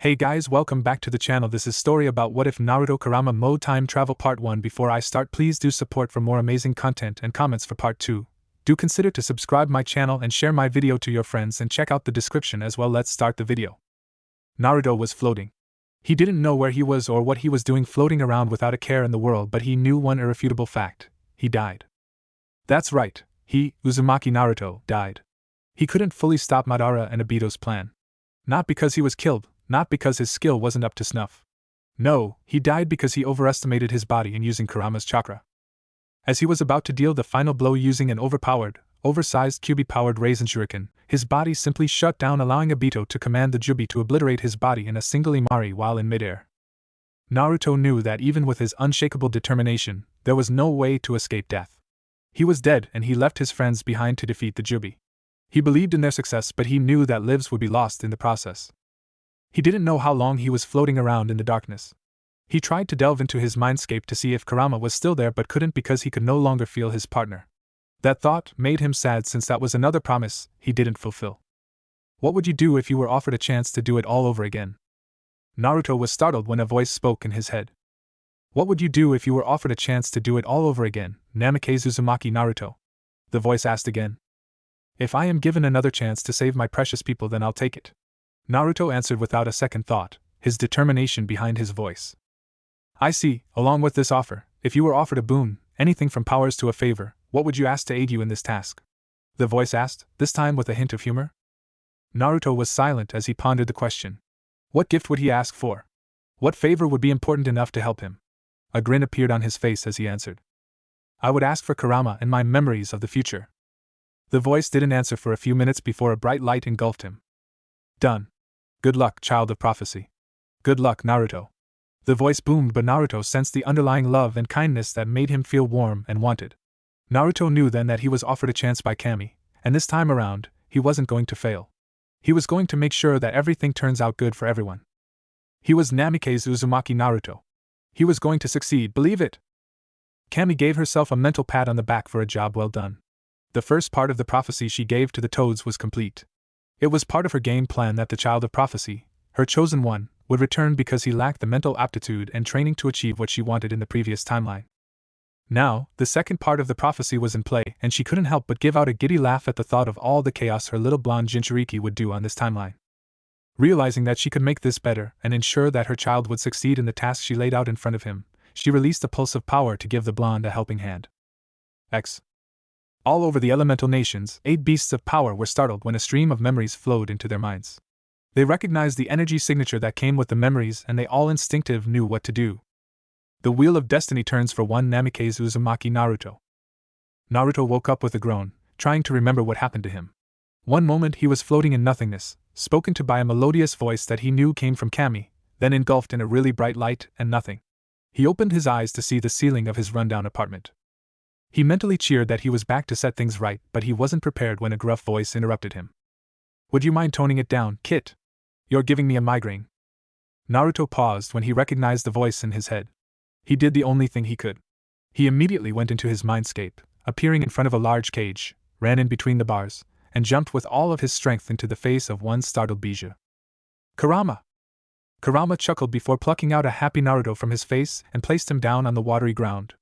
Hey guys, welcome back to the channel. This is story about what if Naruto Kurama Mode Time Travel Part 1. Before I start, please do support for more amazing content and comments for Part 2. Do consider to subscribe my channel and share my video to your friends and check out the description as well. Let's start the video. Naruto was floating. He didn't know where he was or what he was doing floating around without a care in the world, but he knew one irrefutable fact. He died. That's right, he, Uzumaki Naruto, died. He couldn't fully stop Madara and Obito's plan. Not because he was killed, not because his skill wasn't up to snuff. No, he died because he overestimated his body in using Kurama's chakra. As he was about to deal the final blow using an oversized Kyuubi-powered Raisin Shuriken, his body simply shut down, allowing Obito to command the Jubi to obliterate his body in a single Imari while in midair. Naruto knew that even with his unshakable determination, there was no way to escape death. He was dead and he left his friends behind to defeat the Jubi. He believed in their success, but he knew that lives would be lost in the process. He didn't know how long he was floating around in the darkness. He tried to delve into his mindscape to see if Kurama was still there, but couldn't because he could no longer feel his partner. That thought made him sad, since that was another promise he didn't fulfill. What would you do if you were offered a chance to do it all over again? Naruto was startled when a voice spoke in his head. What would you do if you were offered a chance to do it all over again, Namikaze Uzumaki Naruto? The voice asked again. If I am given another chance to save my precious people, then I'll take it. Naruto answered without a second thought, his determination behind his voice. I see. Along with this offer, if you were offered a boon, anything from powers to a favor, what would you ask to aid you in this task? The voice asked, this time with a hint of humor. Naruto was silent as he pondered the question. What gift would he ask for? What favor would be important enough to help him? A grin appeared on his face as he answered. I would ask for Kurama and my memories of the future. The voice didn't answer for a few minutes before a bright light engulfed him. Done. Good luck, child of prophecy. Good luck, Naruto. The voice boomed, but Naruto sensed the underlying love and kindness that made him feel warm and wanted. Naruto knew then that he was offered a chance by Kami, and this time around, he wasn't going to fail. He was going to make sure that everything turns out good for everyone. He was Namikaze Uzumaki Naruto. He was going to succeed, believe it. Kami gave herself a mental pat on the back for a job well done. The first part of the prophecy she gave to the Toads was complete. It was part of her game plan that the child of prophecy, her chosen one, would return because he lacked the mental aptitude and training to achieve what she wanted in the previous timeline. Now, the second part of the prophecy was in play, and she couldn't help but give out a giddy laugh at the thought of all the chaos her little blonde Jinchuriki would do on this timeline. Realizing that she could make this better and ensure that her child would succeed in the task she laid out in front of him, she released a pulse of power to give the blonde a helping hand. All over the elemental nations, 8 beasts of power were startled when a stream of memories flowed into their minds. They recognized the energy signature that came with the memories, and they all instinctively knew what to do. The wheel of destiny turns for one Namikaze Uzumaki Naruto. Naruto woke up with a groan, trying to remember what happened to him. One moment he was floating in nothingness, spoken to by a melodious voice that he knew came from Kami, then engulfed in a really bright light and nothing. He opened his eyes to see the ceiling of his rundown apartment. He mentally cheered that he was back to set things right, but he wasn't prepared when a gruff voice interrupted him. Would you mind toning it down, Kit? You're giving me a migraine. Naruto paused when he recognized the voice in his head. He did the only thing he could. He immediately went into his mindscape, appearing in front of a large cage, ran in between the bars, and jumped with all of his strength into the face of one startled Bijou. Kurama! Kurama chuckled before plucking out a happy Naruto from his face and placed him down on the watery ground.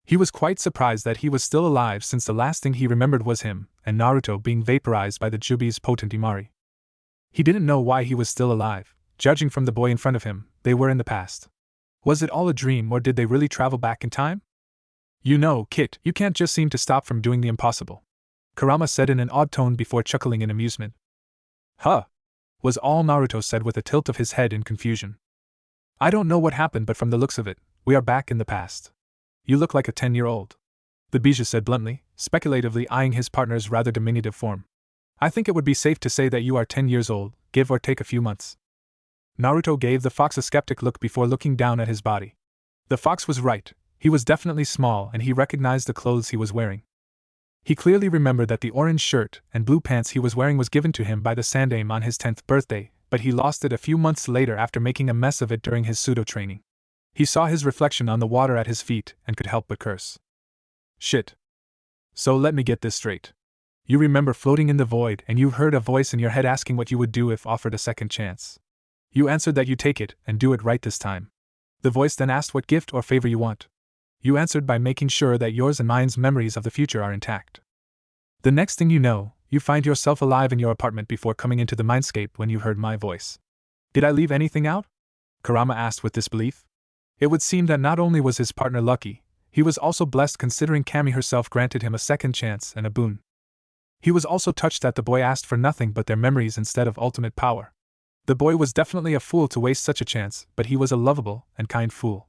He was quite surprised that he was still alive, since the last thing he remembered was him and Naruto being vaporized by the Jubi's potent Imari. He didn't know why he was still alive. Judging from the boy in front of him, they were in the past. Was it all a dream, or did they really travel back in time? You know, Kit, you can't just seem to stop from doing the impossible, Kurama said in an odd tone before chuckling in amusement. Huh? Was all Naruto said with a tilt of his head in confusion. I don't know what happened, but from the looks of it, we are back in the past. You look like a 10-year-old. The Bijou said bluntly, speculatively eyeing his partner's rather diminutive form. I think it would be safe to say that you are 10 years old, give or take a few months. Naruto gave the fox a skeptic look before looking down at his body. The fox was right, he was definitely small, and he recognized the clothes he was wearing. He clearly remembered that the orange shirt and blue pants he was wearing was given to him by the Sandaime on his 10th birthday, but he lost it a few months later after making a mess of it during his pseudo training. He saw his reflection on the water at his feet and could help but curse. Shit. So let me get this straight. You remember floating in the void and you heard a voice in your head asking what you would do if offered a second chance. You answered that you take it and do it right this time. The voice then asked what gift or favor you want. You answered by making sure that yours and mine's memories of the future are intact. The next thing you know, you find yourself alive in your apartment before coming into the mindscape when you heard my voice. Did I leave anything out? Kurama asked with disbelief. It would seem that not only was his partner lucky, he was also blessed considering Kami herself granted him a second chance and a boon. He was also touched that the boy asked for nothing but their memories instead of ultimate power. The boy was definitely a fool to waste such a chance, but he was a lovable and kind fool.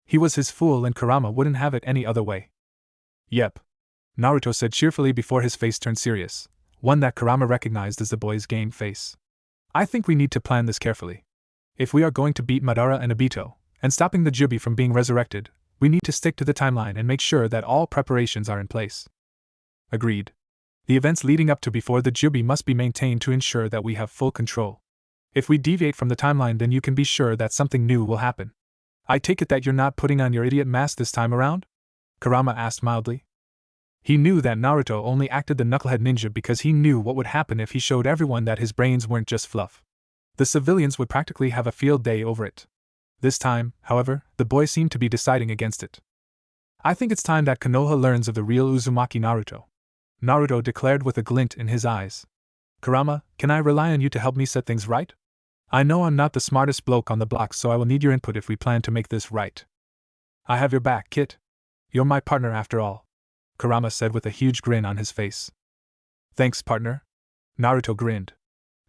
He was his fool and Kurama wouldn't have it any other way. Yep. Naruto said cheerfully before his face turned serious, one that Kurama recognized as the boy's game face. I think we need to plan this carefully. If we are going to beat Madara and Obito, and stopping the Jubi from being resurrected, we need to stick to the timeline and make sure that all preparations are in place. Agreed. The events leading up to before the Jubi must be maintained to ensure that we have full control. If we deviate from the timeline, then you can be sure that something new will happen. I take it that you're not putting on your idiot mask this time around? Kurama asked mildly. He knew that Naruto only acted the knucklehead ninja because he knew what would happen if he showed everyone that his brains weren't just fluff. The civilians would practically have a field day over it. This time, however, the boy seemed to be deciding against it. I think it's time that Konoha learns of the real Uzumaki Naruto, Naruto declared with a glint in his eyes. Kurama, can I rely on you to help me set things right? I know I'm not the smartest bloke on the block, so I will need your input if we plan to make this right. I have your back, Kit. You're my partner after all, Kurama said with a huge grin on his face. Thanks, partner. Naruto grinned.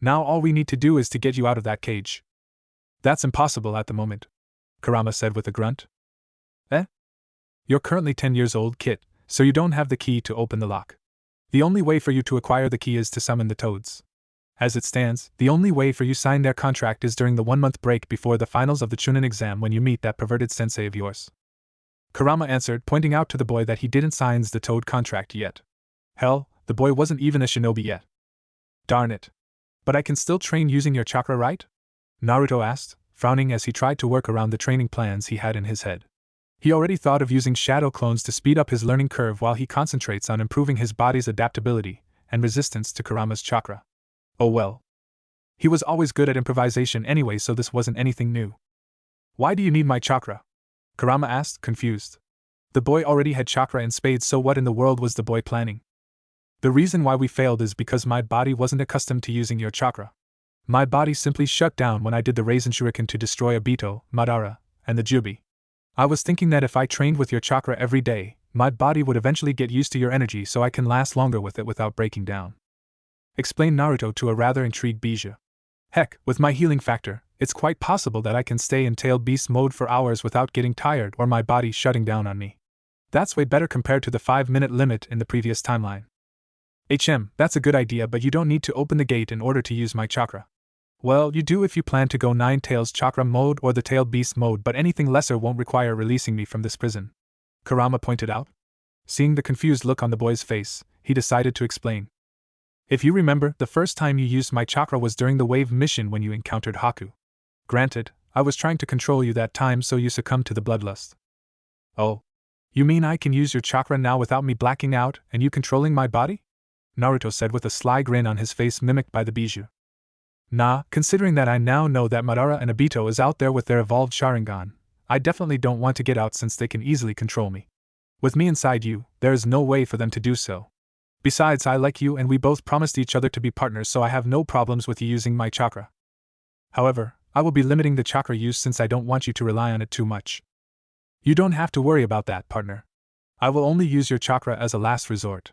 Now all we need to do is to get you out of that cage. That's impossible at the moment, Kurama said with a grunt. Eh? You're currently 10 years old, Kit, so you don't have the key to open the lock. The only way for you to acquire the key is to summon the toads. As it stands, the only way for you sign their contract is during the 1-month break before the finals of the Chunin exam when you meet that perverted sensei of yours. Kurama answered, pointing out to the boy that he didn't sign the toad contract yet. Hell, the boy wasn't even a shinobi yet. Darn it. But I can still train using your chakra, right? Naruto asked, frowning as he tried to work around the training plans he had in his head. He already thought of using shadow clones to speed up his learning curve while he concentrates on improving his body's adaptability and resistance to Kurama's chakra. Oh well. He was always good at improvisation anyway, so this wasn't anything new. Why do you need my chakra? Kurama asked, confused. The boy already had chakra in spades, so what in the world was the boy planning? The reason why we failed is because my body wasn't accustomed to using your chakra. My body simply shut down when I did the Raisin Shuriken to destroy Obito, Madara, and the Jubi. I was thinking that if I trained with your chakra every day, my body would eventually get used to your energy so I can last longer with it without breaking down. Explained Naruto to a rather intrigued Bijou. Heck, with my healing factor, it's quite possible that I can stay in tailed beast mode for hours without getting tired or my body shutting down on me. That's way better compared to the 5-minute limit in the previous timeline. That's a good idea, but you don't need to open the gate in order to use my chakra. Well, you do if you plan to go 9 tails chakra mode or the tailed beast mode, but anything lesser won't require releasing me from this prison, Kurama pointed out. Seeing the confused look on the boy's face, he decided to explain. If you remember, the first time you used my chakra was during the wave mission when you encountered Haku. Granted, I was trying to control you that time so you succumbed to the bloodlust. Oh. You mean I can use your chakra now without me blacking out and you controlling my body? Naruto said with a sly grin on his face mimicked by the Bijou. Nah, considering that I now know that Madara and Obito is out there with their evolved Sharingan, I definitely don't want to get out since they can easily control me. With me inside you, there is no way for them to do so. Besides, I like you and we both promised each other to be partners, so I have no problems with you using my chakra. However, I will be limiting the chakra use since I don't want you to rely on it too much. You don't have to worry about that, partner. I will only use your chakra as a last resort.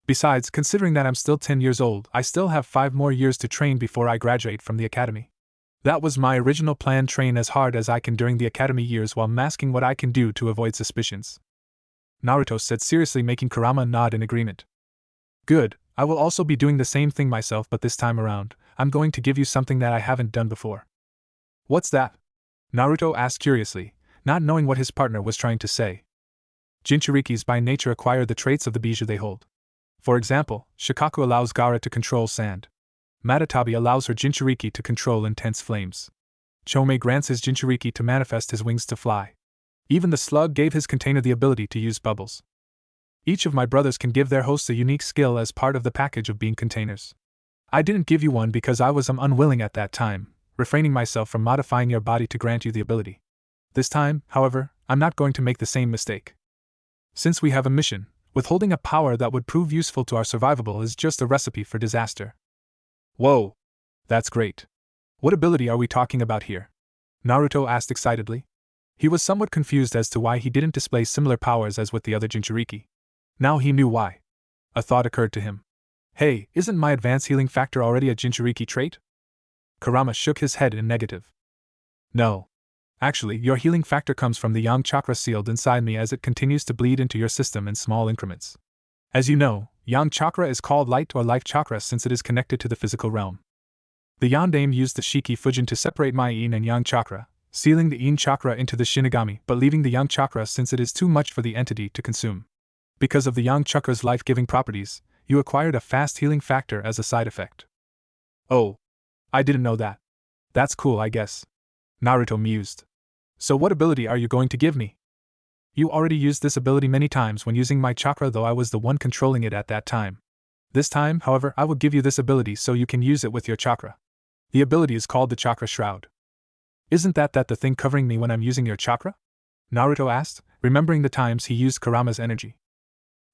Besides, considering that I'm still 10 years old, I still have 5 more years to train before I graduate from the academy. That was my original plan: train as hard as I can during the academy years while masking what I can do to avoid suspicions. Naruto said seriously, making Kurama nod in agreement. Good, I will also be doing the same thing myself, but this time around, I'm going to give you something that I haven't done before. What's that? Naruto asked curiously, not knowing what his partner was trying to say. Jinchurikis by nature acquire the traits of the Bijou they hold. For example, Shikaku allows Gaara to control sand. Matatabi allows her Jinchuriki to control intense flames. Chome grants his Jinchuriki to manifest his wings to fly. Even the slug gave his container the ability to use bubbles. Each of my brothers can give their hosts a unique skill as part of the package of being containers. I didn't give you one because I was unwilling at that time, refraining myself from modifying your body to grant you the ability. This time, however, I'm not going to make the same mistake. Since we have a mission, withholding a power that would prove useful to our survivable is just a recipe for disaster. Whoa! That's great. What ability are we talking about here? Naruto asked excitedly. He was somewhat confused as to why he didn't display similar powers as with the other Jinchuriki. Now he knew why. A thought occurred to him. Hey, isn't my advanced healing factor already a Jinchuriki trait? Kurama shook his head in negative. No. Actually, your healing factor comes from the yang chakra sealed inside me as it continues to bleed into your system in small increments. As you know, yang chakra is called light or life chakra since it is connected to the physical realm. The Yondaime used the Shiki Fujin to separate my yin and yang chakra, sealing the yin chakra into the Shinigami but leaving the yang chakra since it is too much for the entity to consume. Because of the yang chakra's life-giving properties, you acquired a fast healing factor as a side effect. Oh. I didn't know that. That's cool, I guess. Naruto mused. So what ability are you going to give me? You already used this ability many times when using my chakra, though I was the one controlling it at that time. This time, however, I will give you this ability so you can use it with your chakra. The ability is called the Chakra Shroud. Isn't that the thing covering me when I'm using your chakra? Naruto asked, remembering the times he used Kurama's energy.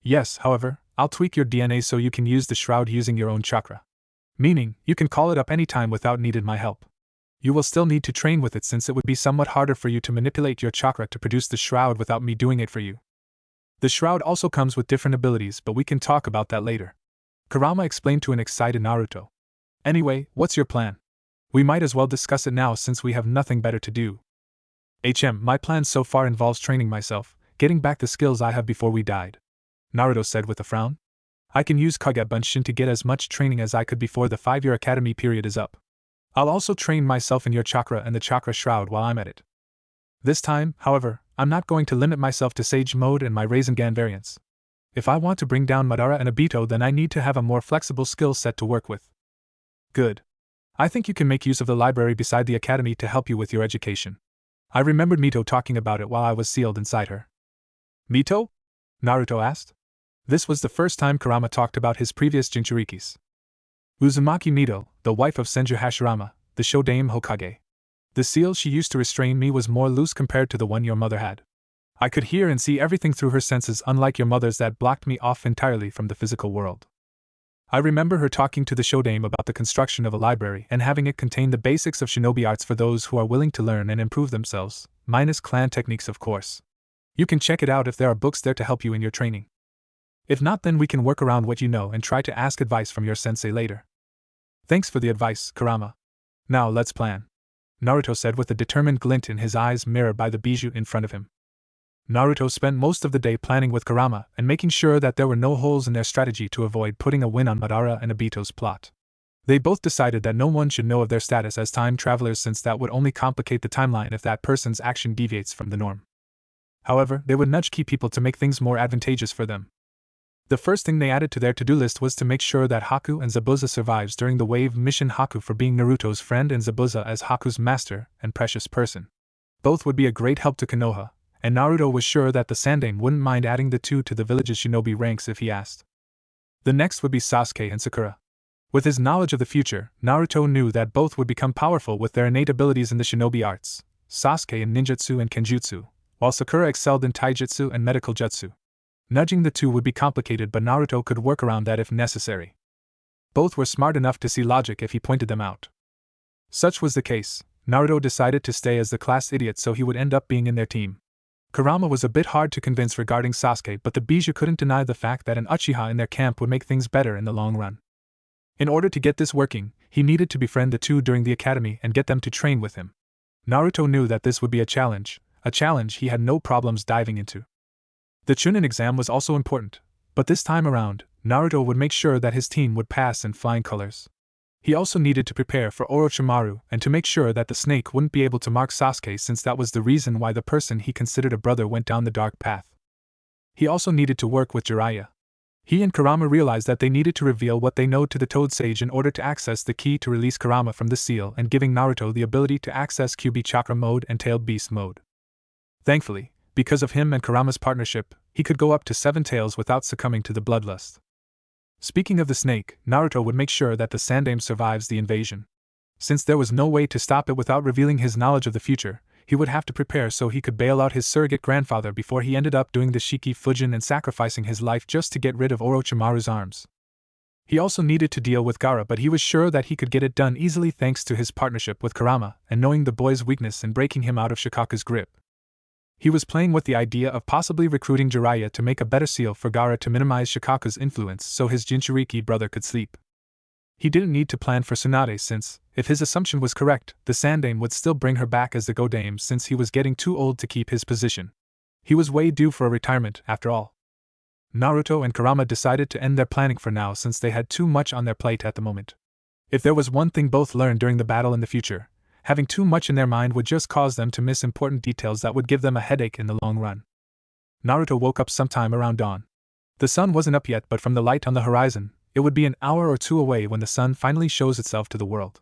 Yes, however, I'll tweak your DNA so you can use the shroud using your own chakra. Meaning, you can call it up anytime without needing my help. You will still need to train with it since it would be somewhat harder for you to manipulate your chakra to produce the shroud without me doing it for you. The shroud also comes with different abilities, but we can talk about that later. Kurama explained to an excited Naruto. Anyway, what's your plan? We might as well discuss it now since we have nothing better to do. My plan so far involves training myself, getting back the skills I have before we died. Naruto said with a frown. I can use Kagebunshin to get as much training as I could before the 5-year academy period is up. I'll also train myself in your chakra and the chakra shroud while I'm at it. This time, however, I'm not going to limit myself to Sage Mode and my Rasengan variants. If I want to bring down Madara and Obito, then I need to have a more flexible skill set to work with. Good. I think you can make use of the library beside the academy to help you with your education. I remembered Mito talking about it while I was sealed inside her. Mito? Naruto asked. This was the first time Kurama talked about his previous Jinchurikis. Uzumaki Mito, the wife of Senju Hashirama, the Shodaime Hokage. The seal she used to restrain me was more loose compared to the one your mother had. I could hear and see everything through her senses, unlike your mother's that blocked me off entirely from the physical world. I remember her talking to the Shodaime about the construction of a library and having it contain the basics of shinobi arts for those who are willing to learn and improve themselves, minus clan techniques of course. You can check it out if there are books there to help you in your training. If not, then we can work around what you know and try to ask advice from your sensei later. Thanks for the advice, Kurama. Now let's plan. Naruto said with a determined glint in his eyes mirrored by the bijou in front of him. Naruto spent most of the day planning with Kurama and making sure that there were no holes in their strategy to avoid putting a win on Madara and Obito's plot. They both decided that no one should know of their status as time travelers since that would only complicate the timeline if that person's action deviates from the norm. However, they would nudge key people to make things more advantageous for them. The first thing they added to their to-do list was to make sure that Haku and Zabuza survives during the wave mission, Haku for being Naruto's friend and Zabuza as Haku's master and precious person. Both would be a great help to Konoha, and Naruto was sure that the Sandaime wouldn't mind adding the two to the village's shinobi ranks if he asked. The next would be Sasuke and Sakura. With his knowledge of the future, Naruto knew that both would become powerful with their innate abilities in the shinobi arts, Sasuke in ninjutsu and kenjutsu, while Sakura excelled in taijutsu and medical jutsu. Nudging the two would be complicated, but Naruto could work around that if necessary. Both were smart enough to see logic if he pointed them out. Such was the case, Naruto decided to stay as the class idiot so he would end up being in their team. Kurama was a bit hard to convince regarding Sasuke, but the bijou couldn't deny the fact that an Uchiha in their camp would make things better in the long run. In order to get this working, he needed to befriend the two during the academy and get them to train with him. Naruto knew that this would be a challenge he had no problems diving into. The Chunin exam was also important, but this time around, Naruto would make sure that his team would pass in flying colors. He also needed to prepare for Orochimaru and to make sure that the snake wouldn't be able to mark Sasuke since that was the reason why the person he considered a brother went down the dark path. He also needed to work with Jiraiya. He and Kurama realized that they needed to reveal what they know to the Toad Sage in order to access the key to release Kurama from the seal and giving Naruto the ability to access QB Chakra mode and Tailed Beast mode. Thankfully, because of him and Kurama's partnership, he could go up to 7 tails without succumbing to the bloodlust. Speaking of the snake, Naruto would make sure that the Sandaime survives the invasion. Since there was no way to stop it without revealing his knowledge of the future, he would have to prepare so he could bail out his surrogate grandfather before he ended up doing the Shiki Fujin and sacrificing his life just to get rid of Orochimaru's arms. He also needed to deal with Gaara, but he was sure that he could get it done easily thanks to his partnership with Kurama and knowing the boy's weakness and breaking him out of Shikaku's grip. He was playing with the idea of possibly recruiting Jiraiya to make a better seal for Gaara to minimize Shikaku's influence so his Jinchuriki brother could sleep. He didn't need to plan for Tsunade since, if his assumption was correct, the Sandane would still bring her back as the Godame since he was getting too old to keep his position. He was way due for a retirement, after all. Naruto and Kurama decided to end their planning for now since they had too much on their plate at the moment. If there was one thing both learned during the battle in the future, having too much in their mind would just cause them to miss important details that would give them a headache in the long run. Naruto woke up sometime around dawn. The sun wasn't up yet, but from the light on the horizon, it would be an hour or two away when the sun finally shows itself to the world.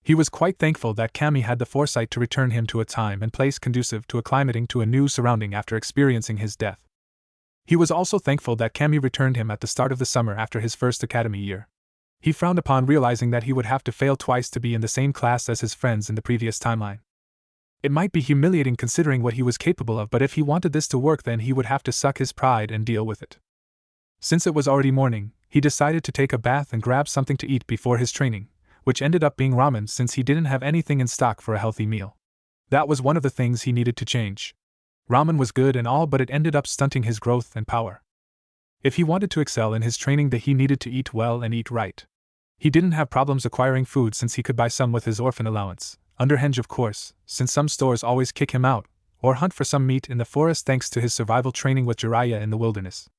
He was quite thankful that Kami had the foresight to return him to a time and place conducive to acclimating to a new surrounding after experiencing his death. He was also thankful that Kami returned him at the start of the summer after his first academy year. He frowned upon realizing that he would have to fail twice to be in the same class as his friends in the previous timeline. It might be humiliating considering what he was capable of, but if he wanted this to work, then he would have to suck his pride and deal with it. Since it was already morning, he decided to take a bath and grab something to eat before his training, which ended up being ramen since he didn't have anything in stock for a healthy meal. That was one of the things he needed to change. Ramen was good and all, but it ended up stunting his growth and power. If he wanted to excel in his training, he needed to eat well and eat right. He didn't have problems acquiring food since he could buy some with his orphan allowance, under henge of course, since some stores always kick him out, or hunt for some meat in the forest thanks to his survival training with Jiraiya in the wilderness.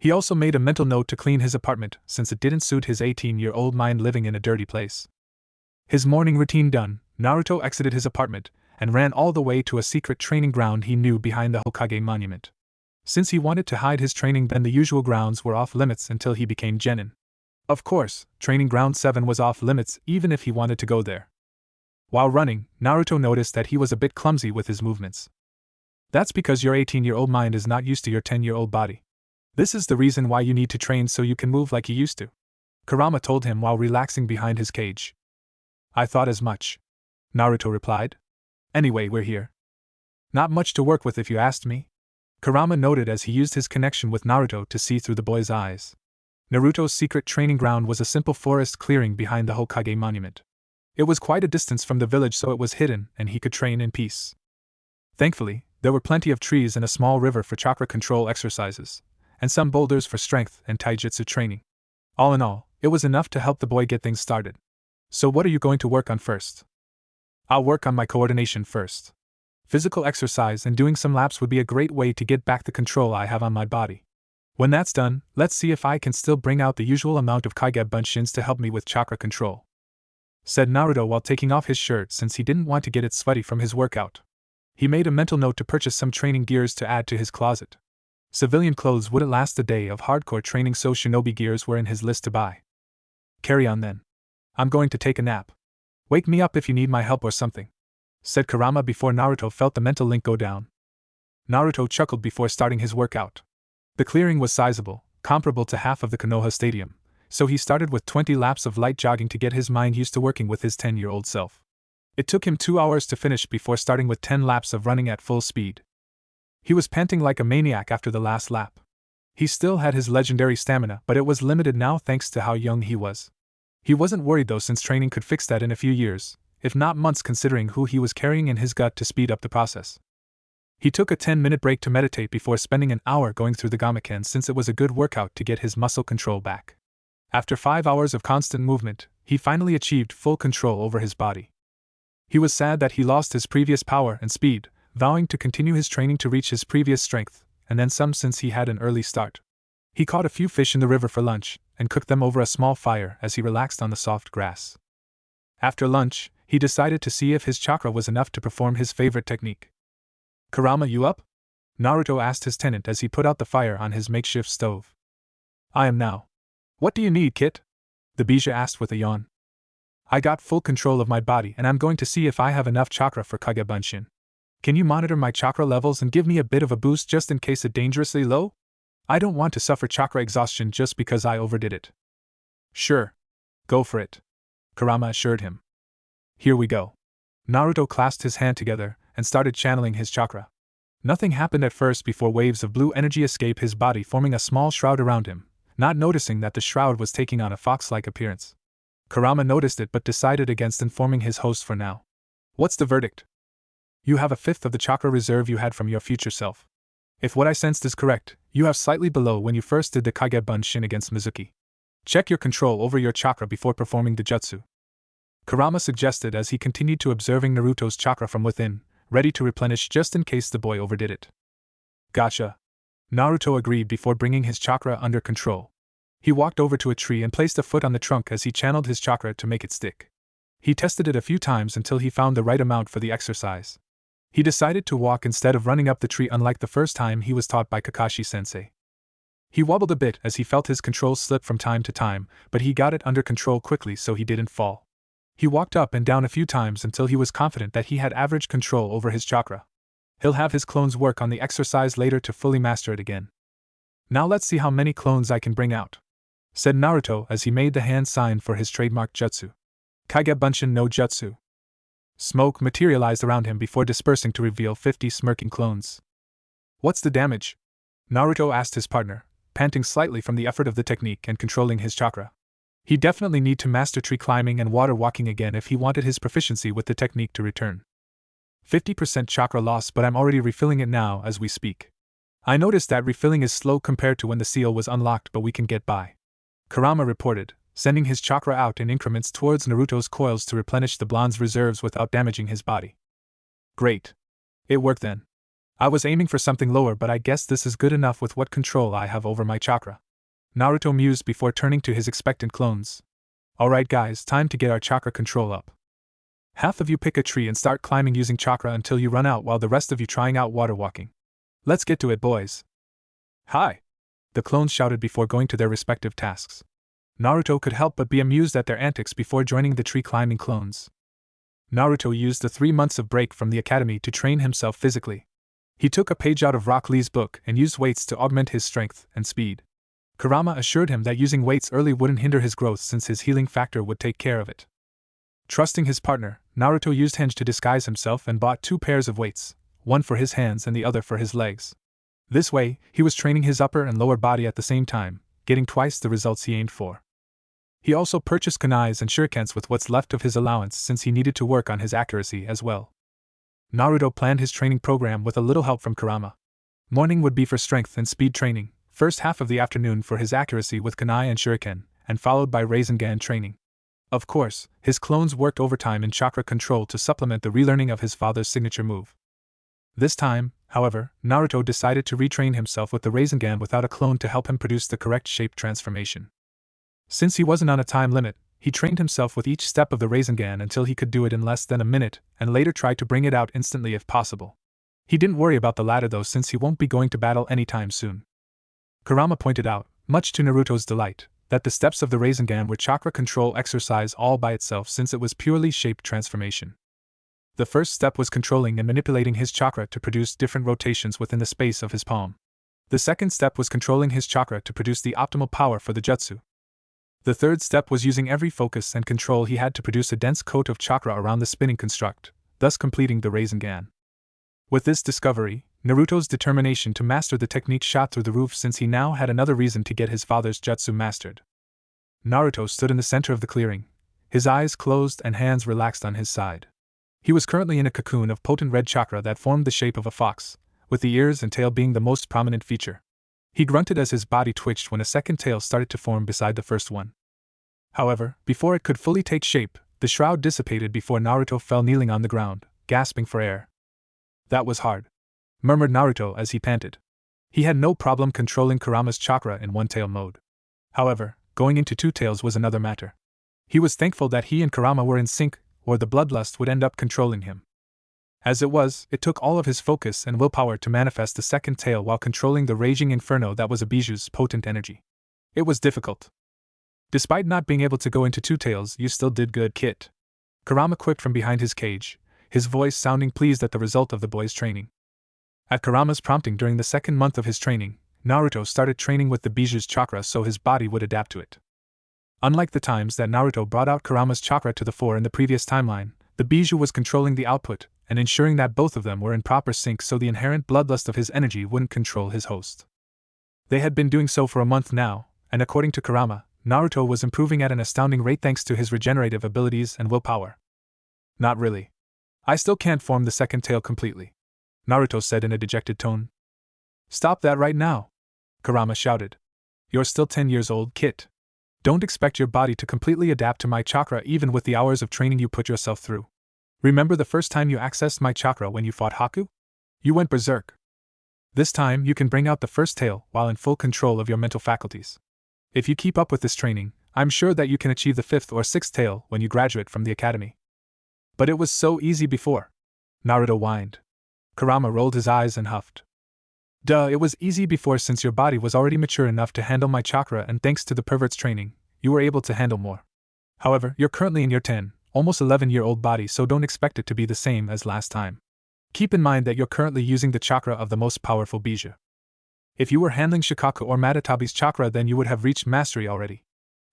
He also made a mental note to clean his apartment since it didn't suit his 18-year-old mind living in a dirty place. His morning routine done, Naruto exited his apartment and ran all the way to a secret training ground he knew behind the Hokage monument. Since he wanted to hide his training, then the usual grounds were off limits until he became genin. Of course, training ground 7 was off limits even if he wanted to go there. While running, Naruto noticed that he was a bit clumsy with his movements. That's because your 18-year-old mind is not used to your 10-year-old body. This is the reason why you need to train so you can move like you used to, Kurama told him while relaxing behind his cage. I thought as much, Naruto replied. Anyway, we're here. Not much to work with if you asked me, Kurama noted as he used his connection with Naruto to see through the boy's eyes. Naruto's secret training ground was a simple forest clearing behind the Hokage monument. It was quite a distance from the village, so it was hidden and he could train in peace. Thankfully, there were plenty of trees and a small river for chakra control exercises, and some boulders for strength and taijutsu training. All in all, it was enough to help the boy get things started. So what are you going to work on first? I'll work on my coordination first. Physical exercise and doing some laps would be a great way to get back the control I have on my body. When that's done, let's see if I can still bring out the usual amount of Kage Bunshins to help me with chakra control, said Naruto while taking off his shirt since he didn't want to get it sweaty from his workout. He made a mental note to purchase some training gears to add to his closet. Civilian clothes wouldn't last a day of hardcore training, so shinobi gears were in his list to buy. Carry on then. I'm going to take a nap. Wake me up if you need my help or something, said Kurama before Naruto felt the mental link go down. Naruto chuckled before starting his workout. The clearing was sizable, comparable to half of the Konoha Stadium, so he started with 20 laps of light jogging to get his mind used to working with his 10-year-old self. It took him 2 hours to finish before starting with 10 laps of running at full speed. He was panting like a maniac after the last lap. He still had his legendary stamina, but it was limited now thanks to how young he was. He wasn't worried though, since training could fix that in a few years, if not months, considering who he was carrying in his gut to speed up the process. He took a 10-minute break to meditate before spending an hour going through the Gamaken since it was a good workout to get his muscle control back. After 5 hours of constant movement, he finally achieved full control over his body. He was sad that he lost his previous power and speed, vowing to continue his training to reach his previous strength, and then some since he had an early start. He caught a few fish in the river for lunch, and cooked them over a small fire as he relaxed on the soft grass. After lunch, he decided to see if his chakra was enough to perform his favorite technique. Kurama, you up? Naruto asked his tenant as he put out the fire on his makeshift stove. I am now. What do you need, Kit? The Bija asked with a yawn. I got full control of my body and I'm going to see if I have enough chakra for Kage Bunshin. Can you monitor my chakra levels and give me a bit of a boost just in case it's dangerously low? I don't want to suffer chakra exhaustion just because I overdid it. Sure. Go for it, Kurama assured him. Here we go. Naruto clasped his hand together and started channeling his chakra. Nothing happened at first before waves of blue energy escaped his body, forming a small shroud around him, not noticing that the shroud was taking on a fox-like appearance. Kurama noticed it but decided against informing his host for now. What's the verdict? You have a fifth of the chakra reserve you had from your future self. If what I sensed is correct, you have slightly below when you first did the Kage Bunshin against Mizuki. Check your control over your chakra before performing the jutsu. Kurama suggested as he continued to observing Naruto's chakra from within, ready to replenish just in case the boy overdid it. Gotcha. Naruto agreed before bringing his chakra under control. He walked over to a tree and placed a foot on the trunk as he channeled his chakra to make it stick. He tested it a few times until he found the right amount for the exercise. He decided to walk instead of running up the tree, unlike the first time he was taught by Kakashi-sensei. He wobbled a bit as he felt his control slip from time to time, but he got it under control quickly so he didn't fall. He walked up and down a few times until he was confident that he had average control over his chakra. He'll have his clones work on the exercise later to fully master it again. Now let's see how many clones I can bring out, said Naruto as he made the hand sign for his trademark jutsu. Kage Bunshin no Jutsu. Smoke materialized around him before dispersing to reveal 50 smirking clones. What's the damage? Naruto asked his partner, panting slightly from the effort of the technique and controlling his chakra. He definitely need to master tree climbing and water walking again if he wanted his proficiency with the technique to return. 50% chakra loss, but I'm already refilling it now as we speak. I noticed that refilling is slow compared to when the seal was unlocked, but we can get by. Kurama reported, sending his chakra out in increments towards Naruto's coils to replenish the blonde's reserves without damaging his body. Great. It worked then. I was aiming for something lower, but I guess this is good enough with what control I have over my chakra. Naruto mused before turning to his expectant clones. Alright guys, time to get our chakra control up. Half of you pick a tree and start climbing using chakra until you run out, while the rest of you trying out water walking. Let's get to it, boys. Hi! The clones shouted before going to their respective tasks. Naruto could help but be amused at their antics before joining the tree climbing clones. Naruto used the 3 months of break from the academy to train himself physically. He took a page out of Rock Lee's book and used weights to augment his strength and speed. Kurama assured him that using weights early wouldn't hinder his growth since his healing factor would take care of it. Trusting his partner, Naruto used henge to disguise himself and bought 2 pairs of weights, one for his hands and the other for his legs. This way, he was training his upper and lower body at the same time, getting twice the results he aimed for. He also purchased kunais and shurikens with what's left of his allowance since he needed to work on his accuracy as well. Naruto planned his training program with a little help from Kurama. Morning would be for strength and speed training, first half of the afternoon for his accuracy with kunai and shuriken, and followed by Rasengan training. Of course, his clones worked overtime in chakra control to supplement the relearning of his father's signature move. This time, however, Naruto decided to retrain himself with the Rasengan without a clone to help him produce the correct shape transformation. Since he wasn't on a time limit, he trained himself with each step of the Rasengan until he could do it in less than a minute, and later tried to bring it out instantly if possible. He didn't worry about the latter though, since he won't be going to battle anytime soon. Kurama pointed out, much to Naruto's delight, that the steps of the Rasengan were chakra control exercise all by itself since it was purely shape transformation. The first step was controlling and manipulating his chakra to produce different rotations within the space of his palm. The second step was controlling his chakra to produce the optimal power for the jutsu. The third step was using every focus and control he had to produce a dense coat of chakra around the spinning construct, thus completing the Rasengan. With this discovery, Naruto's determination to master the technique shot through the roof since he now had another reason to get his father's jutsu mastered. Naruto stood in the center of the clearing, his eyes closed and hands relaxed on his side. He was currently in a cocoon of potent red chakra that formed the shape of a fox, with the ears and tail being the most prominent feature. He grunted as his body twitched when a second tail started to form beside the first one. However, before it could fully take shape, the shroud dissipated before Naruto fell kneeling on the ground, gasping for air. That was hard, murmured Naruto as he panted. He had no problem controlling Kurama's chakra in one-tail mode. However, going into two tails was another matter. He was thankful that he and Kurama were in sync, or the bloodlust would end up controlling him. As it was, it took all of his focus and willpower to manifest the second tail while controlling the raging inferno that was Abiju's potent energy. It was difficult. Despite not being able to go into two tails, you still did good, kid. Kurama quipped from behind his cage, his voice sounding pleased at the result of the boy's training. At Kurama's prompting during the second month of his training, Naruto started training with the Biju's chakra so his body would adapt to it. Unlike the times that Naruto brought out Kurama's chakra to the fore in the previous timeline, The bijou was controlling the output and ensuring that both of them were in proper sync so the inherent bloodlust of his energy wouldn't control his host. They had been doing so for a month now, and according to Kurama, Naruto was improving at an astounding rate thanks to his regenerative abilities and willpower. Not really. I still can't form the second tail completely, Naruto said in a dejected tone. Stop that right now, Kurama shouted. You're still 10 years old, kid. Don't expect your body to completely adapt to my chakra even with the hours of training you put yourself through. Remember the first time you accessed my chakra when you fought Haku? You went berserk. This time you can bring out the first tail while in full control of your mental faculties. If you keep up with this training, I'm sure that you can achieve the 5th or 6th tail when you graduate from the academy. But it was so easy before, Naruto whined. Kurama rolled his eyes and huffed. Duh, it was easy before since your body was already mature enough to handle my chakra and thanks to the pervert's training, you were able to handle more. However, you're currently in your 10, almost 11-year-old body so don't expect it to be the same as last time. Keep in mind that you're currently using the chakra of the most powerful bijou. If you were handling Shikaku or Matatabi's chakra then you would have reached mastery already.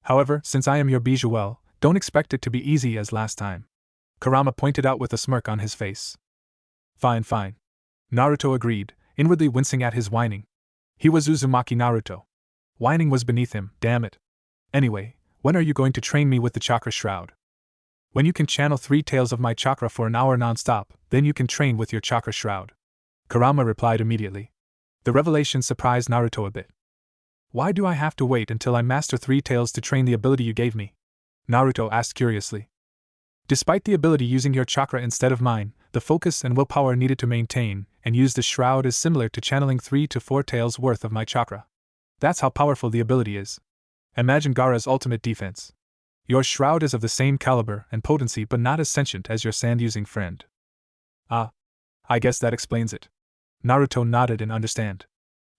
However, since I am your bijou well, don't expect it to be easy as last time. Kurama pointed out with a smirk on his face. Fine. Naruto agreed, inwardly wincing at his whining. He was Uzumaki Naruto. Whining was beneath him, damn it. Anyway, when are you going to train me with the chakra shroud? When you can channel 3 tails of my chakra for an hour non-stop, then you can train with your chakra shroud. Kurama replied immediately. The revelation surprised Naruto a bit. Why do I have to wait until I master 3 tails to train the ability you gave me? Naruto asked curiously. Despite the ability using your chakra instead of mine, the focus and willpower needed to maintain and use the shroud is similar to channeling 3 to 4 tails worth of my chakra. That's how powerful the ability is. Imagine Gaara's ultimate defense. Your shroud is of the same caliber and potency but not as sentient as your sand-using friend. Ah, I guess that explains it. Naruto nodded in understand.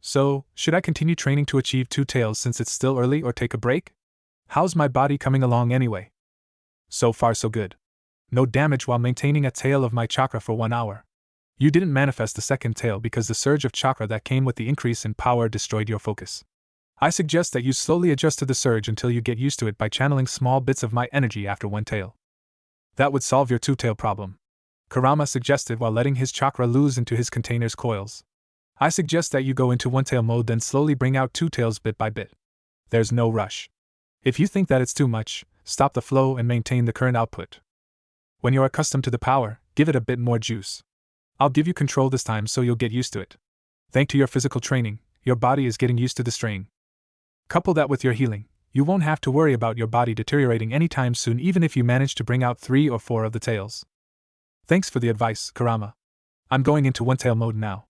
So, should I continue training to achieve 2 tails since it's still early or take a break? How's my body coming along anyway? So far so good. No damage while maintaining a tail of my chakra for 1 hour. You didn't manifest the second tail because the surge of chakra that came with the increase in power destroyed your focus. I suggest that you slowly adjust to the surge until you get used to it by channeling small bits of my energy after 1 tail. That would solve your 2-tail problem, Kurama suggested while letting his chakra loose into his container's coils. I suggest that you go into 1-tail mode then slowly bring out 2 tails bit by bit. There's no rush. If you think that it's too much, stop the flow and maintain the current output. When you're accustomed to the power, give it a bit more juice. I'll give you control this time so you'll get used to it. Thanks to your physical training, your body is getting used to the strain. Couple that with your healing, you won't have to worry about your body deteriorating anytime soon even if you manage to bring out 3 or 4 of the tails. Thanks for the advice, Kurama. I'm going into 1-tail mode now,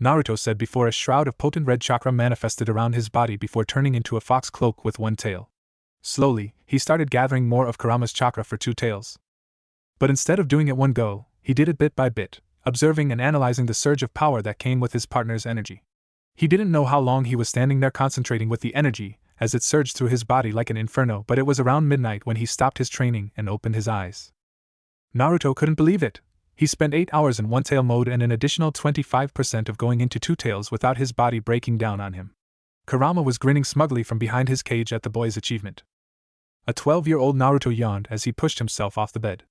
Naruto said before a shroud of potent red chakra manifested around his body before turning into a fox cloak with 1 tail. Slowly, he started gathering more of Kurama's chakra for 2 tails. But instead of doing it one go, he did it bit by bit, observing and analyzing the surge of power that came with his partner's energy. He didn't know how long he was standing there concentrating with the energy, as it surged through his body like an inferno, but it was around midnight when he stopped his training and opened his eyes. Naruto couldn't believe it. He spent 8 hours in 1-tail mode and an additional 25% of going into 2 tails without his body breaking down on him. Kurama was grinning smugly from behind his cage at the boy's achievement. A 12-year-old Naruto yawned as he pushed himself off the bed.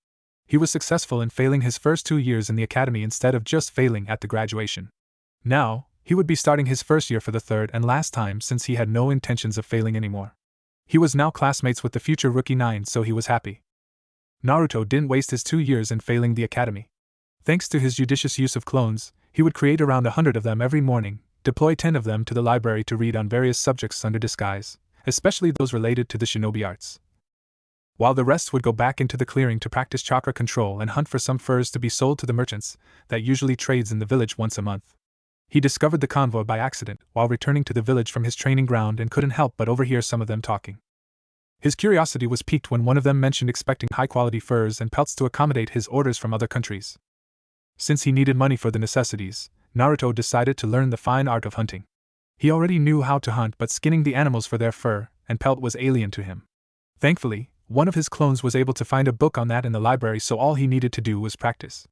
He was successful in failing his first 2 years in the academy instead of just failing at the graduation. Now, he would be starting his first year for the 3rd and last time since he had no intentions of failing anymore. He was now classmates with the future rookie 9 so he was happy. Naruto didn't waste his 2 years in failing the academy. Thanks to his judicious use of clones, he would create around 100 of them every morning, deploy 10 of them to the library to read on various subjects under disguise, especially those related to the shinobi arts. While the rest would go back into the clearing to practice chakra control and hunt for some furs to be sold to the merchants that usually trades in the village once a month. He discovered the convoy by accident while returning to the village from his training ground and couldn't help but overhear some of them talking. His curiosity was piqued when one of them mentioned expecting high-quality furs and pelts to accommodate his orders from other countries. Since he needed money for the necessities, Naruto decided to learn the fine art of hunting. He already knew how to hunt, but skinning the animals for their fur and pelt was alien to him. Thankfully, one of his clones was able to find a book on that in the library, so all he needed to do was practice.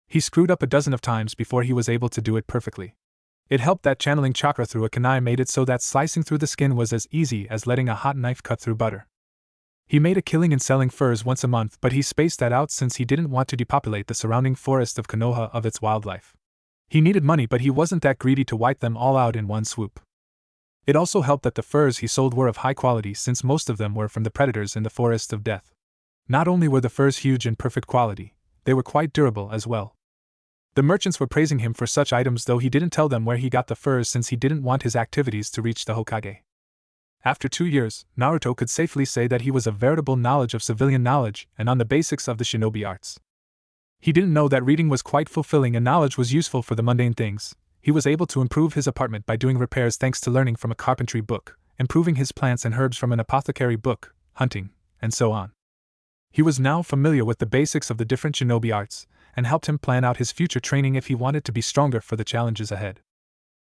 He screwed up a dozen of times before he was able to do it perfectly. It helped that channeling chakra through a kunai made it so that slicing through the skin was as easy as letting a hot knife cut through butter. He made a killing in selling furs once a month, but he spaced that out since he didn't want to depopulate the surrounding forest of Konoha of its wildlife. He needed money, but he wasn't that greedy to wipe them all out in one swoop. It also helped that the furs he sold were of high quality, since most of them were from the predators in the Forest of Death. Not only were the furs huge and perfect quality, they were quite durable as well. The merchants were praising him for such items, though he didn't tell them where he got the furs since he didn't want his activities to reach the Hokage. After 2 years, Naruto could safely say that he was a veritable knowledge of civilian knowledge and on the basics of the shinobi arts. He didn't know that reading was quite fulfilling and knowledge was useful for the mundane things. He was able to improve his apartment by doing repairs thanks to learning from a carpentry book, improving his plants and herbs from an apothecary book, hunting, and so on. He was now familiar with the basics of the different shinobi arts, and helped him plan out his future training if he wanted to be stronger for the challenges ahead.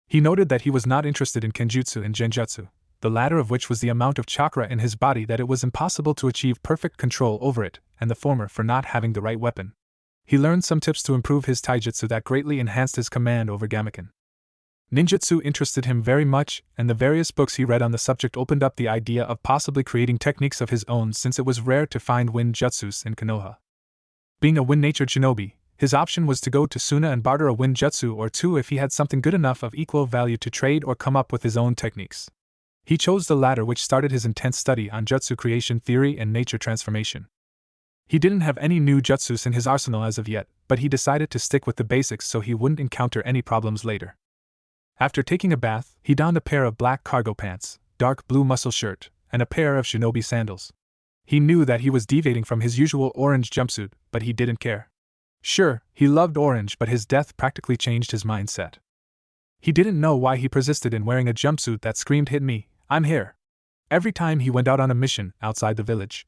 He noted that he was not interested in kenjutsu and genjutsu, the latter of which was the amount of chakra in his body that it was impossible to achieve perfect control over it, and the former for not having the right weapon. He learned some tips to improve his taijutsu that greatly enhanced his command over Gamekin. Ninjutsu interested him very much, and the various books he read on the subject opened up the idea of possibly creating techniques of his own, since it was rare to find wind jutsus in Konoha. Being a wind-natured shinobi, his option was to go to Suna and barter a wind jutsu or two if he had something good enough of equal value to trade or come up with his own techniques. He chose the latter, which started his intense study on jutsu creation theory and nature transformation. He didn't have any new jutsus in his arsenal as of yet, but he decided to stick with the basics so he wouldn't encounter any problems later. After taking a bath, he donned a pair of black cargo pants, dark blue muscle shirt, and a pair of shinobi sandals. He knew that he was deviating from his usual orange jumpsuit, but he didn't care. Sure, he loved orange, but his death practically changed his mindset. He didn't know why he persisted in wearing a jumpsuit that screamed, "Hit me, I'm here," every time he went out on a mission outside the village.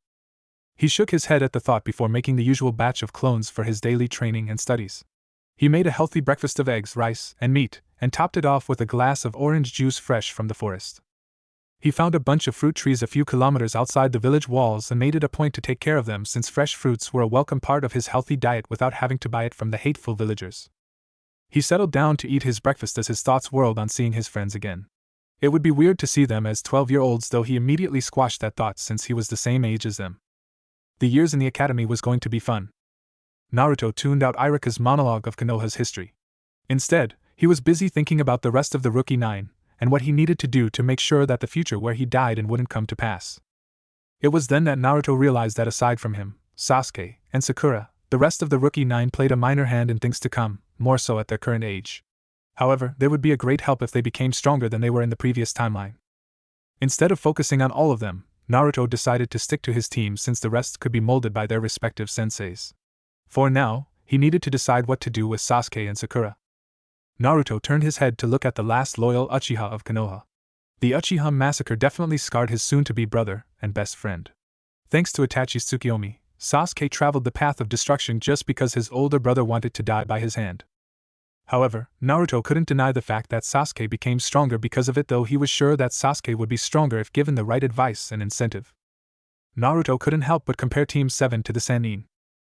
He shook his head at the thought before making the usual batch of clones for his daily training and studies. He made a healthy breakfast of eggs, rice, and meat, and topped it off with a glass of orange juice fresh from the forest. He found a bunch of fruit trees a few kilometers outside the village walls and made it a point to take care of them, since fresh fruits were a welcome part of his healthy diet without having to buy it from the hateful villagers. He settled down to eat his breakfast as his thoughts whirled on seeing his friends again. It would be weird to see them as 12-year-olds, though he immediately squashed that thought since he was the same age as them. The years in the academy was going to be fun. Naruto tuned out Iruka's monologue of Konoha's history. Instead, he was busy thinking about the rest of the Rookie 9, and what he needed to do to make sure that the future where he died and wouldn't come to pass. It was then that Naruto realized that aside from him, Sasuke, and Sakura, the rest of the Rookie 9 played a minor hand in things to come, more so at their current age. However, they would be a great help if they became stronger than they were in the previous timeline. Instead of focusing on all of them, Naruto decided to stick to his team since the rest could be molded by their respective senseis. For now, he needed to decide what to do with Sasuke and Sakura. Naruto turned his head to look at the last loyal Uchiha of Konoha. The Uchiha massacre definitely scarred his soon-to-be brother and best friend. Thanks to Itachi's Tsukiyomi, Sasuke traveled the path of destruction just because his older brother wanted to die by his hand. However, Naruto couldn't deny the fact that Sasuke became stronger because of it, though he was sure that Sasuke would be stronger if given the right advice and incentive. Naruto couldn't help but compare Team 7 to the Sannin.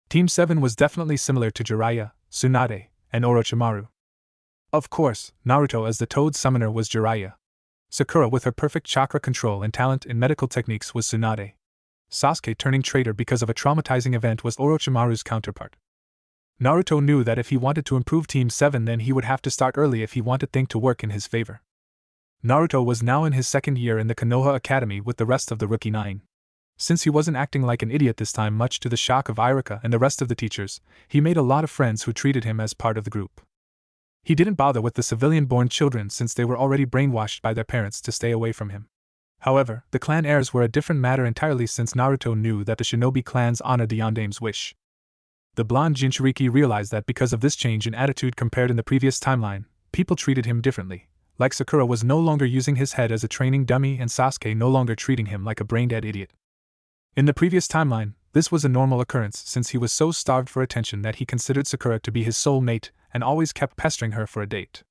Team 7 was definitely similar to Jiraiya, Tsunade, and Orochimaru. Of course, Naruto as the Toad Summoner was Jiraiya. Sakura with her perfect chakra control and talent in medical techniques was Tsunade. Sasuke turning traitor because of a traumatizing event was Orochimaru's counterpart. Naruto knew that if he wanted to improve Team 7, then he would have to start early if he wanted things to work in his favor. Naruto was now in his second year in the Konoha Academy with the rest of the Rookie 9. Since he wasn't acting like an idiot this time, much to the shock of Iruka and the rest of the teachers, he made a lot of friends who treated him as part of the group. He didn't bother with the civilian-born children since they were already brainwashed by their parents to stay away from him. However, the clan heirs were a different matter entirely, since Naruto knew that the shinobi clans honored the Yandame's wish. The blonde Jinchuriki realized that because of this change in attitude compared in the previous timeline, people treated him differently, like Sakura was no longer using his head as a training dummy and Sasuke no longer treating him like a brain-dead idiot. In the previous timeline, this was a normal occurrence since he was so starved for attention that he considered Sakura to be his soul mate and always kept pestering her for a date.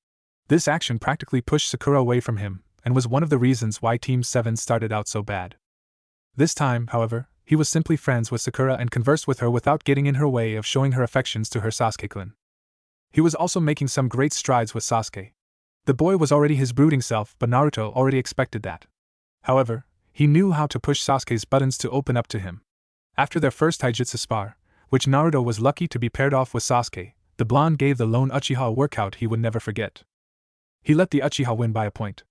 This action practically pushed Sakura away from him and was one of the reasons why Team 7 started out so bad. This time, however, he was simply friends with Sakura and conversed with her without getting in her way of showing her affections to her Sasuke-clan. He was also making some great strides with Sasuke. The boy was already his brooding self, but Naruto already expected that. However, He knew how to push Sasuke's buttons to open up to him. After their first taijutsu spar, which Naruto was lucky to be paired off with Sasuke, the blonde gave the lone Uchiha a workout he would never forget. He let the Uchiha win by a point.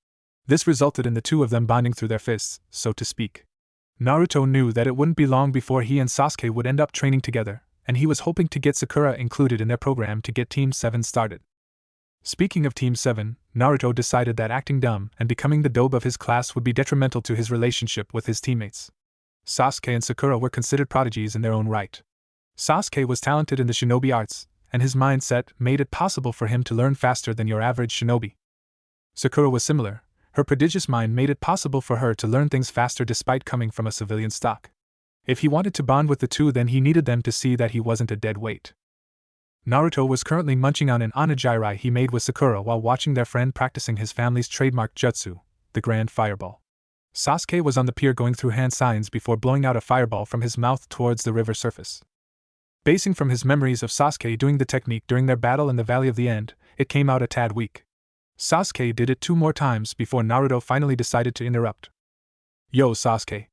This resulted in the two of them bonding through their fists, so to speak. Naruto knew that it wouldn't be long before he and Sasuke would end up training together, and he was hoping to get Sakura included in their program to get Team 7 started. Speaking of Team 7, Naruto decided that acting dumb and becoming the dope of his class would be detrimental to his relationship with his teammates. Sasuke and Sakura were considered prodigies in their own right. Sasuke was talented in the shinobi arts, and his mindset made it possible for him to learn faster than your average shinobi. Sakura was similar. Her prodigious mind made it possible for her to learn things faster despite coming from a civilian stock. If he wanted to bond with the two, then he needed them to see that he wasn't a dead weight. Naruto was currently munching on an onigiri he made with Sakura while watching their friend practicing his family's trademark jutsu, the Grand Fireball. Sasuke was on the pier going through hand signs before blowing out a fireball from his mouth towards the river surface. Basing from his memories of Sasuke doing the technique during their battle in the Valley of the End, it came out a tad weak. Sasuke did it 2 more times before Naruto finally decided to interrupt. "Yo, Sasuke.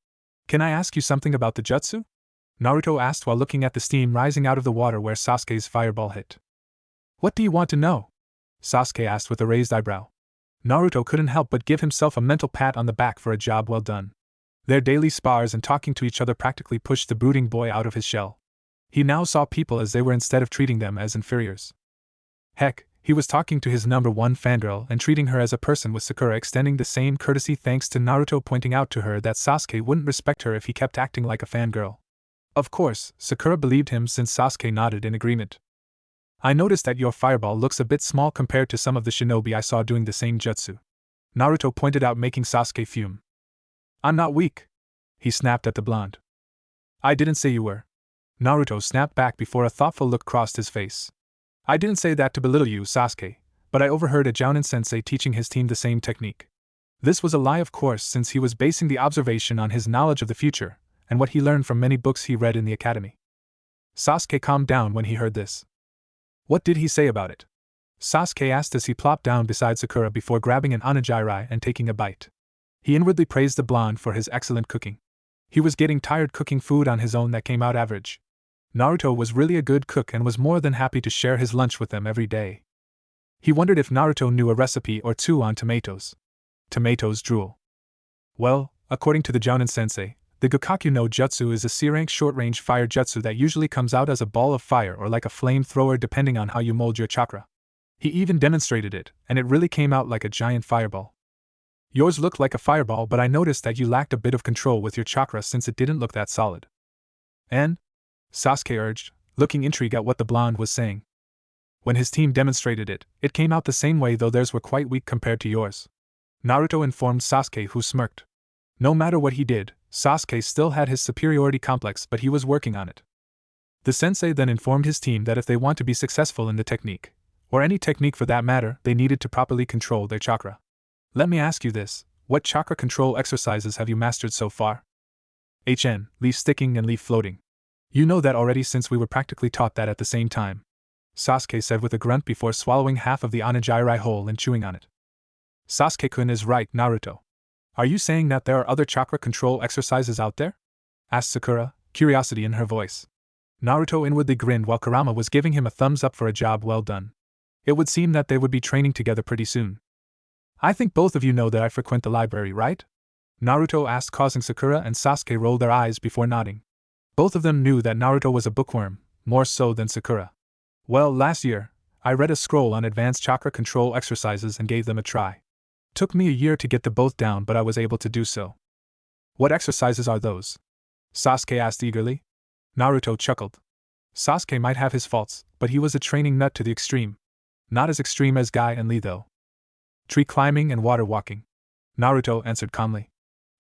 Can I ask you something about the jutsu?" Naruto asked while looking at the steam rising out of the water where Sasuke's fireball hit. "What do you want to know?" Sasuke asked with a raised eyebrow. Naruto couldn't help but give himself a mental pat on the back for a job well done. Their daily spars and talking to each other practically pushed the brooding boy out of his shell. He now saw people as they were instead of treating them as inferiors. Heck, he was talking to his #1 fangirl and treating her as a person, with Sakura extending the same courtesy thanks to Naruto pointing out to her that Sasuke wouldn't respect her if he kept acting like a fangirl. Of course, Sakura believed him since Sasuke nodded in agreement. "I noticed that your fireball looks a bit small compared to some of the shinobi I saw doing the same jutsu," Naruto pointed out, making Sasuke fume. "I'm not weak," he snapped at the blonde. "I didn't say you were," Naruto snapped back before a thoughtful look crossed his face. "I didn't say that to belittle you, Sasuke, but I overheard a Jounin sensei teaching his team the same technique." This was a lie, of course, since he was basing the observation on his knowledge of the future, and what he learned from many books he read in the academy. Sasuke calmed down when he heard this. "What did he say about it?" Sasuke asked as he plopped down beside Sakura before grabbing an onigiri and taking a bite. He inwardly praised the blonde for his excellent cooking. He was getting tired cooking food on his own that came out average. Naruto was really a good cook and was more than happy to share his lunch with them every day. He wondered if Naruto knew a recipe or two on tomatoes. Tomatoes drool. Well, according to the Jounin sensei, the Gokkaku no Jutsu is a C-rank short-range fire jutsu that usually comes out as a ball of fire or like a flamethrower depending on how you mold your chakra. He even demonstrated it, and it really came out like a giant fireball. "Yours looked like a fireball, but I noticed that you lacked a bit of control with your chakra since it didn't look that solid." "And?" Sasuke urged, looking intrigued at what the blonde was saying. "When his team demonstrated it, it came out the same way, though theirs were quite weak compared to yours," Naruto informed Sasuke, who smirked. No matter what he did, Sasuke still had his superiority complex, but he was working on it. The sensei then informed his team that if they want to be successful in the technique, or any technique for that matter, they needed to properly control their chakra. "Let me ask you this, what chakra control exercises have you mastered so far?" Leaf sticking and leaf floating. "You know that already since we were practically taught that at the same time," Sasuke said with a grunt before swallowing half of the onigiri whole and chewing on it. "Sasuke-kun is right, Naruto. Are you saying that there are other chakra control exercises out there?" asked Sakura, curiosity in her voice. Naruto inwardly grinned while Kurama was giving him a thumbs up for a job well done. It would seem that they would be training together pretty soon. "I think both of you know that I frequent the library, right?" Naruto asked, causing Sakura and Sasuke roll their eyes before nodding. Both of them knew that Naruto was a bookworm, more so than Sakura. "Well, last year, I read a scroll on advanced chakra control exercises and gave them a try. Took me a year to get the both down, but I was able to do so." "What exercises are those?" Sasuke asked eagerly. Naruto chuckled. Sasuke might have his faults, but he was a training nut to the extreme. Not as extreme as Guy and Lee, though. "Tree climbing and water walking," Naruto answered calmly.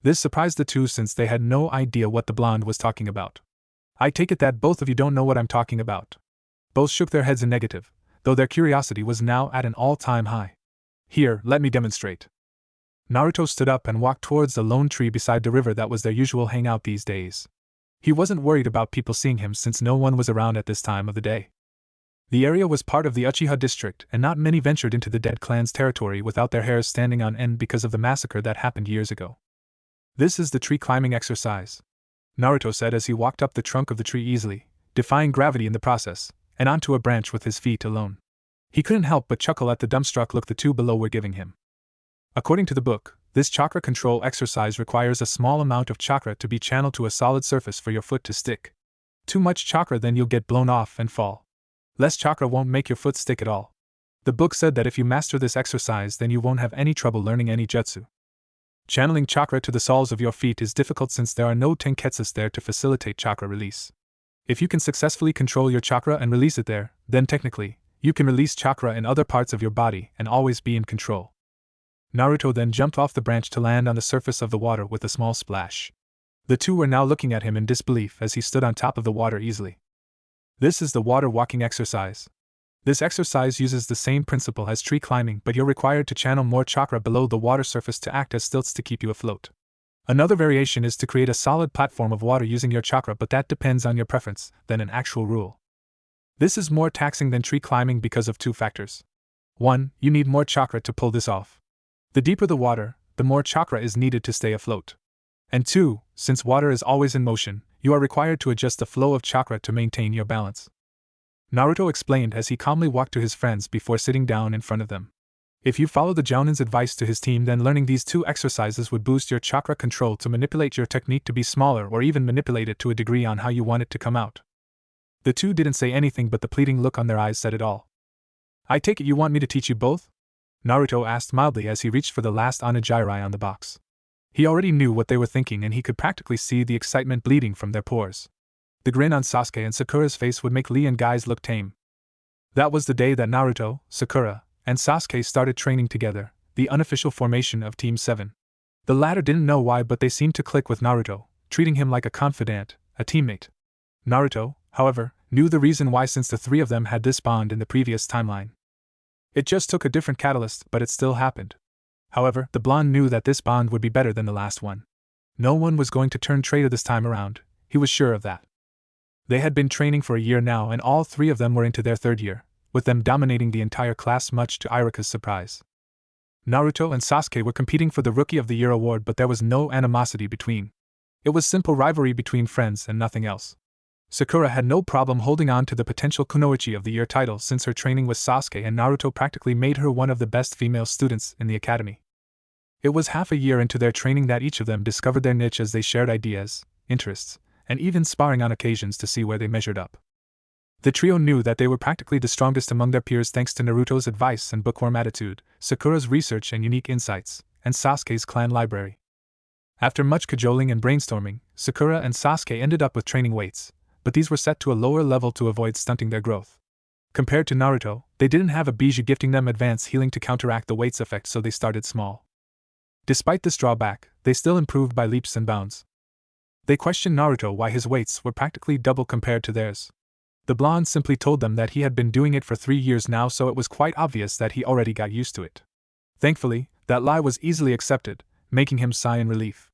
This surprised the two since they had no idea what the blonde was talking about. "I take it that both of you don't know what I'm talking about." Both shook their heads in negative, though their curiosity was now at an all-time high. "Here, let me demonstrate." Naruto stood up and walked towards the lone tree beside the river that was their usual hangout these days. He wasn't worried about people seeing him since no one was around at this time of the day. The area was part of the Uchiha district, and not many ventured into the dead clan's territory without their hairs standing on end because of the massacre that happened years ago. This is the tree climbing exercise, Naruto said as he walked up the trunk of the tree easily, defying gravity in the process, and onto a branch with his feet alone. He couldn't help but chuckle at the dumbstruck look the two below were giving him. According to the book, this chakra control exercise requires a small amount of chakra to be channeled to a solid surface for your foot to stick. Too much chakra, then you'll get blown off and fall. Less chakra won't make your foot stick at all. The book said that if you master this exercise, then you won't have any trouble learning any jutsu. Channeling chakra to the soles of your feet is difficult since there are no tenketsus there to facilitate chakra release. If you can successfully control your chakra and release it there, then technically, you can release chakra in other parts of your body and always be in control. Naruto then jumped off the branch to land on the surface of the water with a small splash. The two were now looking at him in disbelief as he stood on top of the water easily. This is the water walking exercise. This exercise uses the same principle as tree climbing, but you're required to channel more chakra below the water surface to act as stilts to keep you afloat. Another variation is to create a solid platform of water using your chakra, but that depends on your preference than an actual rule. This is more taxing than tree climbing because of two factors. 1. You need more chakra to pull this off. The deeper the water, the more chakra is needed to stay afloat. And 2. Since water is always in motion, you are required to adjust the flow of chakra to maintain your balance. Naruto explained as he calmly walked to his friends before sitting down in front of them. If you follow the Jounin's advice to his team, then learning these two exercises would boost your chakra control to manipulate your technique to be smaller or even manipulate it to a degree on how you want it to come out. The two didn't say anything, but the pleading look on their eyes said it all. I take it you want me to teach you both? Naruto asked mildly as he reached for the last onigiri on the box. He already knew what they were thinking and he could practically see the excitement bleeding from their pores. The grin on Sasuke and Sakura's face would make Lee and guys look tame. That was the day that Naruto, Sakura, and Sasuke started training together, the unofficial formation of Team 7. The latter didn't know why, but they seemed to click with Naruto, treating him like a confidant, a teammate. Naruto, however, knew the reason why since the three of them had this bond in the previous timeline. It just took a different catalyst, but it still happened. However, the blonde knew that this bond would be better than the last one. No one was going to turn traitor this time around, he was sure of that. They had been training for a year now and all three of them were into their third year, with them dominating the entire class much to Irika's surprise. Naruto and Sasuke were competing for the Rookie of the Year award, but there was no animosity between. It was simple rivalry between friends and nothing else. Sakura had no problem holding on to the potential Kunoichi of the Year title since her training with Sasuke and Naruto practically made her one of the best female students in the academy. It was half a year into their training that each of them discovered their niche as they shared ideas, interests, and even sparring on occasions to see where they measured up. The trio knew that they were practically the strongest among their peers thanks to Naruto's advice and bookworm attitude, Sakura's research and unique insights, and Sasuke's clan library. After much cajoling and brainstorming, Sakura and Sasuke ended up with training weights, but these were set to a lower level to avoid stunting their growth. Compared to Naruto, they didn't have a Biju gifting them advanced healing to counteract the weights effect, so they started small. Despite this drawback, they still improved by leaps and bounds. They questioned Naruto why his weights were practically double compared to theirs. The blonde simply told them that he had been doing it for 3 years now, so it was quite obvious that he already got used to it. Thankfully, that lie was easily accepted, making him sigh in relief.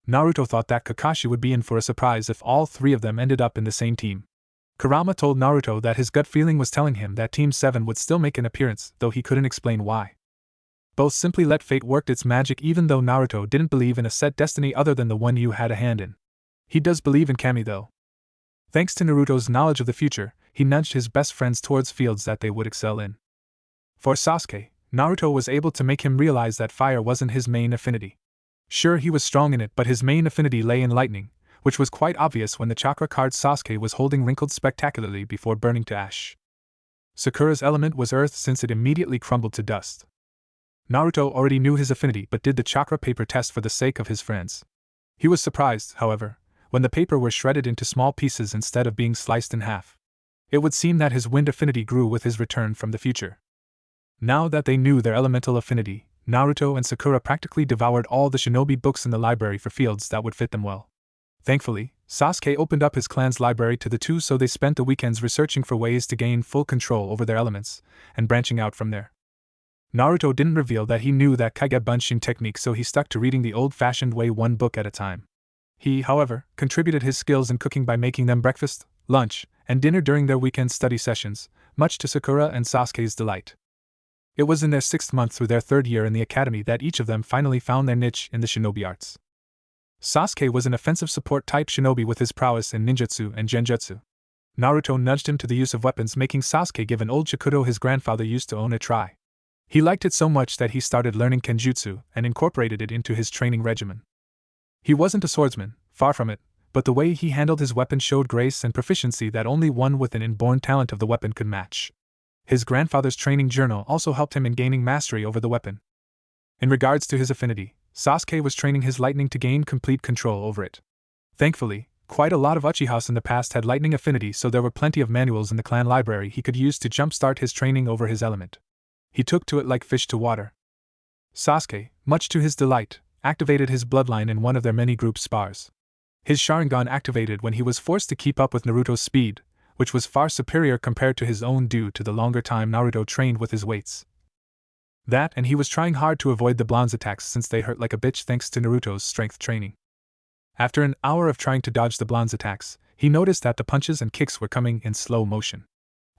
Naruto thought that Kakashi would be in for a surprise if all three of them ended up in the same team. Kurama told Naruto that his gut feeling was telling him that Team 7 would still make an appearance, though he couldn't explain why. Both simply let fate work its magic, even though Naruto didn't believe in a set destiny other than the one you had a hand in. He does believe in Kami though. Thanks to Naruto's knowledge of the future, he nudged his best friends towards fields that they would excel in. For Sasuke, Naruto was able to make him realize that fire wasn't his main affinity. Sure, he was strong in it, but his main affinity lay in lightning, which was quite obvious when the chakra card Sasuke was holding wrinkled spectacularly before burning to ash. Sakura's element was earth since it immediately crumbled to dust. Naruto already knew his affinity but did the chakra paper test for the sake of his friends. He was surprised, however, when the paper were shredded into small pieces instead of being sliced in half. It would seem that his wind affinity grew with his return from the future. Now that they knew their elemental affinity, Naruto and Sakura practically devoured all the shinobi books in the library for fields that would fit them well. Thankfully, Sasuke opened up his clan's library to the two, so they spent the weekends researching for ways to gain full control over their elements, and branching out from there. Naruto didn't reveal that he knew that Kage Bunshin technique, so he stuck to reading the old-fashioned way, one book at a time. He, however, contributed his skills in cooking by making them breakfast, lunch, and dinner during their weekend study sessions, much to Sakura and Sasuke's delight. It was in their 6th month through their 3rd year in the academy that each of them finally found their niche in the shinobi arts. Sasuke was an offensive support type shinobi with his prowess in ninjutsu and genjutsu. Naruto nudged him to the use of weapons, making Sasuke give an old shakudo his grandfather used to own a try. He liked it so much that he started learning kenjutsu and incorporated it into his training regimen. He wasn't a swordsman, far from it, but the way he handled his weapon showed grace and proficiency that only one with an inborn talent of the weapon could match. His grandfather's training journal also helped him in gaining mastery over the weapon. In regards to his affinity, Sasuke was training his lightning to gain complete control over it. Thankfully, quite a lot of Uchihas in the past had lightning affinity, so there were plenty of manuals in the clan library he could use to jumpstart his training over his element. He took to it like fish to water. Sasuke, much to his delight, activated his bloodline in one of their many group spars. His Sharingan activated when he was forced to keep up with Naruto's speed, which was far superior compared to his own due to the longer time Naruto trained with his weights. That, and he was trying hard to avoid the blonde's attacks since they hurt like a bitch thanks to Naruto's strength training. After an hour of trying to dodge the blonde's attacks, he noticed that the punches and kicks were coming in slow motion.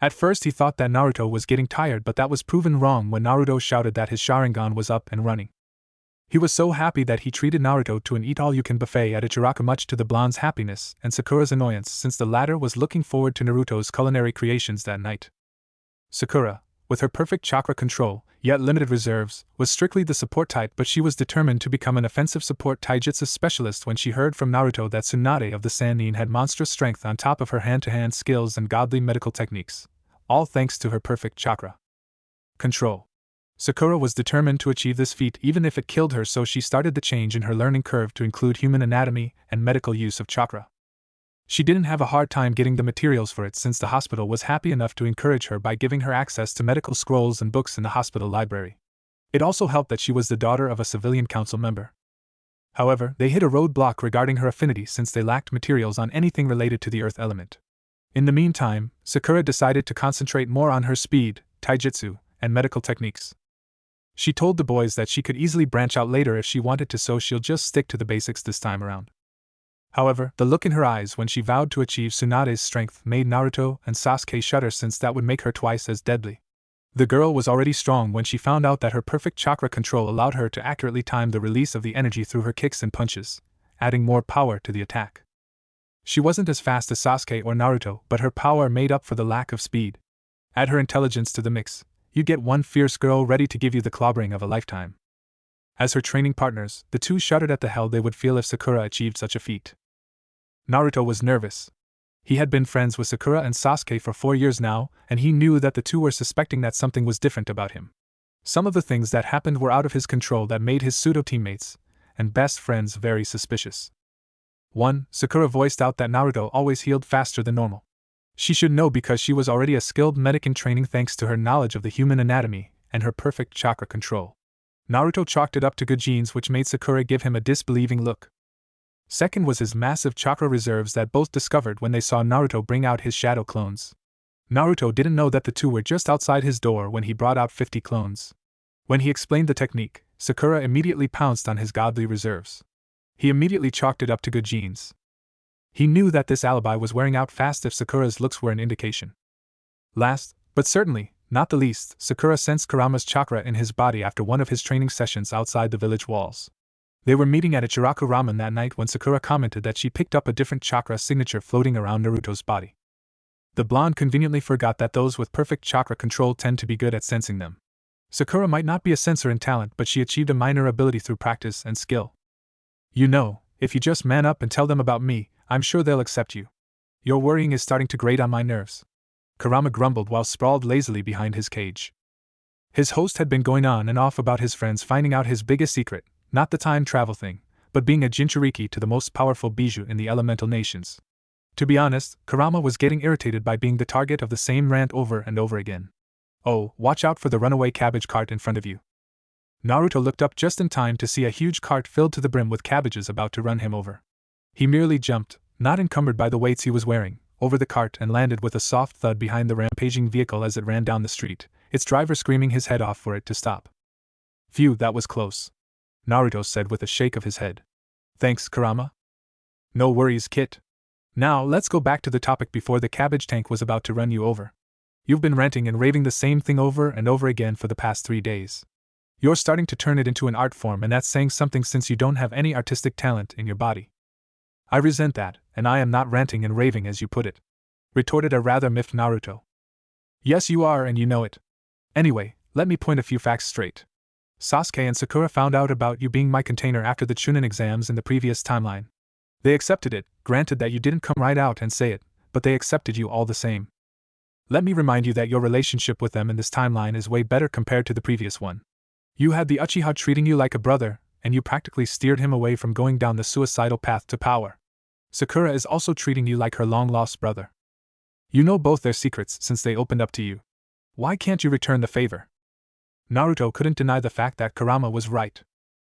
At first he thought that Naruto was getting tired, but that was proven wrong when Naruto shouted that his Sharingan was up and running. He was so happy that he treated Naruto to an eat-all-you-can buffet at Ichiraka, much to the blonde's happiness and Sakura's annoyance, since the latter was looking forward to Naruto's culinary creations that night. Sakura, with her perfect chakra control, yet limited reserves, was strictly the support type, but she was determined to become an offensive support taijutsu specialist when she heard from Naruto that Tsunade of the Sannin had monstrous strength on top of her hand-to-hand skills and godly medical techniques, all thanks to her perfect chakra control. Sakura was determined to achieve this feat even if it killed her, so she started the change in her learning curve to include human anatomy and medical use of chakra. She didn't have a hard time getting the materials for it since the hospital was happy enough to encourage her by giving her access to medical scrolls and books in the hospital library. It also helped that she was the daughter of a civilian council member. However, they hit a roadblock regarding her affinity since they lacked materials on anything related to the earth element. In the meantime, Sakura decided to concentrate more on her speed, taijutsu, and medical techniques. She told the boys that she could easily branch out later if she wanted to, so she'll just stick to the basics this time around. However, the look in her eyes when she vowed to achieve Tsunade's strength made Naruto and Sasuke shudder, since that would make her twice as deadly. The girl was already strong when she found out that her perfect chakra control allowed her to accurately time the release of the energy through her kicks and punches, adding more power to the attack. She wasn't as fast as Sasuke or Naruto, but her power made up for the lack of speed. Add her intelligence to the mix, you get one fierce girl ready to give you the clobbering of a lifetime. As her training partners, the two shuddered at the hell they would feel if Sakura achieved such a feat. Naruto was nervous. He had been friends with Sakura and Sasuke for 4 years now, and he knew that the two were suspecting that something was different about him. Some of the things that happened were out of his control that made his pseudo-teammates and best friends very suspicious. 1. Sakura voiced out that Naruto always healed faster than normal. She should know because she was already a skilled medic in training thanks to her knowledge of the human anatomy and her perfect chakra control. Naruto chalked it up to good genes, which made Sakura give him a disbelieving look. Second was his massive chakra reserves that both discovered when they saw Naruto bring out his shadow clones. Naruto didn't know that the two were just outside his door when he brought out 50 clones. When he explained the technique, Sakura immediately pounced on his godly reserves. He immediately chalked it up to good genes. He knew that this alibi was wearing out fast if Sakura's looks were an indication. Last, but certainly not the least, Sakura sensed Kurama's chakra in his body after one of his training sessions outside the village walls. They were meeting at Ichiraku Ramen that night when Sakura commented that she picked up a different chakra signature floating around Naruto's body. The blonde conveniently forgot that those with perfect chakra control tend to be good at sensing them. Sakura might not be a sensor in talent, but she achieved a minor ability through practice and skill. You know, if you just man up and tell them about me, I'm sure they'll accept you. Your worrying is starting to grate on my nerves. Kurama grumbled while sprawled lazily behind his cage. His host had been going on and off about his friends finding out his biggest secret, not the time travel thing, but being a Jinchuriki to the most powerful Bijou in the elemental nations. To be honest, Kurama was getting irritated by being the target of the same rant over and over again. Oh, watch out for the runaway cabbage cart in front of you. Naruto looked up just in time to see a huge cart filled to the brim with cabbages about to run him over. He merely jumped, not encumbered by the weights he was wearing, over the cart and landed with a soft thud behind the rampaging vehicle as it ran down the street, its driver screaming his head off for it to stop. Phew, that was close, Naruto said with a shake of his head. Thanks, Kurama. No worries, Kit. Now, let's go back to the topic before the cabbage tank was about to run you over. You've been ranting and raving the same thing over and over again for the past 3 days. You're starting to turn it into an art form, and that's saying something since you don't have any artistic talent in your body. I resent that, and I am not ranting and raving as you put it, retorted a rather miffed Naruto. Yes, you are, and you know it. Anyway, let me point a few facts straight. Sasuke and Sakura found out about you being my container after the Chunin exams in the previous timeline. They accepted it, granted that you didn't come right out and say it, but they accepted you all the same. Let me remind you that your relationship with them in this timeline is way better compared to the previous one. You had the Uchiha treating you like a brother, and you practically steered him away from going down the suicidal path to power. Sakura is also treating you like her long-lost brother. You know both their secrets since they opened up to you. Why can't you return the favor? Naruto couldn't deny the fact that Kurama was right.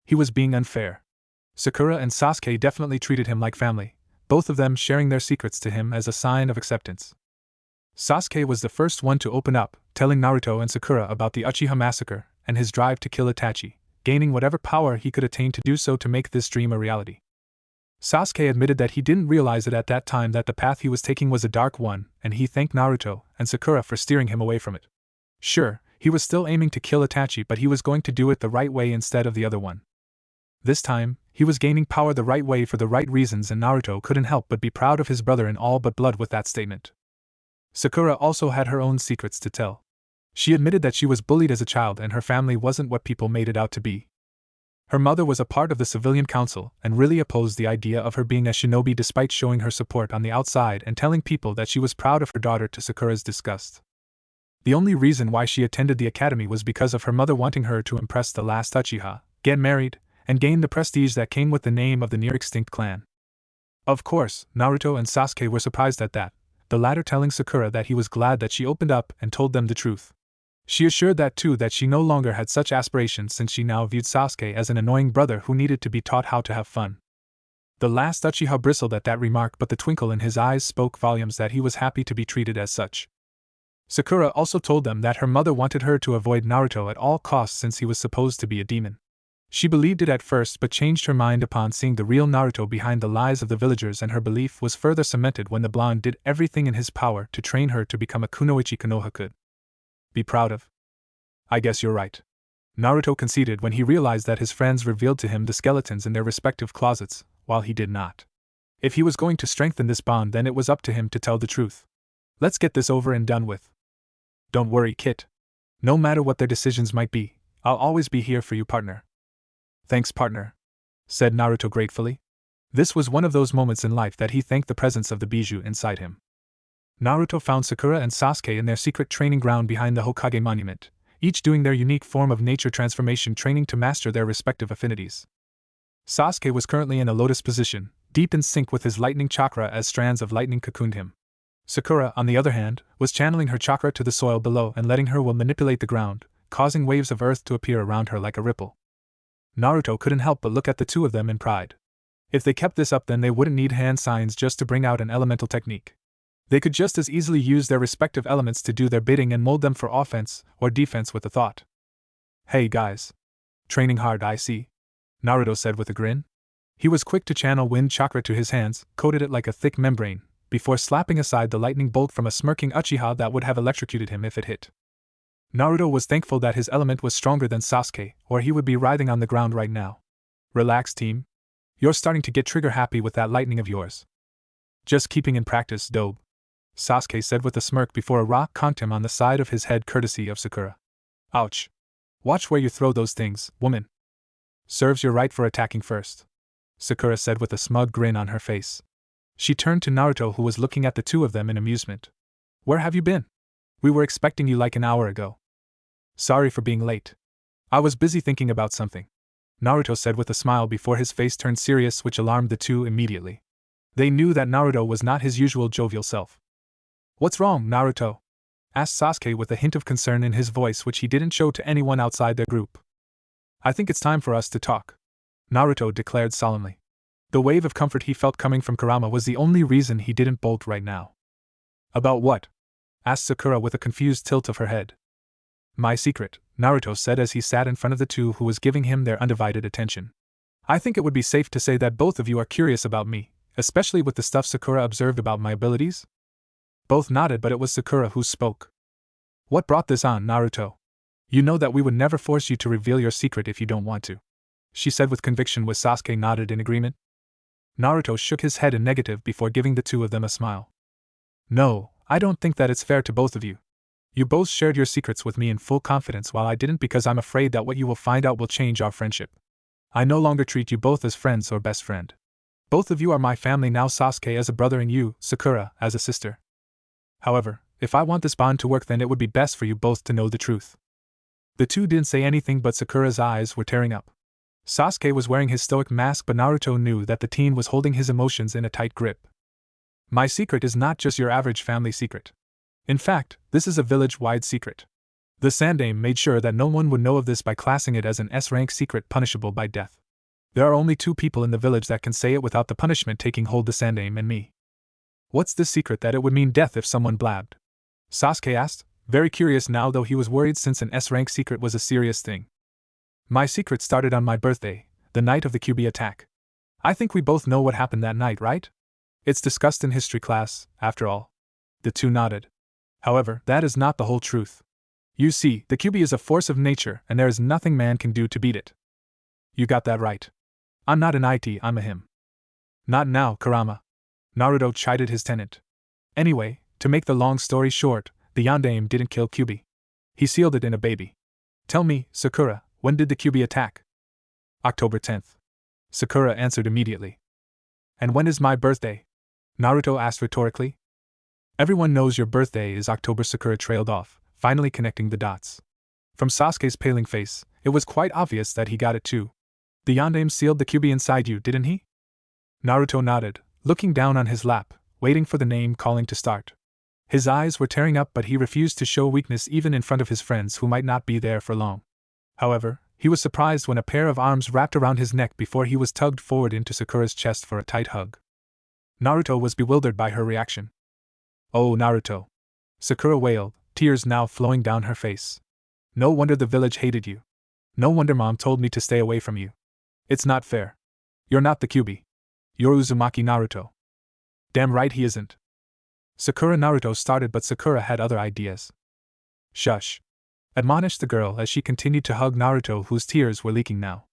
He was being unfair. Sakura and Sasuke definitely treated him like family, both of them sharing their secrets to him as a sign of acceptance. Sasuke was the first one to open up, telling Naruto and Sakura about the Uchiha massacre and his drive to kill Itachi, gaining whatever power he could attain to do so to make this dream a reality. Sasuke admitted that he didn't realize it at that time that the path he was taking was a dark one, and he thanked Naruto and Sakura for steering him away from it. Sure, he was still aiming to kill Itachi, but he was going to do it the right way instead of the other one. This time, he was gaining power the right way for the right reasons, and Naruto couldn't help but be proud of his brother in all but blood with that statement. Sakura also had her own secrets to tell. She admitted that she was bullied as a child and her family wasn't what people made it out to be. Her mother was a part of the civilian council and really opposed the idea of her being a shinobi despite showing her support on the outside and telling people that she was proud of her daughter to Sakura's disgust. The only reason why she attended the academy was because of her mother wanting her to impress the last Uchiha, get married, and gain the prestige that came with the name of the near-extinct clan. Of course, Naruto and Sasuke were surprised at that, the latter telling Sakura that he was glad that she opened up and told them the truth. She assured that too that she no longer had such aspirations since she now viewed Sasuke as an annoying brother who needed to be taught how to have fun. The last Uchiha bristled at that remark, but the twinkle in his eyes spoke volumes that he was happy to be treated as such. Sakura also told them that her mother wanted her to avoid Naruto at all costs since he was supposed to be a demon. She believed it at first but changed her mind upon seeing the real Naruto behind the lies of the villagers, and her belief was further cemented when the blonde did everything in his power to train her to become a kunoichi Konoha could be proud of. I guess you're right. Naruto conceded when he realized that his friends revealed to him the skeletons in their respective closets, while he did not. If he was going to strengthen this bond, then it was up to him to tell the truth. Let's get this over and done with. Don't worry, Kit. No matter what their decisions might be, I'll always be here for you, partner. Thanks, partner, said Naruto gratefully. This was one of those moments in life that he thanked the presence of the bijou inside him. Naruto found Sakura and Sasuke in their secret training ground behind the Hokage monument, each doing their unique form of nature transformation training to master their respective affinities. Sasuke was currently in a lotus position, deep in sync with his lightning chakra as strands of lightning cocooned him. Sakura, on the other hand, was channeling her chakra to the soil below and letting her will manipulate the ground, causing waves of earth to appear around her like a ripple. Naruto couldn't help but look at the two of them in pride. If they kept this up, then they wouldn't need hand signs just to bring out an elemental technique. They could just as easily use their respective elements to do their bidding and mold them for offense or defense with a thought. Hey guys. Training hard, I see, Naruto said with a grin. He was quick to channel wind chakra to his hands, coated it like a thick membrane, before slapping aside the lightning bolt from a smirking Uchiha that would have electrocuted him if it hit. Naruto was thankful that his element was stronger than Sasuke, or he would be writhing on the ground right now. Relax, team. You're starting to get trigger happy with that lightning of yours. Just keeping in practice, dope, Sasuke said with a smirk before a rock conked him on the side of his head courtesy of Sakura. Ouch. Watch where you throw those things, woman. Serves you right for attacking first, Sakura said with a smug grin on her face. She turned to Naruto, who was looking at the two of them in amusement. Where have you been? We were expecting you like an hour ago. Sorry for being late. I was busy thinking about something, Naruto said with a smile before his face turned serious, which alarmed the two immediately. They knew that Naruto was not his usual jovial self. What's wrong, Naruto? Asked Sasuke with a hint of concern in his voice, which he didn't show to anyone outside their group. I think it's time for us to talk, Naruto declared solemnly. The wave of comfort he felt coming from Kurama was the only reason he didn't bolt right now. About what? Asked Sakura with a confused tilt of her head. My secret, Naruto said as he sat in front of the two who was giving him their undivided attention. I think it would be safe to say that both of you are curious about me, especially with the stuff Sakura observed about my abilities? Both nodded, but it was Sakura who spoke. What brought this on, Naruto? You know that we would never force you to reveal your secret if you don't want to, she said with conviction. With Sasuke nodded in agreement. Naruto shook his head in negative before giving the two of them a smile. No, I don't think that it's fair to both of you. You both shared your secrets with me in full confidence while I didn't, because I'm afraid that what you will find out will change our friendship. I no longer treat you both as friends or best friend. Both of you are my family now, Sasuke as a brother and you, Sakura, as a sister. However, if I want this bond to work, then it would be best for you both to know the truth. The two didn't say anything, but Sakura's eyes were tearing up. Sasuke was wearing his stoic mask, but Naruto knew that the teen was holding his emotions in a tight grip. My secret is not just your average family secret. In fact, this is a village-wide secret. The Sandaime made sure that no one would know of this by classing it as an S-rank secret punishable by death. There are only 2 people in the village that can say it without the punishment taking hold: the Sandaime and me. What's this secret that it would mean death if someone blabbed? Sasuke asked, very curious now, though he was worried since an S-rank secret was a serious thing. My secret started on my birthday, the night of the Kyuubi attack. I think we both know what happened that night, right? It's discussed in history class, after all. The two nodded. However, that is not the whole truth. You see, the Kyuubi is a force of nature, and there is nothing man can do to beat it. You got that right. I'm not an IT, I'm a him. Not now, Kurama. Naruto chided his tenant. Anyway, to make the long story short, the Yondaime didn't kill Kyuubi. He sealed it in a baby. Tell me, Sakura, when did the Kyuubi attack? October 10th. Sakura answered immediately. And when is my birthday? Naruto asked rhetorically. Everyone knows your birthday is October, Sakura trailed off, finally connecting the dots. From Sasuke's paling face, it was quite obvious that he got it too. The Yondaime sealed the Kyuubi inside you, didn't he? Naruto nodded, looking down on his lap, waiting for the name calling to start. His eyes were tearing up, but he refused to show weakness even in front of his friends who might not be there for long. However, he was surprised when a pair of arms wrapped around his neck before he was tugged forward into Sakura's chest for a tight hug. Naruto was bewildered by her reaction. Oh, Naruto. Sakura wailed, tears now flowing down her face. No wonder the village hated you. No wonder Mom told me to stay away from you. It's not fair. You're not the Kyuubi. You're Uzumaki Naruto. Damn right he isn't. Sakura Naruto started, but Sakura had other ideas. Shush. Admonished the girl as she continued to hug Naruto, whose tears were leaking now.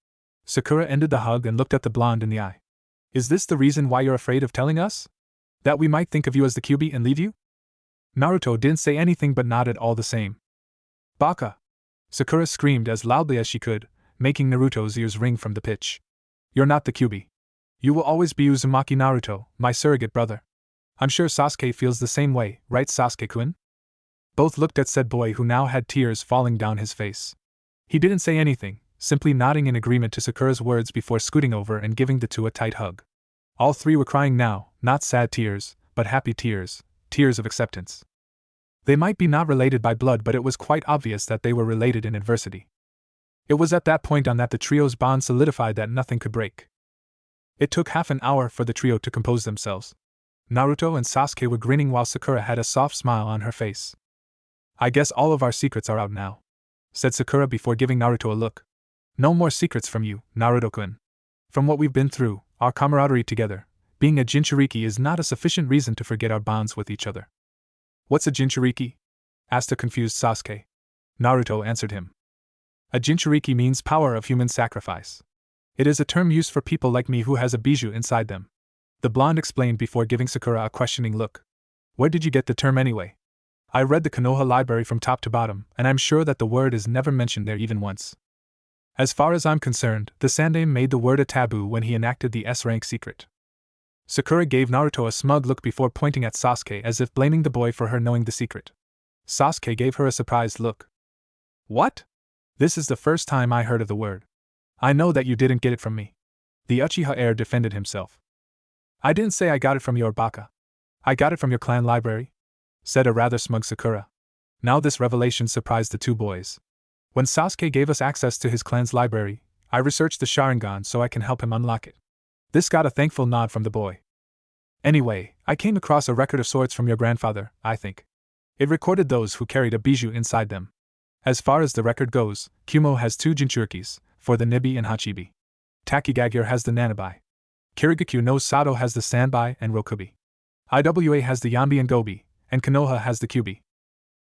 Sakura ended the hug and looked at the blonde in the eye. Is this the reason why you're afraid of telling us? That we might think of you as the Kyuubi and leave you? Naruto didn't say anything but nodded all the same. Baka! Sakura screamed as loudly as she could, making Naruto's ears ring from the pitch. You're not the Kyuubi. You will always be Uzumaki Naruto, my surrogate brother. I'm sure Sasuke feels the same way, right, Sasuke-kun? Both looked at said boy, who now had tears falling down his face. He didn't say anything, simply nodding in agreement to Sakura's words before scooting over and giving the two a tight hug. All three were crying now, not sad tears, but happy tears, tears of acceptance. They might be not related by blood, but it was quite obvious that they were related in adversity. It was at that point on that the trio's bond solidified that nothing could break. It took half an hour for the trio to compose themselves. Naruto and Sasuke were grinning while Sakura had a soft smile on her face. I guess all of our secrets are out now, said Sakura before giving Naruto a look. No more secrets from you, Naruto-kun. From what we've been through, our camaraderie together, being a Jinchuriki is not a sufficient reason to forget our bonds with each other. What's a Jinchuriki? Asked a confused Sasuke. Naruto answered him. A Jinchuriki means power of human sacrifice. It is a term used for people like me who has a bijou inside them. The blonde explained before giving Sakura a questioning look. Where did you get the term anyway? I read the Konoha library from top to bottom, and I'm sure that the word is never mentioned there even once. As far as I'm concerned, the Sandaime made the word a taboo when he enacted the S-rank secret. Sakura gave Naruto a smug look before pointing at Sasuke as if blaming the boy for her knowing the secret. Sasuke gave her a surprised look. What? This is the first time I heard of the word. I know that you didn't get it from me. The Uchiha heir defended himself. I didn't say I got it from your baka. I got it from your clan library, said a rather smug Sakura. Now this revelation surprised the two boys. When Sasuke gave us access to his clan's library, I researched the Sharingan so I can help him unlock it. This got a thankful nod from the boy. Anyway, I came across a record of swords from your grandfather, I think. It recorded those who carried a bijou inside them. As far as the record goes, Kumo has 2 Jinchurikis, for the Nibi and Hachibi. Takigagure has the Nanabi. Kirigakyu no Sato has the Sanbai and Rokubi. Iwa has the Yambi and Gobi, and Konoha has the Kyuubi.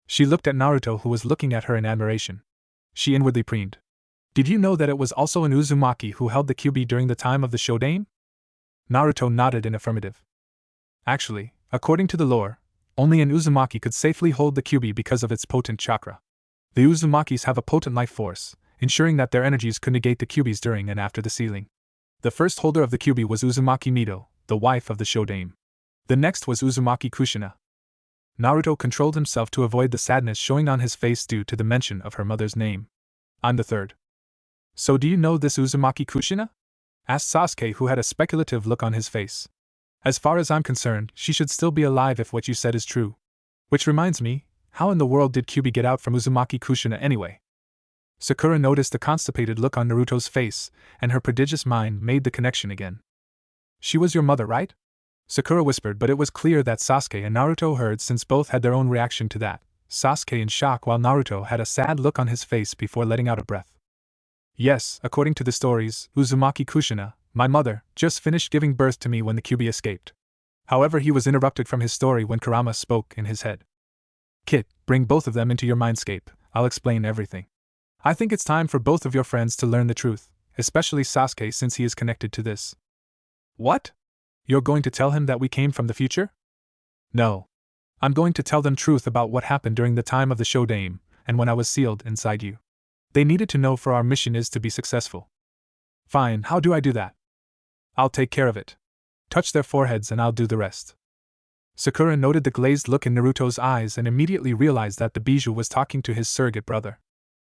She looked at Naruto, who was looking at her in admiration. She inwardly preened. Did you know that it was also an Uzumaki who held the kyubi during the time of the Shodaime? Naruto nodded in affirmative. Actually, according to the lore, only an Uzumaki could safely hold the kyubi because of its potent chakra. The Uzumakis have a potent life force, ensuring that their energies could negate the kyubis during and after the sealing. The first holder of the kyubi was Uzumaki Mido, the wife of the Shodaime. The next was Uzumaki Kushina. Naruto controlled himself to avoid the sadness showing on his face due to the mention of her mother's name. I'm the third. So do you know this Uzumaki Kushina? Asked Sasuke, who had a speculative look on his face. As far as I'm concerned, she should still be alive if what you said is true. Which reminds me, how in the world did Kyubi get out from Uzumaki Kushina anyway? Sakura noticed the constipated look on Naruto's face, and her prodigious mind made the connection again. She was your mother, right? Sakura whispered, but it was clear that Sasuke and Naruto heard since both had their own reaction to that. Sasuke in shock while Naruto had a sad look on his face before letting out a breath. Yes, according to the stories, Uzumaki Kushina, my mother, just finished giving birth to me when the kyubi escaped. However, he was interrupted from his story when Kurama spoke in his head. Kid, bring both of them into your mindscape, I'll explain everything. I think it's time for both of your friends to learn the truth, especially Sasuke since he is connected to this. What? You're going to tell him that we came from the future? No. I'm going to tell them truth about what happened during the time of the Shodaime, and when I was sealed inside you. They needed to know for our mission is to be successful. Fine, how do I do that? I'll take care of it. Touch their foreheads and I'll do the rest. Sakura noted the glazed look in Naruto's eyes and immediately realized that the Bijou was talking to his surrogate brother.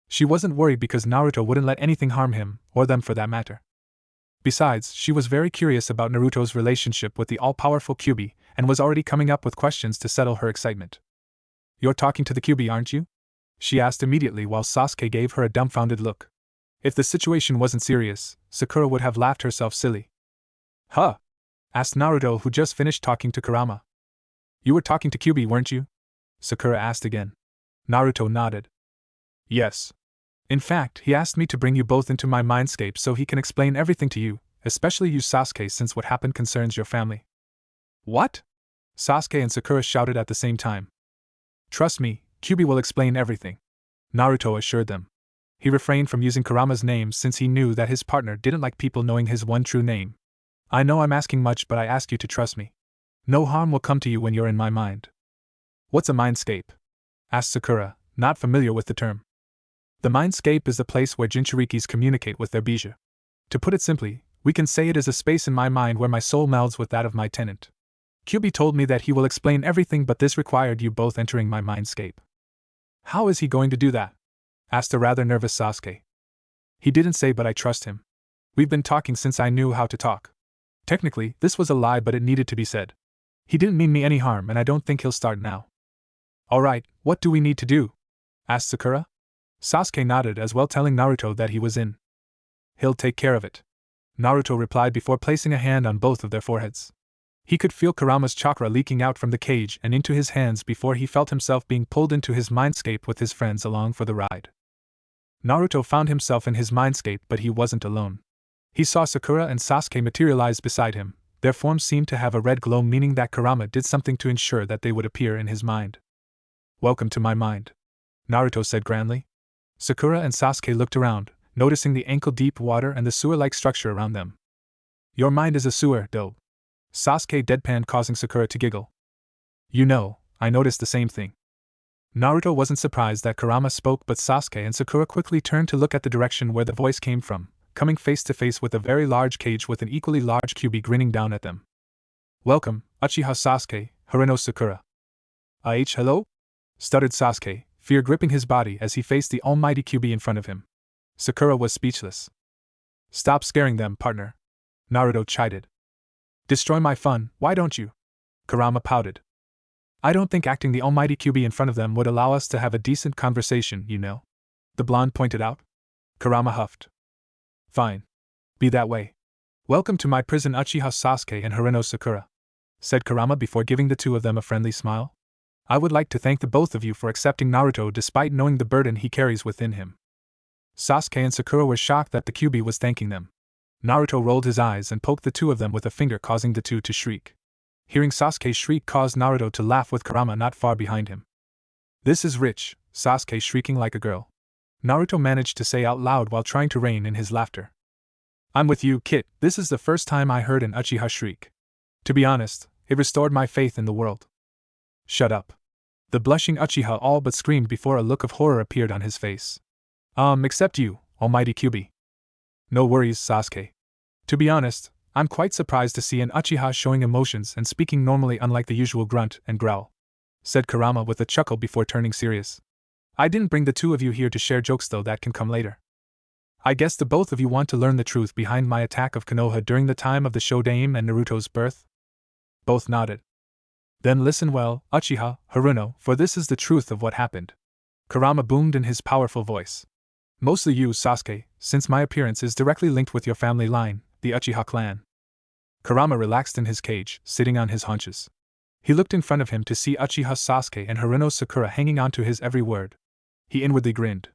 She wasn't worried because Naruto wouldn't let anything harm him, or them for that matter. Besides, she was very curious about Naruto's relationship with the all-powerful Kyubi, and was already coming up with questions to settle her excitement. You're talking to the Kyubi, aren't you? She asked immediately while Sasuke gave her a dumbfounded look. If the situation wasn't serious, Sakura would have laughed herself silly. Huh? Asked Naruto, who just finished talking to Kurama. You were talking to Kyubi, weren't you? Sakura asked again. Naruto nodded. Yes. In fact, he asked me to bring you both into my mindscape so he can explain everything to you, especially you Sasuke since what happened concerns your family. What? Sasuke and Sakura shouted at the same time. Trust me, Kyubi will explain everything, Naruto assured them. He refrained from using Kurama's name since he knew that his partner didn't like people knowing his one true name. I know I'm asking much, but I ask you to trust me. No harm will come to you when you're in my mind. What's a mindscape? Asked Sakura, not familiar with the term. The mindscape is the place where Jinchurikis communicate with their Bijou. To put it simply, we can say it is a space in my mind where my soul melds with that of my tenant. Kyubi told me that he will explain everything, but this required you both entering my mindscape. How is he going to do that? Asked a rather nervous Sasuke. He didn't say, but I trust him. We've been talking since I knew how to talk. Technically, this was a lie, but it needed to be said. He didn't mean me any harm, and I don't think he'll start now. Alright, what do we need to do? Asked Sakura. Sasuke nodded as well, telling Naruto that he was in. He'll take care of it, Naruto replied before placing a hand on both of their foreheads. He could feel Kurama's chakra leaking out from the cage and into his hands before he felt himself being pulled into his mindscape with his friends along for the ride. Naruto found himself in his mindscape, but he wasn't alone. He saw Sakura and Sasuke materialize beside him. Their forms seemed to have a red glow, meaning that Kurama did something to ensure that they would appear in his mind. Welcome to my mind, Naruto said grandly. Sakura and Sasuke looked around, noticing the ankle-deep water and the sewer-like structure around them. Your mind is a sewer, though. Sasuke deadpanned, causing Sakura to giggle. You know, I noticed the same thing. Naruto wasn't surprised that Kurama spoke, but Sasuke and Sakura quickly turned to look at the direction where the voice came from, coming face to face with a very large cage with an equally large Kyubi grinning down at them. Welcome, Uchiha Sasuke, Hareno Sakura. Hello? Stuttered Sasuke, fear gripping his body as he faced the almighty Kyubi in front of him. Sakura was speechless. Stop scaring them, partner, Naruto chided. Destroy my fun, why don't you? Kurama pouted. I don't think acting the almighty Kyubi in front of them would allow us to have a decent conversation, you know, the blonde pointed out. Kurama huffed. Fine. Be that way. Welcome to my prison, Uchiha Sasuke and Hareno Sakura, said Kurama before giving the two of them a friendly smile. I would like to thank the both of you for accepting Naruto despite knowing the burden he carries within him. Sasuke and Sakura were shocked that the Kyubi was thanking them. Naruto rolled his eyes and poked the two of them with a finger, causing the two to shriek. Hearing Sasuke's shriek caused Naruto to laugh with Kurama not far behind him. This is rich, Sasuke shrieking like a girl. Naruto managed to say out loud while trying to rein in his laughter. I'm with you, Kit. This is the first time I heard an Uchiha shriek. To be honest, it restored my faith in the world. Shut up. The blushing Uchiha all but screamed before a look of horror appeared on his face. Except you, almighty Kyuubi. No worries, Sasuke. To be honest, I'm quite surprised to see an Uchiha showing emotions and speaking normally unlike the usual grunt and growl, said Kurama with a chuckle before turning serious. I didn't bring the two of you here to share jokes though, that can come later. I guess the both of you want to learn the truth behind my attack of Konoha during the time of the Shodaime and Naruto's birth? Both nodded. Then listen well, Uchiha, Haruno, for this is the truth of what happened. Kurama boomed in his powerful voice. Mostly you, Sasuke, since my appearance is directly linked with your family line, the Uchiha clan. Kurama relaxed in his cage, sitting on his haunches. He looked in front of him to see Uchiha Sasuke and Haruno Sakura hanging on to his every word. He inwardly grinned.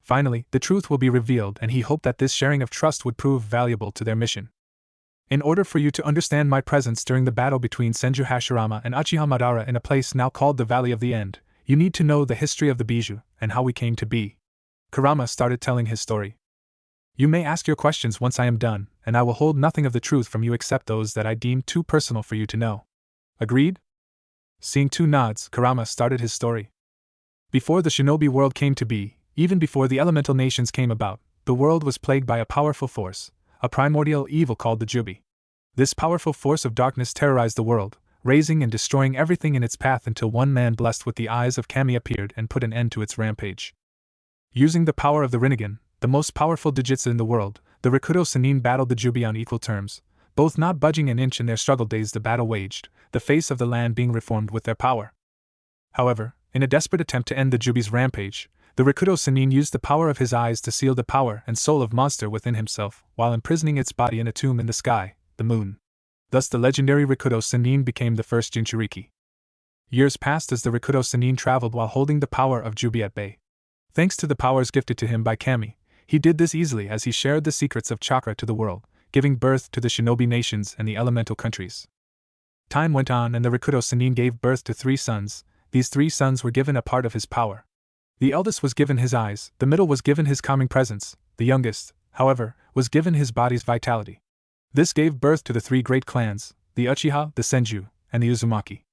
Finally, the truth will be revealed, and he hoped that this sharing of trust would prove valuable to their mission. In order for you to understand my presence during the battle between Senju Hashirama and Uchiha Madara in a place now called the Valley of the End, you need to know the history of the Bijou and how we came to be. Kurama started telling his story. You may ask your questions once I am done, and I will hold nothing of the truth from you except those that I deem too personal for you to know. Agreed? Seeing two nods, Kurama started his story. Before the shinobi world came to be, even before the elemental nations came about, the world was plagued by a powerful force, a primordial evil called the Jubi. This powerful force of darkness terrorized the world, razing and destroying everything in its path until one man blessed with the eyes of Kami appeared and put an end to its rampage. Using the power of the Rinnegan, the most powerful Dijutsu in the world, the Rikudo Sannin battled the Jubi on equal terms, both not budging an inch in their struggle days. The battle waged, the face of the land being reformed with their power. However, in a desperate attempt to end the Jubi's rampage, the Rikudo Sannin used the power of his eyes to seal the power and soul of monster within himself, while imprisoning its body in a tomb in the sky, the moon. Thus the legendary Rikudo Sannin became the first Jinchuriki. Years passed as the Rikudo Sannin traveled while holding the power of Jubi at bay. Thanks to the powers gifted to him by Kami, he did this easily as he shared the secrets of chakra to the world, giving birth to the shinobi nations and the elemental countries. Time went on and the Rikudo Sannin gave birth to 3 sons. These 3 sons were given a part of his power. The eldest was given his eyes, the middle was given his calming presence, the youngest, however, was given his body's vitality. This gave birth to the 3 great clans, the Uchiha, the Senju, and the Uzumaki.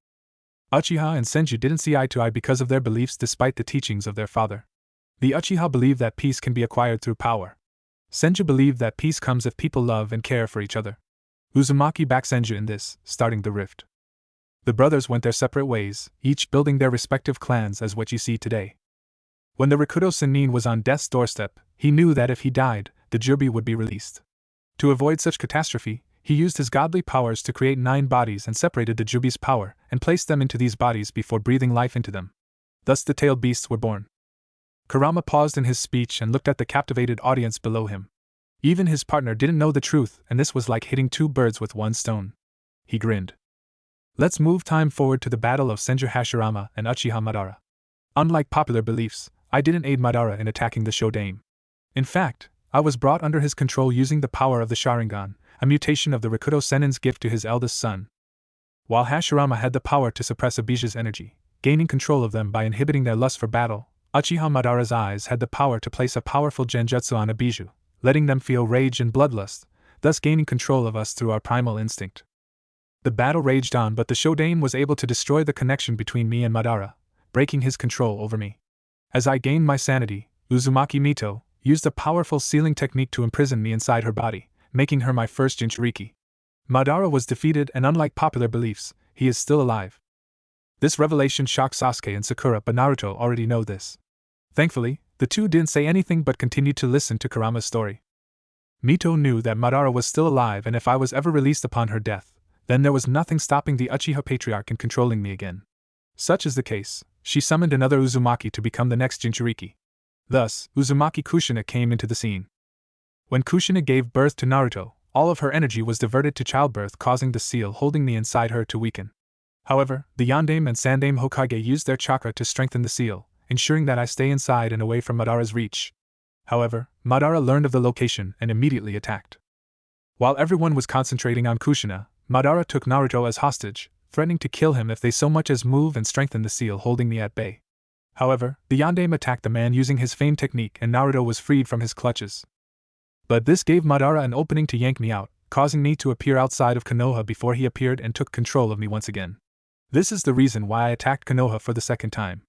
Uchiha and Senju didn't see eye to eye because of their beliefs despite the teachings of their father. The Uchiha believed that peace can be acquired through power. Senju believed that peace comes if people love and care for each other. Uzumaki backed Senju in this, starting the rift. The brothers went their separate ways, each building their respective clans as what you see today. When the Rikudo Sannin was on death's doorstep, he knew that if he died, the Jubi would be released. To avoid such catastrophe, he used his godly powers to create 9 bodies and separated the Jubi's power and placed them into these bodies before breathing life into them. Thus the tailed beasts were born. Kurama paused in his speech and looked at the captivated audience below him. Even his partner didn't know the truth, and this was like hitting 2 birds with 1 stone. He grinned. Let's move time forward to the battle of Senju Hashirama and Uchiha Madara. Unlike popular beliefs, I didn't aid Madara in attacking the Shodaime. In fact, I was brought under his control using the power of the Sharingan, a mutation of the Rikudo Sennin's gift to his eldest son. While Hashirama had the power to suppress a Biju's energy, gaining control of them by inhibiting their lust for battle, Uchiha Madara's eyes had the power to place a powerful genjutsu on a Biju, letting them feel rage and bloodlust, thus gaining control of us through our primal instinct. The battle raged on, but the Shodaime was able to destroy the connection between me and Madara, breaking his control over me. As I gained my sanity, Uzumaki Mito used a powerful sealing technique to imprison me inside her body, making her my first Jinchuriki. Madara was defeated, and unlike popular beliefs, he is still alive. This revelation shocked Sasuke and Sakura, but Naruto already know this. Thankfully, the two didn't say anything but continued to listen to Kurama's story. Mito knew that Madara was still alive, and if I was ever released upon her death, then there was nothing stopping the Uchiha Patriarch in controlling me again. Such is the case, she summoned another Uzumaki to become the next Jinchuriki. Thus, Uzumaki Kushina came into the scene. When Kushina gave birth to Naruto, all of her energy was diverted to childbirth, causing the seal holding me inside her to weaken. However, the Yondaime and Sandaime Hokage used their chakra to strengthen the seal, ensuring that I stay inside and away from Madara's reach. However, Madara learned of the location and immediately attacked. While everyone was concentrating on Kushina, Madara took Naruto as hostage, threatening to kill him if they so much as move and strengthen the seal holding me at bay. However, the Yandame attacked the man using his feigned technique and Naruto was freed from his clutches. But this gave Madara an opening to yank me out, causing me to appear outside of Konoha before he appeared and took control of me once again. This is the reason why I attacked Konoha for the second time.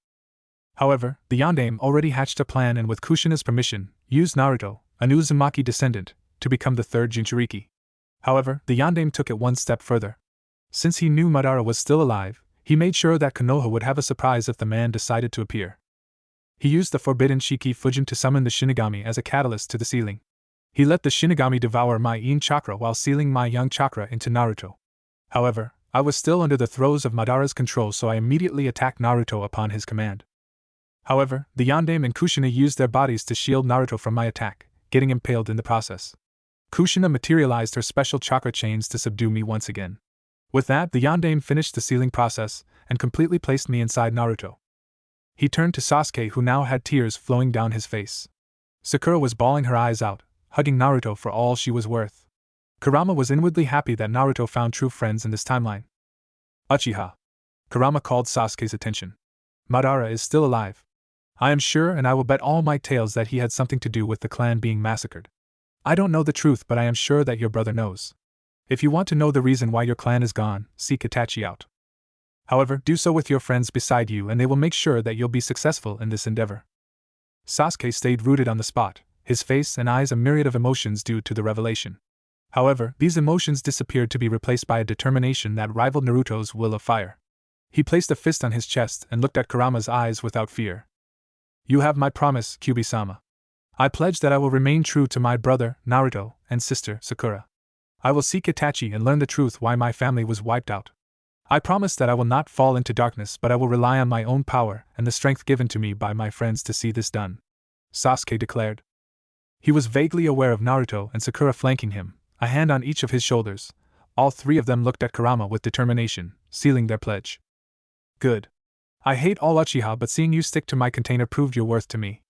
However, the Yandame already hatched a plan and with Kushina's permission, used Naruto, an Uzumaki descendant, to become the third Jinchuriki. However, the Yandame took it one step further. Since he knew Madara was still alive, he made sure that Konoha would have a surprise if the man decided to appear. He used the forbidden Shiki Fujin to summon the Shinigami as a catalyst to the ceiling. He let the Shinigami devour my Yin chakra while sealing my Yang chakra into Naruto. However, I was still under the throes of Madara's control, so I immediately attacked Naruto upon his command. However, the Yandame and Kushina used their bodies to shield Naruto from my attack, getting impaled in the process. Kushina materialized her special chakra chains to subdue me once again. With that, the Yandame finished the sealing process and completely placed me inside Naruto. He turned to Sasuke, who now had tears flowing down his face. Sakura was bawling her eyes out, hugging Naruto for all she was worth. Kurama was inwardly happy that Naruto found true friends in this timeline. Uchiha. Kurama called Sasuke's attention. Madara is still alive. I am sure, and I will bet all my tails that he had something to do with the clan being massacred. I don't know the truth, but I am sure that your brother knows. If you want to know the reason why your clan is gone, seek Itachi out. However, do so with your friends beside you and they will make sure that you'll be successful in this endeavor. Sasuke stayed rooted on the spot, his face and eyes a myriad of emotions due to the revelation. However, these emotions disappeared to be replaced by a determination that rivaled Naruto's will of fire. He placed a fist on his chest and looked at Kurama's eyes without fear. You have my promise, Kyubi-sama. I pledge that I will remain true to my brother, Naruto, and sister, Sakura. I will seek Itachi and learn the truth why my family was wiped out. I promise that I will not fall into darkness, but I will rely on my own power and the strength given to me by my friends to see this done, Sasuke declared. He was vaguely aware of Naruto and Sakura flanking him, a hand on each of his shoulders. All three of them looked at Kurama with determination, sealing their pledge. Good. I hate all Uchiha, but seeing you stick to my container proved your worth to me.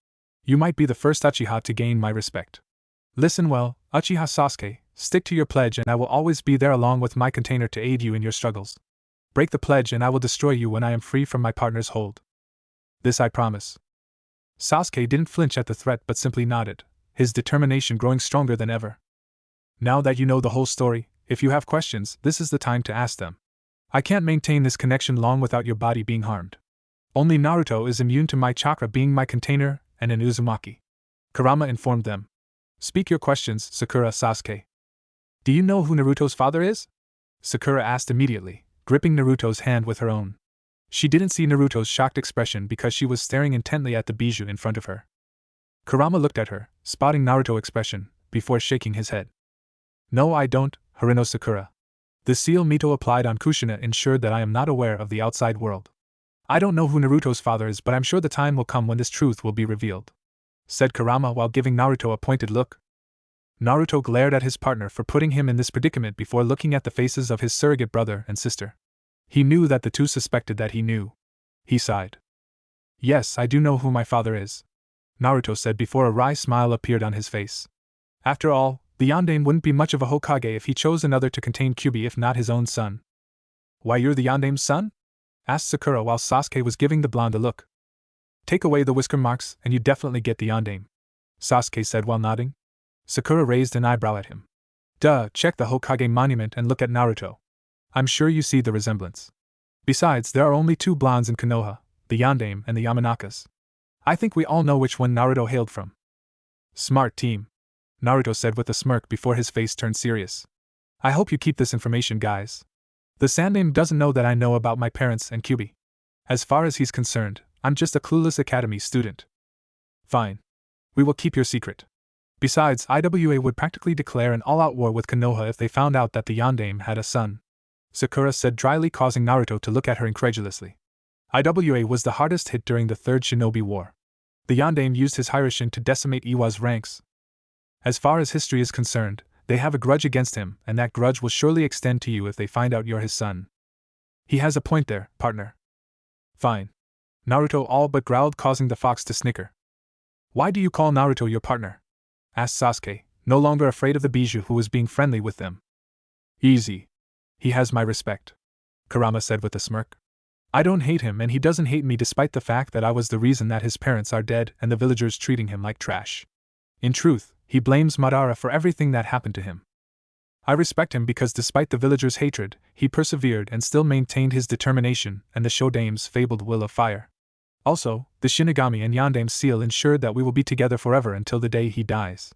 You might be the first Uchiha to gain my respect. Listen well, Uchiha Sasuke, stick to your pledge and I will always be there along with my container to aid you in your struggles. Break the pledge and I will destroy you when I am free from my partner's hold. This I promise. Sasuke didn't flinch at the threat but simply nodded, his determination growing stronger than ever. Now that you know the whole story, if you have questions, this is the time to ask them. I can't maintain this connection long without your body being harmed. Only Naruto is immune to my chakra being my container and an Uzumaki. Kurama informed them. Speak your questions, Sakura Sasuke. Do you know who Naruto's father is? Sakura asked immediately, gripping Naruto's hand with her own. She didn't see Naruto's shocked expression because she was staring intently at the bijou in front of her. Kurama looked at her, spotting Naruto's expression, before shaking his head. No, I don't, Harino Sakura. The seal Mito applied on Kushina ensured that I am not aware of the outside world. I don't know who Naruto's father is, but I'm sure the time will come when this truth will be revealed, said Kurama while giving Naruto a pointed look. Naruto glared at his partner for putting him in this predicament before looking at the faces of his surrogate brother and sister. He knew that the two suspected that he knew. He sighed. Yes, I do know who my father is, Naruto said before a wry smile appeared on his face. After all, the Yandame wouldn't be much of a Hokage if he chose another to contain Kyubi if not his own son. Why, you're the Yandame's son? Asked Sakura while Sasuke was giving the blonde a look. Take away the whisker marks and you definitely get the Yandame, Sasuke said while nodding. Sakura raised an eyebrow at him. Duh, check the Hokage monument and look at Naruto. I'm sure you see the resemblance. Besides, there are only two blondes in Konoha, the Yandame and the Yamanakas. I think we all know which one Naruto hailed from. Smart team, Naruto said with a smirk before his face turned serious. I hope you keep this information, guys. The Sandaime doesn't know that I know about my parents and Kyubi. As far as he's concerned, I'm just a clueless academy student. Fine. We will keep your secret. Besides, IWA would practically declare an all-out war with Konoha if they found out that the Yandame had a son, Sakura said dryly, causing Naruto to look at her incredulously. IWA was the hardest hit during the Third Shinobi War. The Yandame used his Hiraishin to decimate Iwa's ranks. As far as history is concerned, they have a grudge against him, and that grudge will surely extend to you if they find out you're his son. He has a point there, partner. Fine. Naruto all but growled, causing the fox to snicker. Why do you call Naruto your partner? Asked Sasuke, no longer afraid of the bijou who was being friendly with them. Easy. He has my respect, Kurama said with a smirk. I don't hate him and he doesn't hate me despite the fact that I was the reason that his parents are dead and the villagers treating him like trash. In truth, he blames Madara for everything that happened to him. I respect him because despite the villagers' hatred, he persevered and still maintained his determination and the Shodame's fabled will of fire. Also, the Shinigami and Yandame's seal ensured that we will be together forever until the day he dies.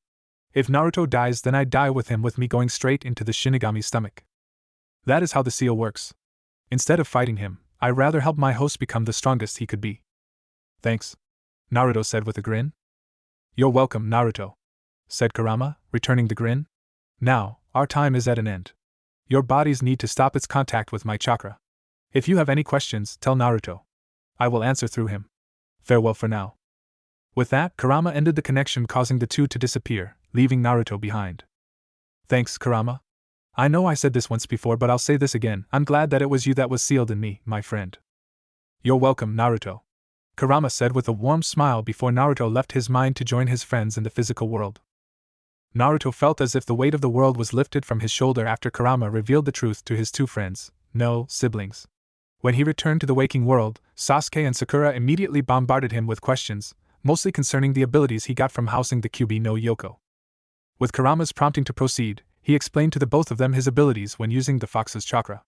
If Naruto dies, then I die with him, with me going straight into the Shinigami's stomach. That is how the seal works. Instead of fighting him, I rather help my host become the strongest he could be. Thanks, Naruto said with a grin. You're welcome, Naruto, said Kurama, returning the grin. Now, our time is at an end. Your bodies need to stop its contact with my chakra. If you have any questions, tell Naruto. I will answer through him. Farewell for now. With that, Kurama ended the connection, causing the two to disappear, leaving Naruto behind. Thanks, Kurama. I know I said this once before, but I'll say this again. I'm glad that it was you that was sealed in me, my friend. You're welcome, Naruto, Kurama said with a warm smile before Naruto left his mind to join his friends in the physical world. Naruto felt as if the weight of the world was lifted from his shoulder after Kurama revealed the truth to his two friends, no siblings. When he returned to the waking world, Sasuke and Sakura immediately bombarded him with questions, mostly concerning the abilities he got from housing the Kyuubi no Yoko. With Kurama's prompting to proceed, he explained to the both of them his abilities when using the fox's chakra.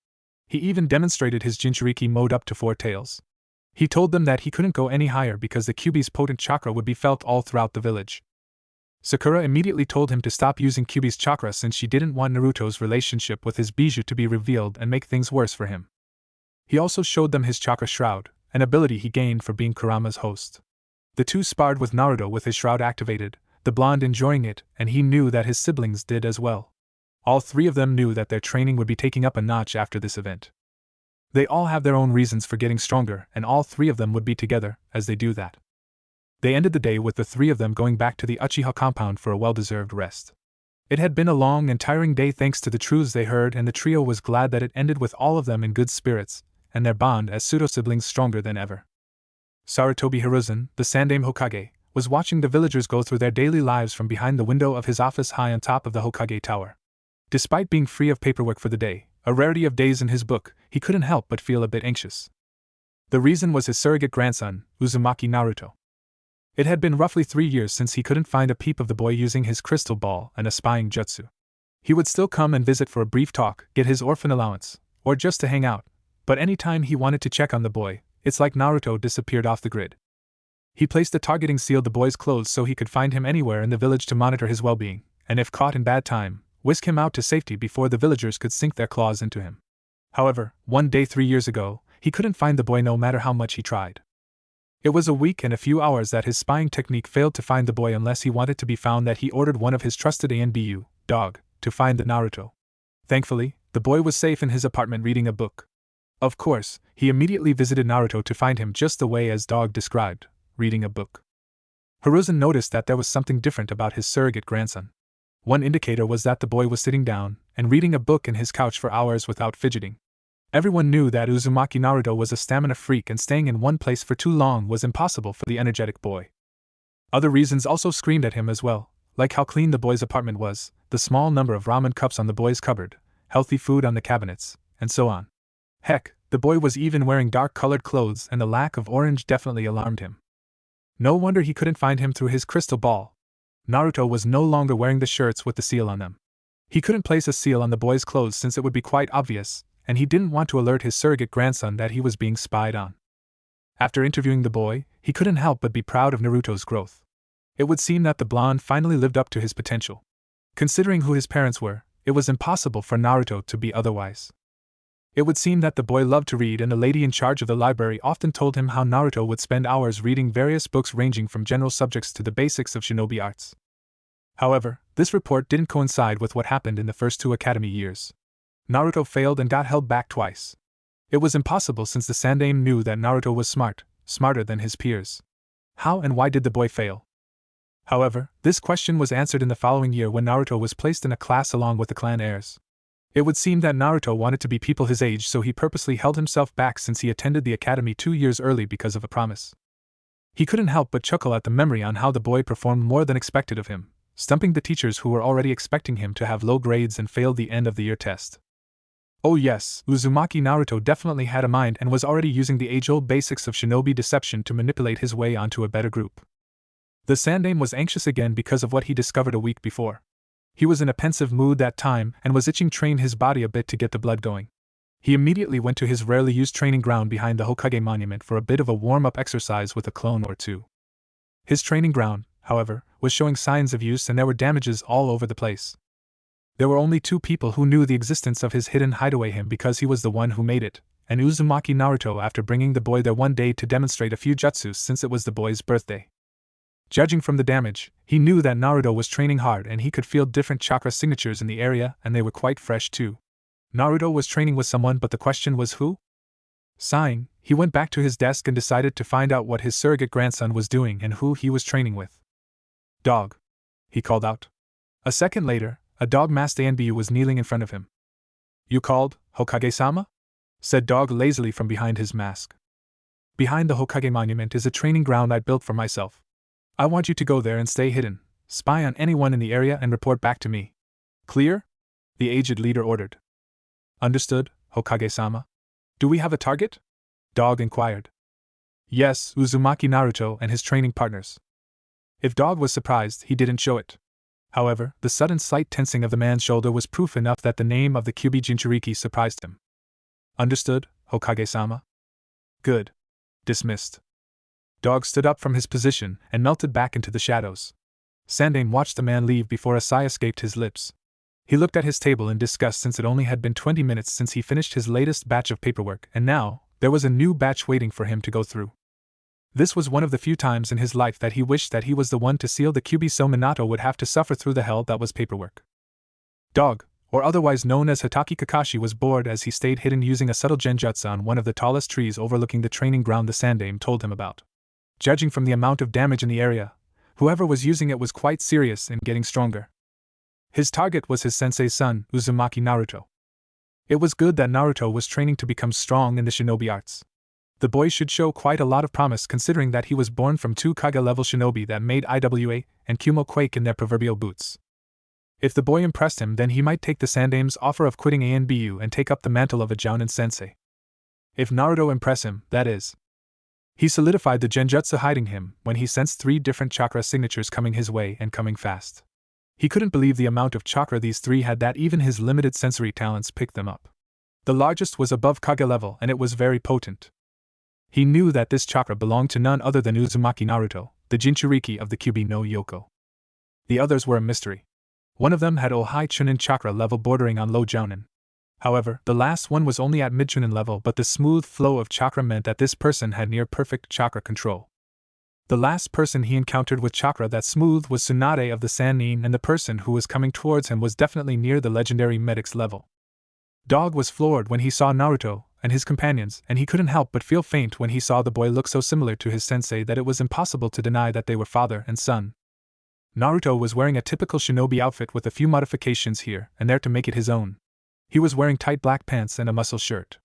He even demonstrated his Jinchuriki mode up to 4 tails. He told them that he couldn't go any higher because the Kyuubi's potent chakra would be felt all throughout the village. Sakura immediately told him to stop using Kyuubi's chakra since she didn't want Naruto's relationship with his bijou to be revealed and make things worse for him. He also showed them his chakra shroud, an ability he gained for being Kurama's host. The two sparred with Naruto with his shroud activated, the blonde enjoying it, and he knew that his siblings did as well. All 3 of them knew that their training would be taking up a notch after this event. They all have their own reasons for getting stronger, and all 3 of them would be together as they do that. They ended the day with the 3 of them going back to the Uchiha compound for a well-deserved rest. It had been a long and tiring day thanks to the truths they heard, and the trio was glad that it ended with all of them in good spirits, and their bond as pseudo-siblings stronger than ever. Sarutobi Hiruzen, the Sandame Hokage, was watching the villagers go through their daily lives from behind the window of his office high on top of the Hokage Tower. Despite being free of paperwork for the day, a rarity of days in his book, he couldn't help but feel a bit anxious. The reason was his surrogate grandson, Uzumaki Naruto. It had been roughly 3 years since he couldn't find a peep of the boy using his crystal ball and a spying jutsu. He would still come and visit for a brief talk, get his orphan allowance, or just to hang out, but any time he wanted to check on the boy, it's like Naruto disappeared off the grid. He placed a targeting seal the boy's clothes so he could find him anywhere in the village to monitor his well-being, and if caught in bad time, whisk him out to safety before the villagers could sink their claws into him. However, one day 3 years ago, he couldn't find the boy no matter how much he tried. It was a week and a few hours that his spying technique failed to find the boy unless he wanted to be found that he ordered one of his trusted ANBU, dog, to find the Naruto. Thankfully, the boy was safe in his apartment reading a book. Of course, he immediately visited Naruto to find him just the way as dog described, reading a book. Hiruzen noticed that there was something different about his surrogate grandson. One indicator was that the boy was sitting down and reading a book in his couch for hours without fidgeting. Everyone knew that Uzumaki Naruto was a stamina freak and staying in one place for too long was impossible for the energetic boy. Other reasons also screamed at him as well, like how clean the boy's apartment was, the small number of ramen cups on the boy's cupboard, healthy food on the cabinets, and so on. Heck, the boy was even wearing dark-colored clothes and the lack of orange definitely alarmed him. No wonder he couldn't find him through his crystal ball. Naruto was no longer wearing the shirts with the seal on them. He couldn't place a seal on the boy's clothes since it would be quite obvious, and he didn't want to alert his surrogate grandson that he was being spied on. After interviewing the boy, he couldn't help but be proud of Naruto's growth. It would seem that the blonde finally lived up to his potential. Considering who his parents were, it was impossible for Naruto to be otherwise. It would seem that the boy loved to read, and the lady in charge of the library often told him how Naruto would spend hours reading various books ranging from general subjects to the basics of shinobi arts. However, this report didn't coincide with what happened in the first 2 academy years. Naruto failed and got held back twice. It was impossible since the Sandame knew that Naruto was smarter than his peers. How and why did the boy fail? However, this question was answered in the following year when Naruto was placed in a class along with the clan heirs. It would seem that Naruto wanted to be people his age, so he purposely held himself back since he attended the academy 2 years early because of a promise. He couldn't help but chuckle at the memory on how the boy performed more than expected of him, stumping the teachers who were already expecting him to have low grades and failed the end-of-the-year test. Oh yes, Uzumaki Naruto definitely had a mind and was already using the age-old basics of shinobi deception to manipulate his way onto a better group. The Sandaime was anxious again because of what he discovered a week before. He was in a pensive mood that time and was itching to train his body a bit to get the blood going. He immediately went to his rarely used training ground behind the Hokage monument for a bit of a warm-up exercise with a clone or two. His training ground, however, was showing signs of use and there were damages all over the place. There were only 2 people who knew the existence of his hidden hideaway, him because he was the one who made it, and Uzumaki Naruto after bringing the boy there one day to demonstrate a few jutsus since it was the boy's birthday. Judging from the damage, he knew that Naruto was training hard and he could feel different chakra signatures in the area and they were quite fresh too. Naruto was training with someone, but the question was who? Sighing, he went back to his desk and decided to find out what his surrogate grandson was doing and who he was training with. Dog, he called out. A second later, a dog-masked Anbu was kneeling in front of him. You called, Hokage-sama? Said Dog lazily from behind his mask. Behind the Hokage monument is a training ground I built for myself. I want you to go there and stay hidden, spy on anyone in the area and report back to me. Clear? The aged leader ordered. Understood, Hokage-sama. Do we have a target? Dog inquired. Yes, Uzumaki Naruto and his training partners. If Dog was surprised, he didn't show it. However, the sudden slight tensing of the man's shoulder was proof enough that the name of the Kyuubi Jinchuriki surprised him. Understood, Hokage-sama. Good. Dismissed. Dog stood up from his position and melted back into the shadows. Sandaime watched the man leave before a sigh escaped his lips. He looked at his table in disgust since it only had been 20 minutes since he finished his latest batch of paperwork, and now, there was a new batch waiting for him to go through. This was one of the few times in his life that he wished that he was the one to seal the Kyuubi so Minato would have to suffer through the hell that was paperwork. Dog, or otherwise known as Hitaki Kakashi, was bored as he stayed hidden using a subtle genjutsu on one of the tallest trees overlooking the training ground the Sandaime told him about. Judging from the amount of damage in the area, whoever was using it was quite serious and getting stronger. His target was his sensei's son, Uzumaki Naruto. It was good that Naruto was training to become strong in the shinobi arts. The boy should show quite a lot of promise considering that he was born from 2 Kage-level shinobi that made Iwa and Kumo quake in their proverbial boots. If the boy impressed him, then he might take the Sandaime's offer of quitting Anbu and take up the mantle of a Jounin sensei. If Naruto impressed him, that is. He solidified the genjutsu hiding him when he sensed 3 different chakra signatures coming his way and coming fast. He couldn't believe the amount of chakra these 3 had that even his limited sensory talents picked them up. The largest was above Kage level and it was very potent. He knew that this chakra belonged to none other than Uzumaki Naruto, the Jinchuriki of the Kyuubi no Yoko. The others were a mystery. One of them had Ohai Chunin chakra level bordering on low Jounin. However, the last one was only at mid-Chunin level, but the smooth flow of chakra meant that this person had near-perfect chakra control. The last person he encountered with chakra that smooth was Tsunade of the Sannin, and the person who was coming towards him was definitely near the legendary medic's level. Dog was floored when he saw Naruto and his companions, and he couldn't help but feel faint when he saw the boy look so similar to his sensei that it was impossible to deny that they were father and son. Naruto was wearing a typical shinobi outfit with a few modifications here and there to make it his own. He was wearing tight black pants and a muscle shirt.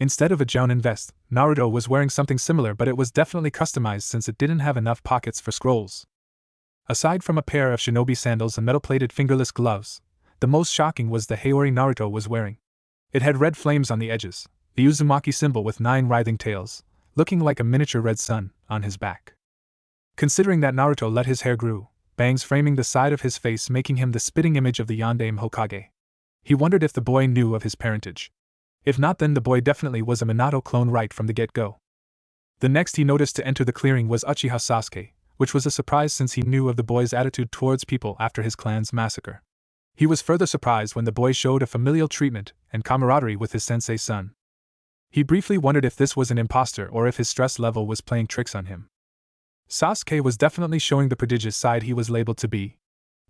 Instead of a Jounin vest, Naruto was wearing something similar, but it was definitely customized since it didn't have enough pockets for scrolls. Aside from a pair of shinobi sandals and metal-plated fingerless gloves, the most shocking was the Heir Naruto was wearing. It had red flames on the edges, the Uzumaki symbol with 9 writhing tails, looking like a miniature red sun, on his back. Considering that Naruto let his hair grow, bangs framing the side of his face making him the spitting image of the Yondaime Hokage. He wondered if the boy knew of his parentage. If not, then the boy definitely was a Minato clone right from the get-go. The next he noticed to enter the clearing was Uchiha Sasuke, which was a surprise since he knew of the boy's attitude towards people after his clan's massacre. He was further surprised when the boy showed a familial treatment and camaraderie with his sensei's son. He briefly wondered if this was an imposter or if his stress level was playing tricks on him. Sasuke was definitely showing the prodigious side he was labeled to be.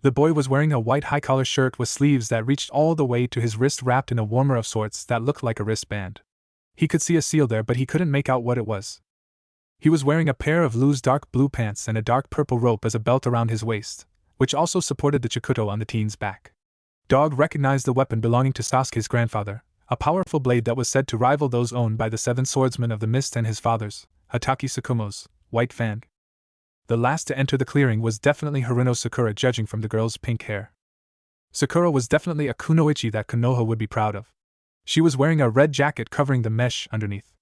The boy was wearing a white high-collar shirt with sleeves that reached all the way to his wrist, wrapped in a warmer of sorts that looked like a wristband. He could see a seal there, but he couldn't make out what it was. He was wearing a pair of loose dark blue pants and a dark purple rope as a belt around his waist, which also supported the chikuto on the teen's back. Dog recognized the weapon belonging to Sasuke's grandfather, a powerful blade that was said to rival those owned by the 7 swordsmen of the mist and his father's, Hatake Tsukumo's, white fang. The last to enter the clearing was definitely Haruno Sakura, judging from the girl's pink hair. Sakura was definitely a kunoichi that Konoha would be proud of. She was wearing a red jacket covering the mesh underneath.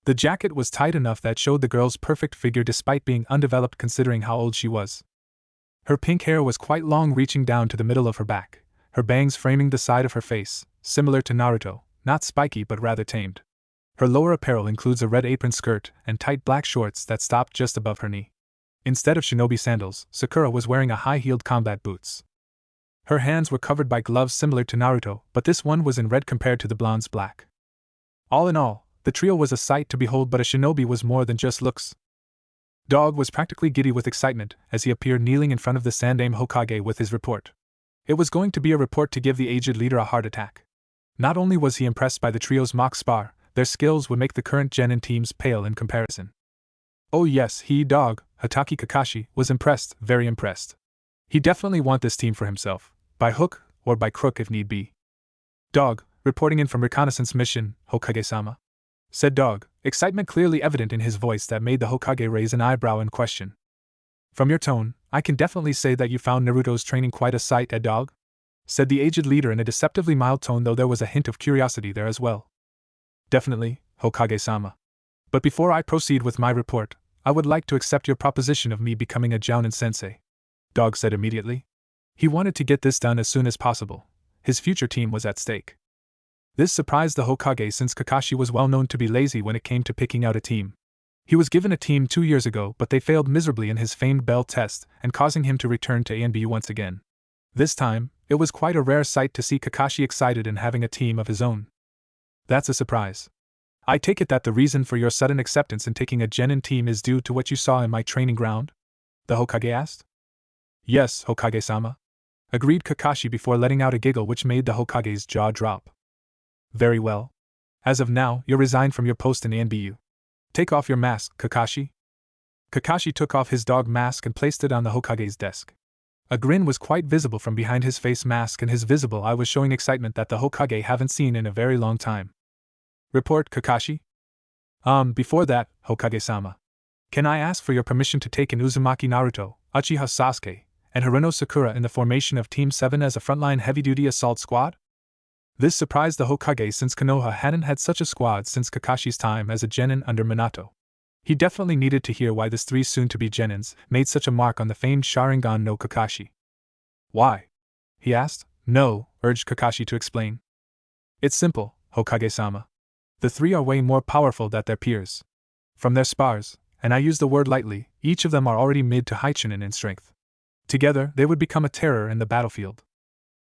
The jacket was tight enough that showed the girl's perfect figure despite being undeveloped considering how old she was. Her pink hair was quite long, reaching down to the middle of her back, her bangs framing the side of her face, similar to Naruto, not spiky but rather tamed. Her lower apparel includes a red apron skirt and tight black shorts that stopped just above her knee. Instead of shinobi sandals, Sakura was wearing a high-heeled combat boots. Her hands were covered by gloves similar to Naruto, but this one was in red compared to the blonde's black. All in all, the trio was a sight to behold, but a shinobi was more than just looks. Dog was practically giddy with excitement as he appeared kneeling in front of the Sandaime Hokage with his report. It was going to be a report to give the aged leader a heart attack. Not only was he impressed by the trio's mock spar, their skills would make the current genin teams pale in comparison. Oh yes, he, Dog, Hatake Kakashi, was impressed, very impressed. He definitely want this team for himself, by hook or by crook if need be. Dog, reporting in from reconnaissance mission, Hokage-sama, said Dog, excitement clearly evident in his voice that made the Hokage raise an eyebrow in question. From your tone, I can definitely say that you found Naruto's training quite a sight, Dog, said the aged leader in a deceptively mild tone, though there was a hint of curiosity there as well. Definitely, Hokage-sama. But before I proceed with my report, I would like to accept your proposition of me becoming a Jounin sensei, Dog said immediately. He wanted to get this done as soon as possible. His future team was at stake. This surprised the Hokage since Kakashi was well known to be lazy when it came to picking out a team. He was given a team 2 years ago, but they failed miserably in his famed bell test and causing him to return to ANBU once again. This time, it was quite a rare sight to see Kakashi excited and having a team of his own. That's a surprise. I take it that the reason for your sudden acceptance in taking a genin team is due to what you saw in my training ground? The Hokage asked. Yes, Hokage-sama, agreed Kakashi before letting out a giggle which made the Hokage's jaw drop. Very well. As of now, you're resigned from your post in ANBU. Take off your mask, Kakashi. Kakashi took off his dog mask and placed it on the Hokage's desk. A grin was quite visible from behind his face mask, and his visible eye was showing excitement that the Hokage haven't seen in a very long time. Report, Kakashi? Before that, Hokage-sama, can I ask for your permission to take in Uzumaki Naruto, Uchiha Sasuke, and Hiruno Sakura in the formation of Team 7 as a frontline heavy-duty assault squad? This surprised the Hokage since Konoha hadn't had such a squad since Kakashi's time as a genin under Minato. He definitely needed to hear why this three soon-to-be genins made such a mark on the famed Sharingan no Kakashi. Why? He asked. No, urged Kakashi to explain. It's simple, Hokage-sama. The three are way more powerful than their peers. From their spars, and I use the word lightly, each of them are already mid to high chunin in strength. Together, they would become a terror in the battlefield.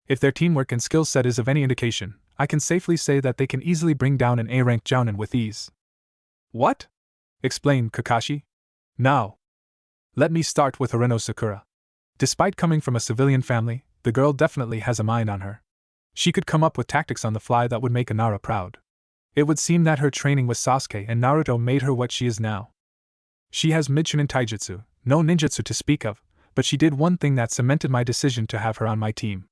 If their teamwork and skill set is of any indication, I can safely say that they can easily bring down an A-rank jounin with ease. What? Explained Kakashi. Now, let me start with Hiruno Sakura. Despite coming from a civilian family, the girl definitely has a mind on her. She could come up with tactics on the fly that would make Nara proud. It would seem that her training with Sasuke and Naruto made her what she is now. She has mid-chunin taijutsu, no ninjutsu to speak of, but she did one thing that cemented my decision to have her on my team.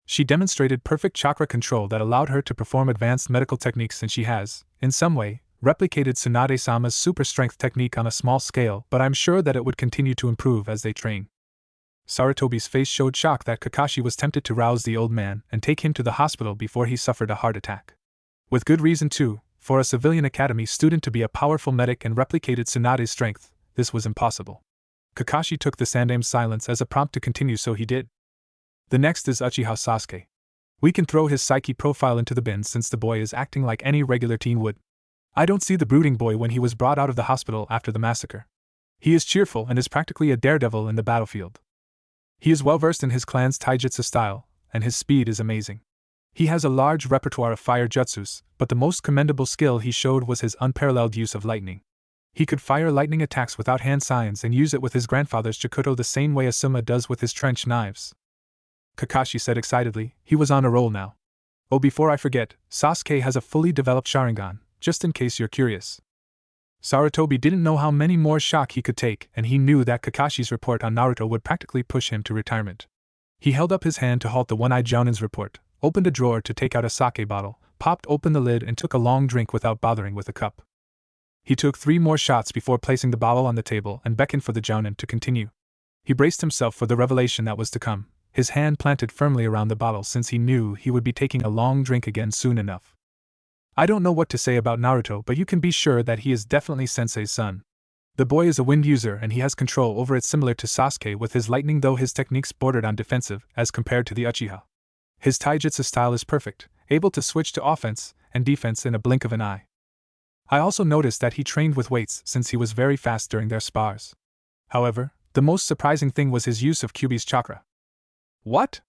She demonstrated perfect chakra control that allowed her to perform advanced medical techniques, and she has, in some way, replicated Tsunade-sama's super strength technique on a small scale, but I'm sure that it would continue to improve as they train. Sarutobi's face showed shock that Kakashi was tempted to rouse the old man and take him to the hospital before he suffered a heart attack. With good reason too, for a civilian academy student to be a powerful medic and replicated Tsunade's strength, this was impossible. Kakashi took the Sandaime's silence as a prompt to continue, so he did. The next is Uchiha Sasuke. We can throw his psyche profile into the bin since the boy is acting like any regular teen would. I don't see the brooding boy when he was brought out of the hospital after the massacre. He is cheerful and is practically a daredevil in the battlefield. He is well versed in his clan's taijutsu style, and his speed is amazing. He has a large repertoire of fire jutsus, but the most commendable skill he showed was his unparalleled use of lightning. He could fire lightning attacks without hand signs and use it with his grandfather's Chikuto the same way Asuma does with his trench knives. Kakashi said excitedly. He was on a roll now. Oh, before I forget, Sasuke has a fully developed Sharingan, just in case you're curious. Sarutobi didn't know how many more shock he could take, and he knew that Kakashi's report on Naruto would practically push him to retirement. He held up his hand to halt the one-eyed Jounin's report, opened a drawer to take out a sake bottle, popped open the lid and took a long drink without bothering with a cup. He took 3 more shots before placing the bottle on the table and beckoned for the Jounin to continue. He braced himself for the revelation that was to come, his hand planted firmly around the bottle since he knew he would be taking a long drink again soon enough. I don't know what to say about Naruto, but you can be sure that he is definitely Sensei's son. The boy is a wind user and he has control over it similar to Sasuke with his lightning, though his techniques bordered on defensive as compared to the Uchiha. His taijutsu style is perfect, able to switch to offense and defense in a blink of an eye. I also noticed that he trained with weights since he was very fast during their spars. However, the most surprising thing was his use of Kyuubi's chakra. What?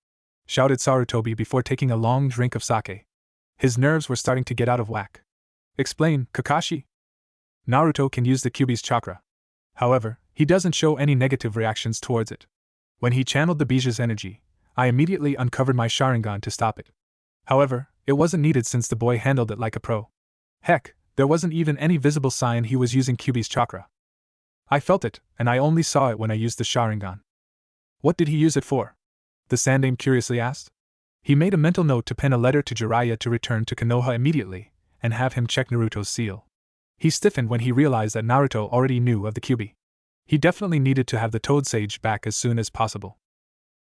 Shouted Sarutobi before taking a long drink of sake. His nerves were starting to get out of whack. Explain, Kakashi. Naruto can use the Kyuubi's chakra. However, he doesn't show any negative reactions towards it. When he channeled the Biju's energy, I immediately uncovered my Sharingan to stop it. However, it wasn't needed since the boy handled it like a pro. Heck, there wasn't even any visible sign he was using Kyuubi's chakra. I felt it, and I only saw it when I used the Sharingan. What did he use it for? The Sandaime curiously asked. He made a mental note to pen a letter to Jiraiya to return to Konoha immediately, and have him check Naruto's seal. He stiffened when he realized that Naruto already knew of the Kyuubi. He definitely needed to have the Toad Sage back as soon as possible.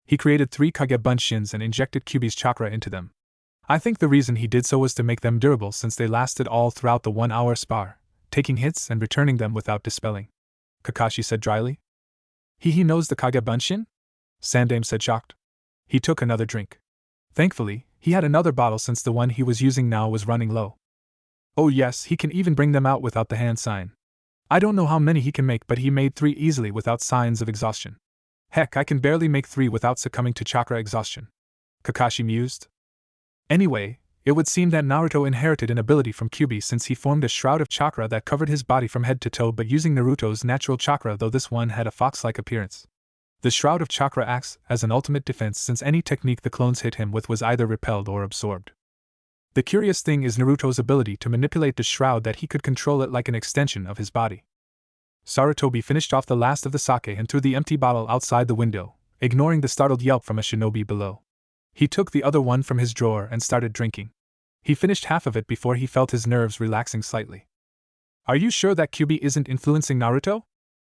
He created 3 Kage Bunshins and injected Kyuubi's chakra into them. I think the reason he did so was to make them durable since they lasted all throughout the 1-hour spar, taking hits and returning them without dispelling. Kakashi said dryly. He knows the Kage Bunshin? Sandaime said shocked. He took another drink. Thankfully, he had another bottle since the one he was using now was running low. Oh yes, he can even bring them out without the hand sign. I don't know how many he can make, but he made 3 easily without signs of exhaustion. Heck, I can barely make 3 without succumbing to chakra exhaustion. Kakashi mused. Anyway, it would seem that Naruto inherited an ability from Kyuubi since he formed a shroud of chakra that covered his body from head to toe, but using Naruto's natural chakra, though this one had a fox-like appearance. The shroud of chakra acts as an ultimate defense since any technique the clones hit him with was either repelled or absorbed. The curious thing is Naruto's ability to manipulate the shroud, that he could control it like an extension of his body. Sarutobi finished off the last of the sake and threw the empty bottle outside the window, ignoring the startled yelp from a shinobi below. He took the other one from his drawer and started drinking. He finished half of it before he felt his nerves relaxing slightly. Are you sure that Kyuubi isn't influencing Naruto?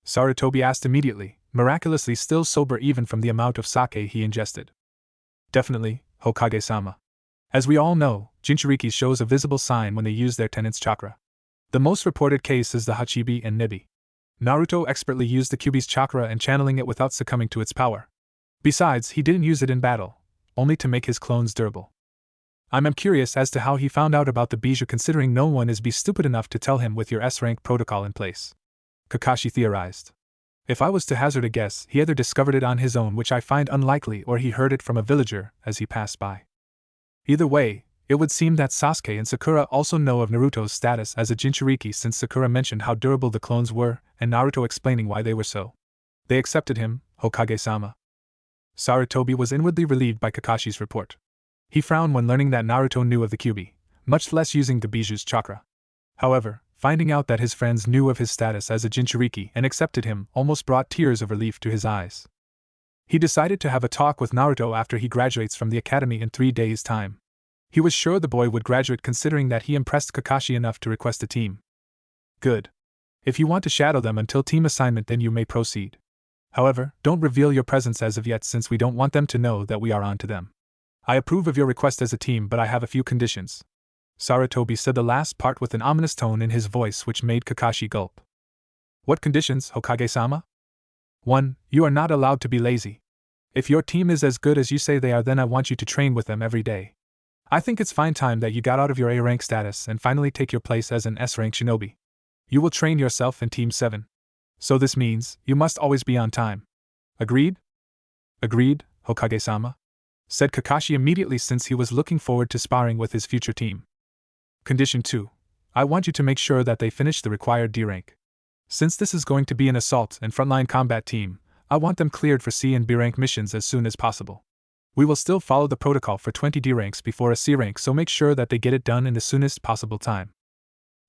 Sarutobi asked immediately, miraculously still sober even from the amount of sake he ingested. Definitely, Hokage-sama. As we all know, Jinchuriki shows a visible sign when they use their tenant's chakra. The most reported case is the Hachibi and Nibi. Naruto expertly used the Kyuubi's chakra and channeling it without succumbing to its power. Besides, he didn't use it in battle, only to make his clones durable. I'm curious as to how he found out about the Biju, considering no one is stupid enough to tell him with your S-rank protocol in place. Kakashi theorized. If I was to hazard a guess, he either discovered it on his own, which I find unlikely, or he heard it from a villager as he passed by. Either way, it would seem that Sasuke and Sakura also know of Naruto's status as a Jinchuriki, since Sakura mentioned how durable the clones were, and Naruto explaining why they were so. They accepted him, Hokage-sama. Sarutobi was inwardly relieved by Kakashi's report. He frowned when learning that Naruto knew of the Kyuubi, much less using the Biju's chakra. However, finding out that his friends knew of his status as a Jinchuriki and accepted him almost brought tears of relief to his eyes. He decided to have a talk with Naruto after he graduates from the academy in 3 days' time. He was sure the boy would graduate, considering that he impressed Kakashi enough to request a team. Good. If you want to shadow them until team assignment, then you may proceed. However, don't reveal your presence as of yet, since we don't want them to know that we are on to them. I approve of your request as a team, but I have a few conditions. Sarutobi said the last part with an ominous tone in his voice which made Kakashi gulp. What conditions, Hokage-sama? 1. You are not allowed to be lazy. If your team is as good as you say they are, then I want you to train with them every day. I think it's fine time that you got out of your A-rank status and finally take your place as an S-rank shinobi. You will train yourself in Team 7. So this means, you must always be on time. Agreed? Agreed, Hokage-sama, said Kakashi immediately, since he was looking forward to sparring with his future team. Condition 2. I want you to make sure that they finish the required D rank. Since this is going to be an assault and frontline combat team, I want them cleared for C and B rank missions as soon as possible. We will still follow the protocol for 20 D ranks before a C rank, so make sure that they get it done in the soonest possible time.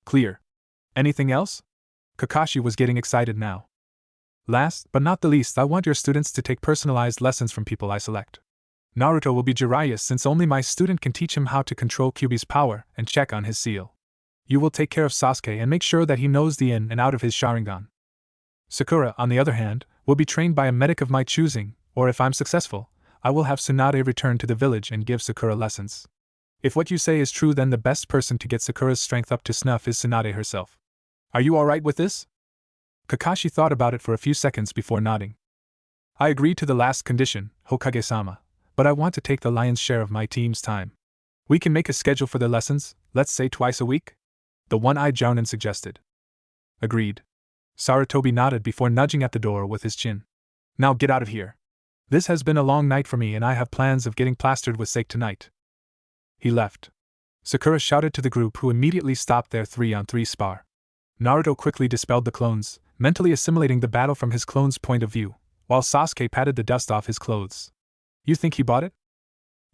Clear. Anything else? Kakashi was getting excited now. Last but not the least, I want your students to take personalized lessons from people I select. Naruto will be Jiraiya, since only my student can teach him how to control Kyuubi's power and check on his seal. You will take care of Sasuke and make sure that he knows the in and out of his Sharingan. Sakura, on the other hand, will be trained by a medic of my choosing, or if I'm successful, I will have Tsunade return to the village and give Sakura lessons. If what you say is true, then the best person to get Sakura's strength up to snuff is Tsunade herself. Are you alright with this? Kakashi thought about it for a few seconds before nodding. I agree to the last condition, Hokage-sama, but I want to take the lion's share of my team's time. We can make a schedule for their lessons, let's say twice a week? The one-eyed Jounin suggested. Agreed. Sarutobi nodded before nudging at the door with his chin. Now get out of here. This has been a long night for me and I have plans of getting plastered with sake tonight. He left. Sakura shouted to the group, who immediately stopped their 3-on-3 spar. Naruto quickly dispelled the clones, mentally assimilating the battle from his clone's point of view, while Sasuke patted the dust off his clothes. You think he bought it?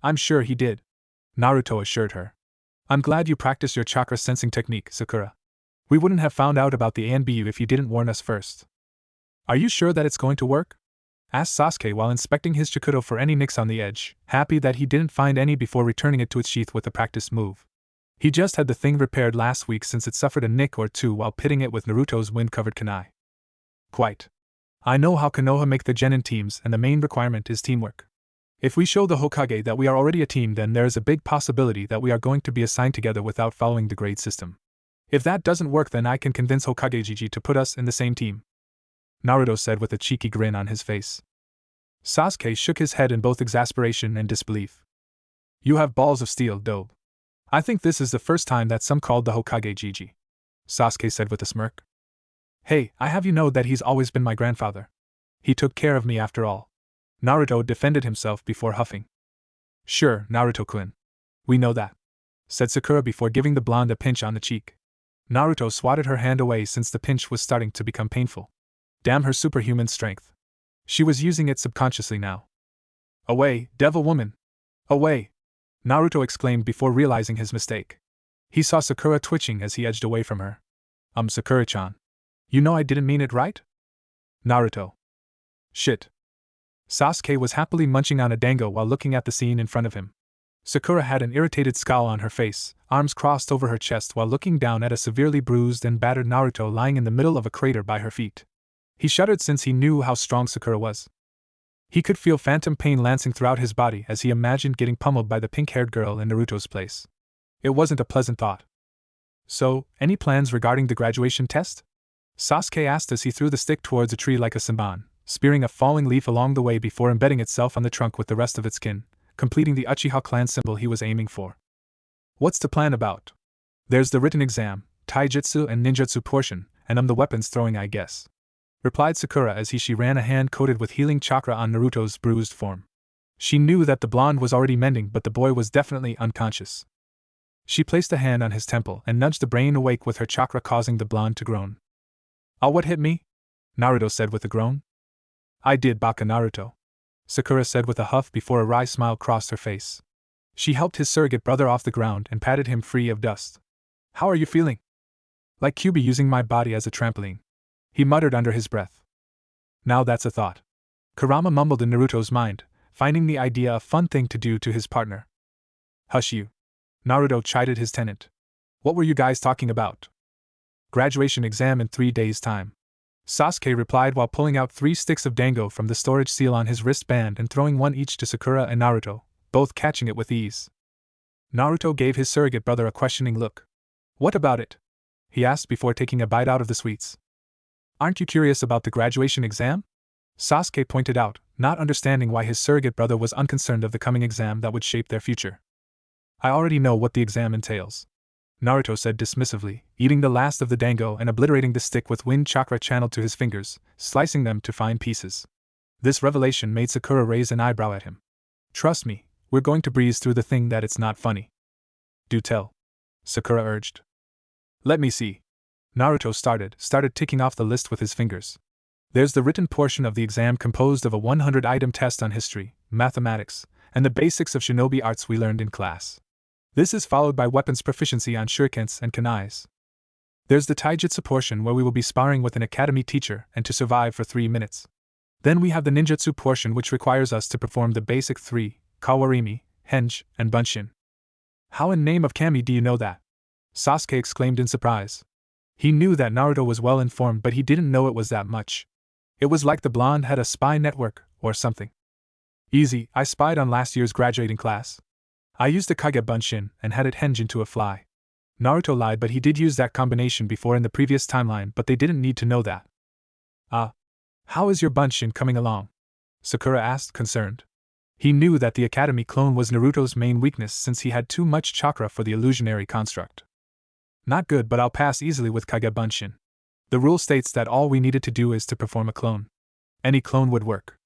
I'm sure he did, Naruto assured her. I'm glad you practiced your chakra sensing technique, Sakura. We wouldn't have found out about the ANBU if you didn't warn us first. Are you sure that it's going to work? Asked Sasuke while inspecting his Chikuto for any nicks on the edge, happy that he didn't find any before returning it to its sheath with a practiced move. He just had the thing repaired last week since it suffered a nick or two while pitting it with Naruto's wind-covered kunai. Quite. I know how Konoha make the genin teams, and the main requirement is teamwork. If we show the Hokage that we are already a team, then there is a big possibility that we are going to be assigned together without following the grade system. If that doesn't work, then I can convince Hokage Gigi to put us in the same team, Naruto said with a cheeky grin on his face. Sasuke shook his head in both exasperation and disbelief. You have balls of steel, dope. I think this is the first time that some called the Hokage Gigi, Sasuke said with a smirk. Hey, I have you know that he's always been my grandfather. He took care of me after all. Naruto defended himself before huffing. Sure, Naruto-kun. We know that, said Sakura before giving the blonde a pinch on the cheek. Naruto swatted her hand away since the pinch was starting to become painful. Damn her superhuman strength. She was using it subconsciously now. Away, devil woman! Away! Naruto exclaimed before realizing his mistake. He saw Sakura twitching as he edged away from her. Sakura-chan. You know I didn't mean it, right? Naruto. Shit. Sasuke was happily munching on a dango while looking at the scene in front of him. Sakura had an irritated scowl on her face, arms crossed over her chest while looking down at a severely bruised and battered Naruto lying in the middle of a crater by her feet. He shuddered since he knew how strong Sakura was. He could feel phantom pain lancing throughout his body as he imagined getting pummeled by the pink-haired girl in Naruto's place. It wasn't a pleasant thought. So, any plans regarding the graduation test? Sasuke asked as he threw the stick towards a tree like a Senbon, spearing a falling leaf along the way before embedding itself on the trunk with the rest of its skin, completing the Uchiha clan symbol he was aiming for. What's the plan about? There's the written exam, taijutsu and ninjutsu portion, and the weapons throwing, I guess, replied Sakura as she ran a hand coated with healing chakra on Naruto's bruised form. She knew that the blonde was already mending, but the boy was definitely unconscious. She placed a hand on his temple and nudged the brain awake with her chakra, causing the blonde to groan. Oh, what hit me? Naruto said with a groan. I did, Baka Naruto, Sakura said with a huff before a wry smile crossed her face. She helped his surrogate brother off the ground and patted him free of dust. How are you feeling? Like Kyuubi using my body as a trampoline, he muttered under his breath. Now that's a thought, Kurama mumbled in Naruto's mind, finding the idea a fun thing to do to his partner. Hush you, Naruto chided his tenant. What were you guys talking about? Graduation exam in 3 days' time, Sasuke replied while pulling out 3 sticks of dango from the storage seal on his wristband and throwing one each to Sakura and Naruto, both catching it with ease. Naruto gave his surrogate brother a questioning look. What about it? He asked before taking a bite out of the sweets. Aren't you curious about the graduation exam? Sasuke pointed out, not understanding why his surrogate brother was unconcerned of the coming exam that would shape their future. I already know what the exam entails, Naruto said dismissively, eating the last of the dango and obliterating the stick with wind chakra channeled to his fingers, slicing them to fine pieces. This revelation made Sakura raise an eyebrow at him. Trust me, we're going to breeze through the thing that it's not funny. Do tell, Sakura urged. Let me see. Naruto started ticking off the list with his fingers. There's the written portion of the exam composed of a 100-item test on history, mathematics, and the basics of shinobi arts we learned in class. This is followed by weapons proficiency on shurikens and kunais. There's the taijutsu portion where we will be sparring with an academy teacher and to survive for 3 minutes. Then we have the ninjutsu portion, which requires us to perform the basic 3, kawarimi, henge, and bunshin. How in name of Kami do you know that? Sasuke exclaimed in surprise. He knew that Naruto was well informed, but he didn't know it was that much. It was like the blonde had a spy network, or something. Easy, I spied on last year's graduating class, I used a Kage Bunshin and had it henge into a fly. Naruto lied, but he did use that combination before in the previous timeline, but they didn't need to know that. How is your Bunshin coming along? Sakura asked, concerned. He knew that the Academy clone was Naruto's main weakness since he had too much chakra for the illusionary construct. Not good, but I'll pass easily with Kage Bunshin. The rule states that all we needed to do is to perform a clone. Any clone would work.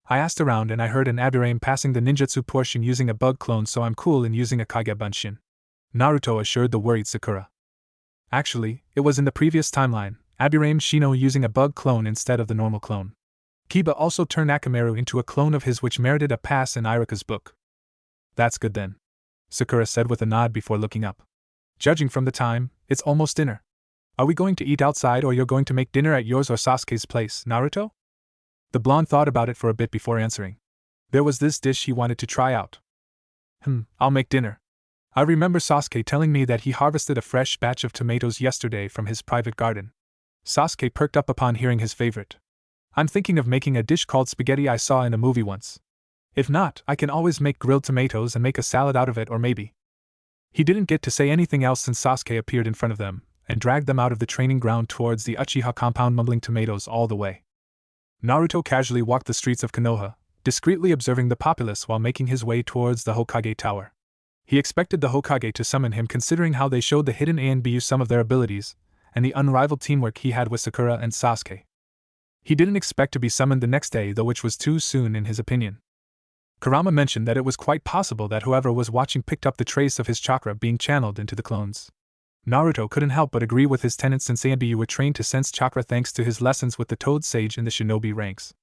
I asked around and I heard an Abirame passing the ninjutsu portion using a bug clone, so I'm cool in using a Kage Bunshin. Naruto assured the worried Sakura. Actually, it was in the previous timeline, Abirame Shino using a bug clone instead of the normal clone. Kiba also turned Akamaru into a clone of his, which merited a pass in Irika's book. That's good then, Sakura said with a nod before looking up. Judging from the time, it's almost dinner. Are we going to eat outside or you're going to make dinner at yours or Sasuke's place, Naruto? The blonde thought about it for a bit before answering. There was this dish he wanted to try out. I'll make dinner. I remember Sasuke telling me that he harvested a fresh batch of tomatoes yesterday from his private garden. Sasuke perked up upon hearing his favorite. I'm thinking of making a dish called spaghetti I saw in a movie once. If not, I can always make grilled tomatoes and make a salad out of it, or maybe. He didn't get to say anything else since Sasuke appeared in front of them and dragged them out of the training ground towards the Uchiha compound, mumbling tomatoes all the way. Naruto casually walked the streets of Konoha, discreetly observing the populace while making his way towards the Hokage Tower. He expected the Hokage to summon him, considering how they showed the hidden ANBU some of their abilities, and the unrivaled teamwork he had with Sakura and Sasuke. He didn't expect to be summoned the next day though, which was too soon in his opinion. Kurama mentioned that it was quite possible that whoever was watching picked up the trace of his chakra being channeled into the clones. Naruto couldn't help but agree with his tenants since ANBU were trained to sense chakra thanks to his lessons with the Toad Sage in the shinobi ranks.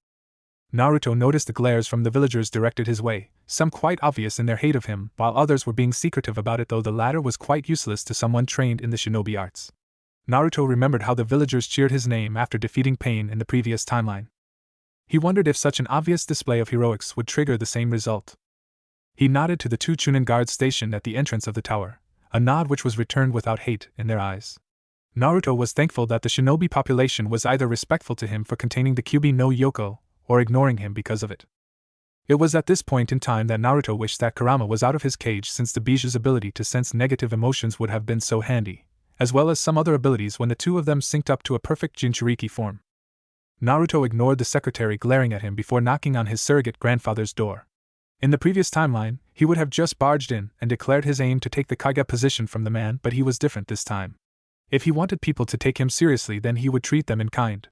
Naruto noticed the glares from the villagers directed his way, some quite obvious in their hate of him, while others were being secretive about it, though the latter was quite useless to someone trained in the shinobi arts. Naruto remembered how the villagers cheered his name after defeating Pain in the previous timeline. He wondered if such an obvious display of heroics would trigger the same result. He nodded to the two Chunin guards stationed at the entrance of the tower, a nod which was returned without hate in their eyes. Naruto was thankful that the shinobi population was either respectful to him for containing the Kyuubi no Yoko, or ignoring him because of it. It was at this point in time that Naruto wished that Kurama was out of his cage, since the Biju's ability to sense negative emotions would have been so handy, as well as some other abilities when the two of them synced up to a perfect Jinchuriki form. Naruto ignored the secretary glaring at him before knocking on his surrogate grandfather's door. In the previous timeline, he would have just barged in and declared his aim to take the Kage position from the man, but he was different this time. If he wanted people to take him seriously, then he would treat them in kind.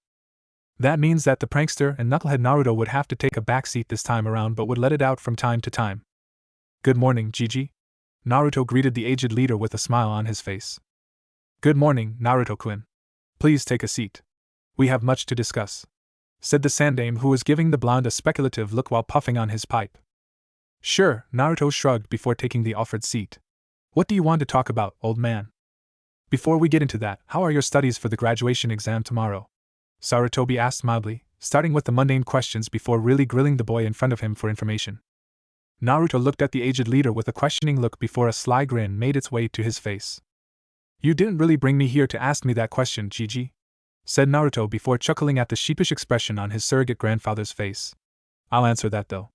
That means that the prankster and knucklehead Naruto would have to take a backseat this time around, but would let it out from time to time. Good morning, Gigi. Naruto greeted the aged leader with a smile on his face. Good morning, Naruto-kun. Please take a seat. We have much to discuss, said the Sandaime, who was giving the blonde a speculative look while puffing on his pipe. Sure, Naruto shrugged before taking the offered seat. What do you want to talk about, old man? Before we get into that, how are your studies for the graduation exam tomorrow? Sarutobi asked mildly, starting with the mundane questions before really grilling the boy in front of him for information. Naruto looked at the aged leader with a questioning look before a sly grin made its way to his face. You didn't really bring me here to ask me that question, Gigi, said Naruto before chuckling at the sheepish expression on his surrogate grandfather's face. I'll answer that though.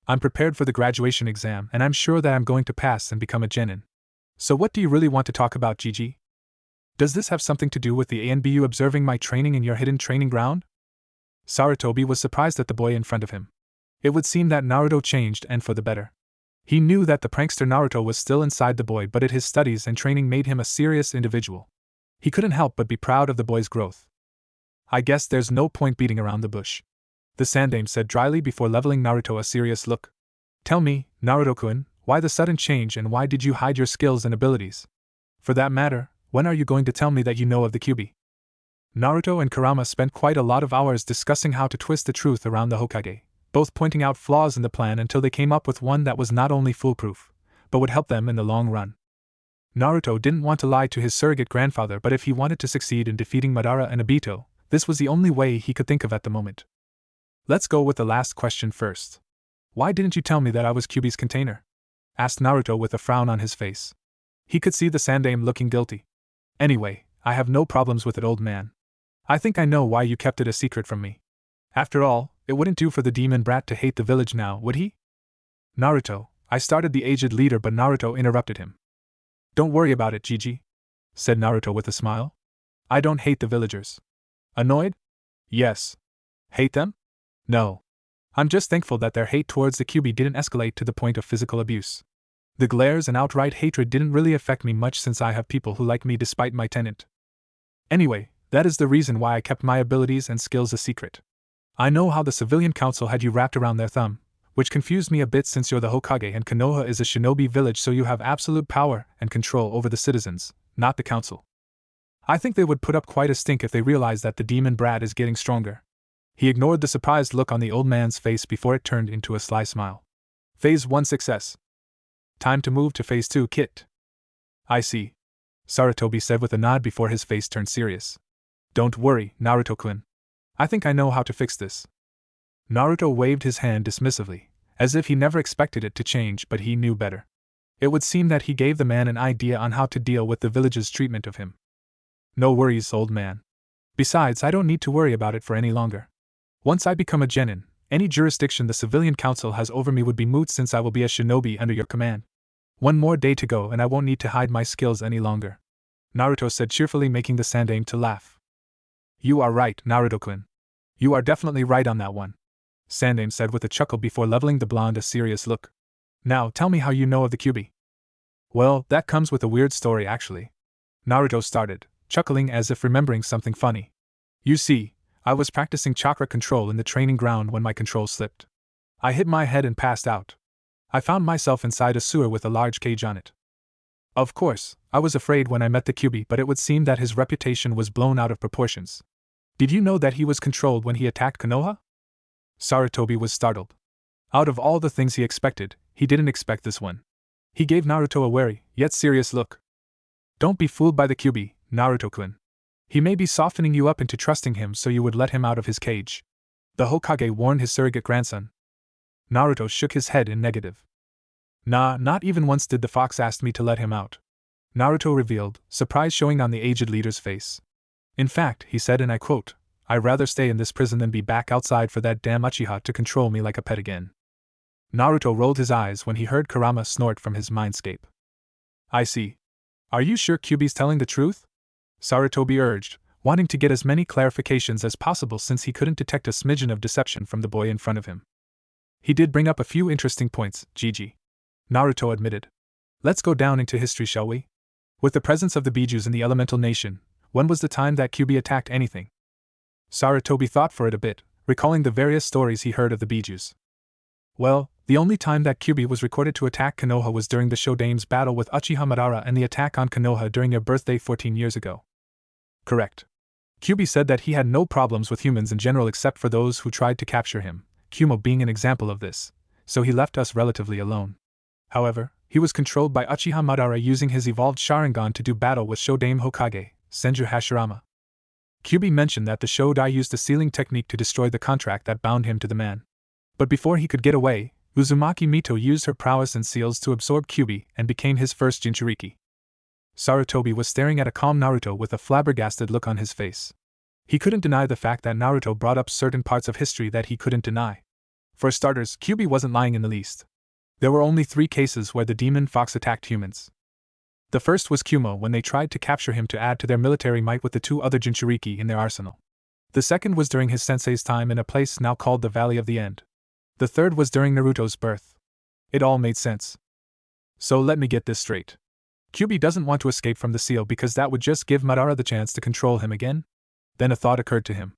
I'm prepared for the graduation exam and I'm sure that I'm going to pass and become a genin. So what do you really want to talk about, Gigi? Does this have something to do with the ANBU observing my training in your hidden training ground? Sarutobi was surprised at the boy in front of him. It would seem that Naruto changed, and for the better. He knew that the prankster Naruto was still inside the boy, but his studies and training made him a serious individual. He couldn't help but be proud of the boy's growth. I guess there's no point beating around the bush, the Sandaime said dryly before leveling Naruto a serious look. Tell me, Naruto-kun, why the sudden change and why did you hide your skills and abilities? For that matter, when are you going to tell me that you know of the Kyuubi? Naruto and Kurama spent quite a lot of hours discussing how to twist the truth around the Hokage, both pointing out flaws in the plan until they came up with one that was not only foolproof, but would help them in the long run. Naruto didn't want to lie to his surrogate grandfather, but if he wanted to succeed in defeating Madara and Obito, this was the only way he could think of at the moment. Let's go with the last question first. Why didn't you tell me that I was Kyuubi's container? Asked Naruto with a frown on his face. He could see the Sandaime looking guilty. Anyway, I have no problems with it, old man. I think I know why you kept it a secret from me. After all, it wouldn't do for the demon brat to hate the village now, would he? Naruto, I started the aged leader, but Naruto interrupted him. Don't worry about it, Gigi, said Naruto with a smile. I don't hate the villagers. Annoyed? Yes. Hate them? No. I'm just thankful that their hate towards the Kyuubi didn't escalate to the point of physical abuse. The glares and outright hatred didn't really affect me much since I have people who like me despite my tenant. Anyway, that is the reason why I kept my abilities and skills a secret. I know how the civilian council had you wrapped around their thumb, which confused me a bit since you're the Hokage and Konoha is a shinobi village, so you have absolute power and control over the citizens, not the council. I think they would put up quite a stink if they realized that the demon brat is getting stronger. He ignored the surprised look on the old man's face before it turned into a sly smile. Phase 1 success. Time to move to Phase 2, Kit. I see, Sarutobi said with a nod before his face turned serious. Don't worry, Naruto-kun. I think I know how to fix this. Naruto waved his hand dismissively, as if he never expected it to change, but he knew better. It would seem that he gave the man an idea on how to deal with the village's treatment of him. No worries, old man. Besides, I don't need to worry about it for any longer. Once I become a genin, any jurisdiction the civilian council has over me would be moot since I will be a shinobi under your command. One more day to go and I won't need to hide my skills any longer, Naruto said cheerfully, making the Sandaime to laugh. You are right, Naruto-kun. You are definitely right on that one, Sandaime said with a chuckle before leveling the blonde a serious look. Now tell me how you know of the Kyuubi. Well, that comes with a weird story actually, Naruto started, chuckling as if remembering something funny. You see, I was practicing chakra control in the training ground when my control slipped. I hit my head and passed out. I found myself inside a sewer with a large cage on it. Of course, I was afraid when I met the Kyuubi, but it would seem that his reputation was blown out of proportions. Did you know that he was controlled when he attacked Konoha? Sarutobi was startled. Out of all the things he expected, he didn't expect this one. He gave Naruto a wary, yet serious look. Don't be fooled by the Kyuubi, Naruto-kun. He may be softening you up into trusting him so you would let him out of his cage. The Hokage warned his surrogate grandson. Naruto shook his head in negative. Nah, not even once did the fox ask me to let him out, Naruto revealed, surprise showing on the aged leader's face. In fact, he said, and I quote, I'd rather stay in this prison than be back outside for that damn Uchiha to control me like a pet again. Naruto rolled his eyes when he heard Kurama snort from his mindscape. I see. Are you sure Kyuubi's telling the truth? Sarutobi urged, wanting to get as many clarifications as possible since he couldn't detect a smidgen of deception from the boy in front of him. He did bring up a few interesting points, Gigi, Naruto admitted. Let's go down into history, shall we? With the presence of the Bijus in the elemental nation, when was the time that Kyuubi attacked anything? Sarutobi thought for it a bit, recalling the various stories he heard of the Bijus. Well, the only time that Kyuubi was recorded to attack Konoha was during the Shodaime's battle with Uchiha Madara and the attack on Konoha during your birthday 14 years ago. Correct. Kyuubi said that he had no problems with humans in general except for those who tried to capture him, Kumo being an example of this, so he left us relatively alone. However, he was controlled by Uchiha Madara using his evolved Sharingan to do battle with Shodaime Hokage, Senju Hashirama. Kyuubi mentioned that the Shodai used a sealing technique to destroy the contract that bound him to the man. But before he could get away, Uzumaki Mito used her prowess and seals to absorb Kyuubi and became his first Jinchuriki. Sarutobi was staring at a calm Naruto with a flabbergasted look on his face. He couldn't deny the fact that Naruto brought up certain parts of history that he couldn't deny. For starters, Kyuubi wasn't lying in the least. There were only 3 cases where the demon fox attacked humans. The first was Kumo when they tried to capture him to add to their military might with the 2 other Jinchuriki in their arsenal. The second was during his sensei's time in a place now called the Valley of the End. The third was during Naruto's birth. It all made sense. So let me get this straight. Kyuubi doesn't want to escape from the seal because that would just give Madara the chance to control him again? Then a thought occurred to him.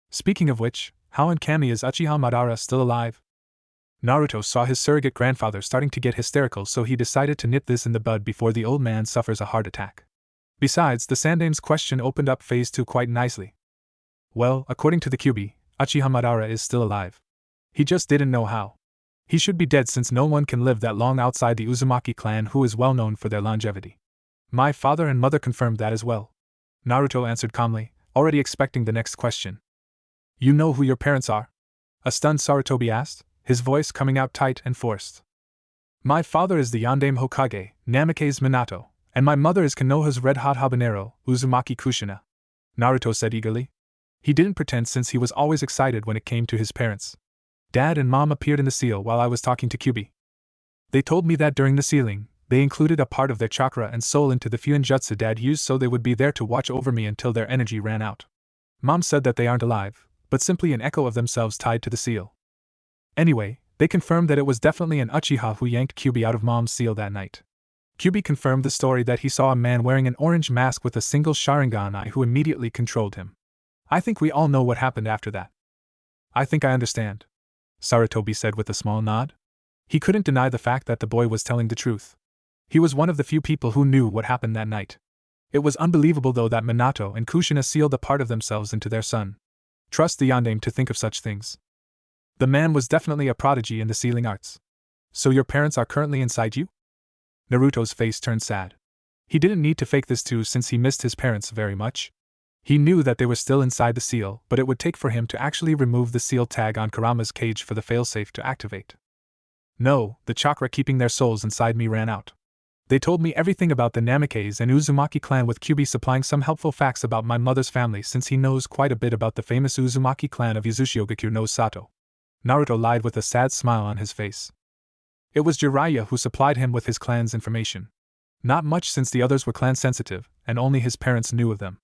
Speaking of which, how in Kami is Uchiha Madara still alive? Naruto saw his surrogate grandfather starting to get hysterical, so he decided to nip this in the bud before the old man suffers a heart attack. Besides, the Sandaime's question opened up Phase 2 quite nicely. Well, according to the Kyuubi, Uchiha Madara is still alive. He just didn't know how. He should be dead since no one can live that long outside the Uzumaki clan, who is well known for their longevity. My father and mother confirmed that as well, Naruto answered calmly, already expecting the next question. You know who your parents are? A stunned Sarutobi asked, his voice coming out tight and forced. My father is the Yondaime Hokage, Namikaze Minato, and my mother is Konoha's red-hot habanero, Uzumaki Kushina, Naruto said eagerly. He didn't pretend since he was always excited when it came to his parents. Dad and Mom appeared in the seal while I was talking to Kyuubi. They told me that during the sealing, they included a part of their chakra and soul into the Fuinjutsu Dad used so they would be there to watch over me until their energy ran out. Mom said that they aren't alive, but simply an echo of themselves tied to the seal. Anyway, they confirmed that it was definitely an Uchiha who yanked Kyubi out of Mom's seal that night. Kyubi confirmed the story that he saw a man wearing an orange mask with a single Sharingan eye who immediately controlled him. I think we all know what happened after that. I think I understand, Sarutobi said with a small nod. He couldn't deny the fact that the boy was telling the truth. He was one of the few people who knew what happened that night. It was unbelievable though that Minato and Kushina sealed a part of themselves into their son. Trust the Yondaime to think of such things. The man was definitely a prodigy in the sealing arts. So your parents are currently inside you? Naruto's face turned sad. He didn't need to fake this too since he missed his parents very much. He knew that they were still inside the seal, but it would take for him to actually remove the seal tag on Kurama's cage for the failsafe to activate. No, the chakra keeping their souls inside me ran out. They told me everything about the Namikaze and Uzumaki clan with Kyubi supplying some helpful facts about my mother's family since he knows quite a bit about the famous Uzumaki clan of Izushiogaku no Sato. Naruto lied with a sad smile on his face. It was Jiraiya who supplied him with his clan's information. Not much since the others were clan-sensitive, and only his parents knew of them.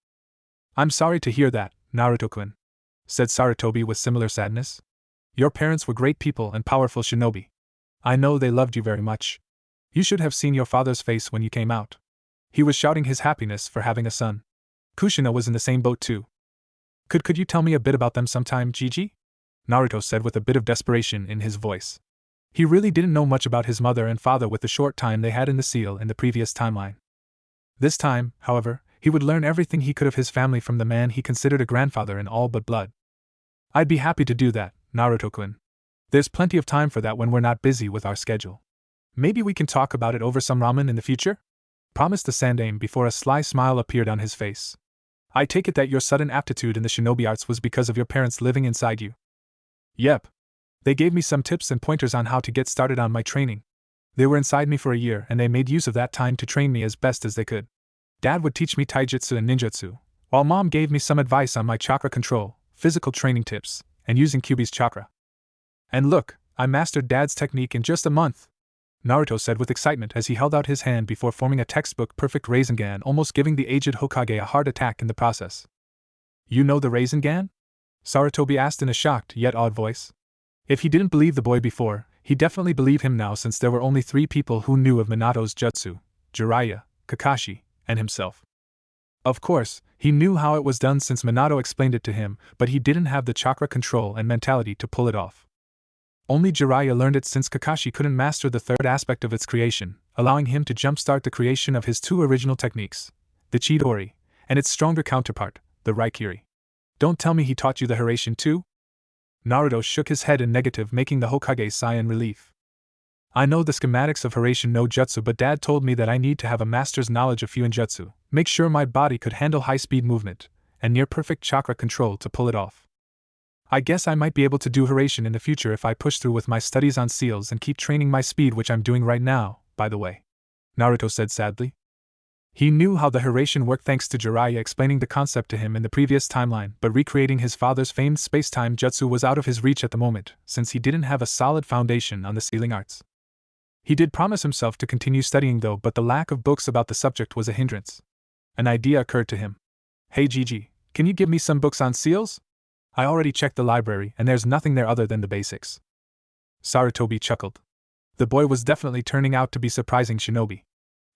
I'm sorry to hear that, Naruto-kun, said Sarutobi with similar sadness. Your parents were great people and powerful shinobi. I know they loved you very much. You should have seen your father's face when you came out. He was shouting his happiness for having a son. Kushina was in the same boat too. Could you tell me a bit about them sometime, Gigi? Naruto said with a bit of desperation in his voice. He really didn't know much about his mother and father with the short time they had in the seal in the previous timeline. This time, however, he would learn everything he could of his family from the man he considered a grandfather in all but blood. I'd be happy to do that, Naruto-kun. There's plenty of time for that when we're not busy with our schedule. Maybe we can talk about it over some ramen in the future? Promised the Sandaime before a sly smile appeared on his face. I take it that your sudden aptitude in the shinobi arts was because of your parents living inside you. Yep. They gave me some tips and pointers on how to get started on my training. They were inside me for a year and they made use of that time to train me as best as they could. Dad would teach me taijutsu and ninjutsu, while Mom gave me some advice on my chakra control, physical training tips, and using Kyubi's chakra. And look, I mastered Dad's technique in just a month, Naruto said with excitement as he held out his hand before forming a textbook-perfect Rasengan, almost giving the aged Hokage a heart attack in the process. You know the Rasengan? Sarutobi asked in a shocked yet odd voice. If he didn't believe the boy before, he definitely believed him now since there were only 3 people who knew of Minato's jutsu: Jiraiya, Kakashi, and himself. Of course, he knew how it was done since Minato explained it to him, but he didn't have the chakra control and mentality to pull it off. Only Jiraiya learned it since Kakashi couldn't master the third aspect of its creation, allowing him to jumpstart the creation of his 2 original techniques, the Chidori, and its stronger counterpart, the Raikiri. Don't tell me he taught you the Hiraishin too? Naruto shook his head in negative, making the Hokage sigh in relief. I know the schematics of Hiraishin no Jutsu, but Dad told me that I need to have a master's knowledge of Fuinjutsu, make sure my body could handle high-speed movement, and near-perfect chakra control to pull it off. I guess I might be able to do Hiraishin in the future if I push through with my studies on seals and keep training my speed, which I'm doing right now, by the way, Naruto said sadly. He knew how the Hiraishin worked thanks to Jiraiya explaining the concept to him in the previous timeline, but recreating his father's famed space-time jutsu was out of his reach at the moment, since he didn't have a solid foundation on the sealing arts. He did promise himself to continue studying though, but the lack of books about the subject was a hindrance. An idea occurred to him. Hey Gigi, can you give me some books on seals? I already checked the library and there's nothing there other than the basics. Sarutobi chuckled. The boy was definitely turning out to be surprising shinobi.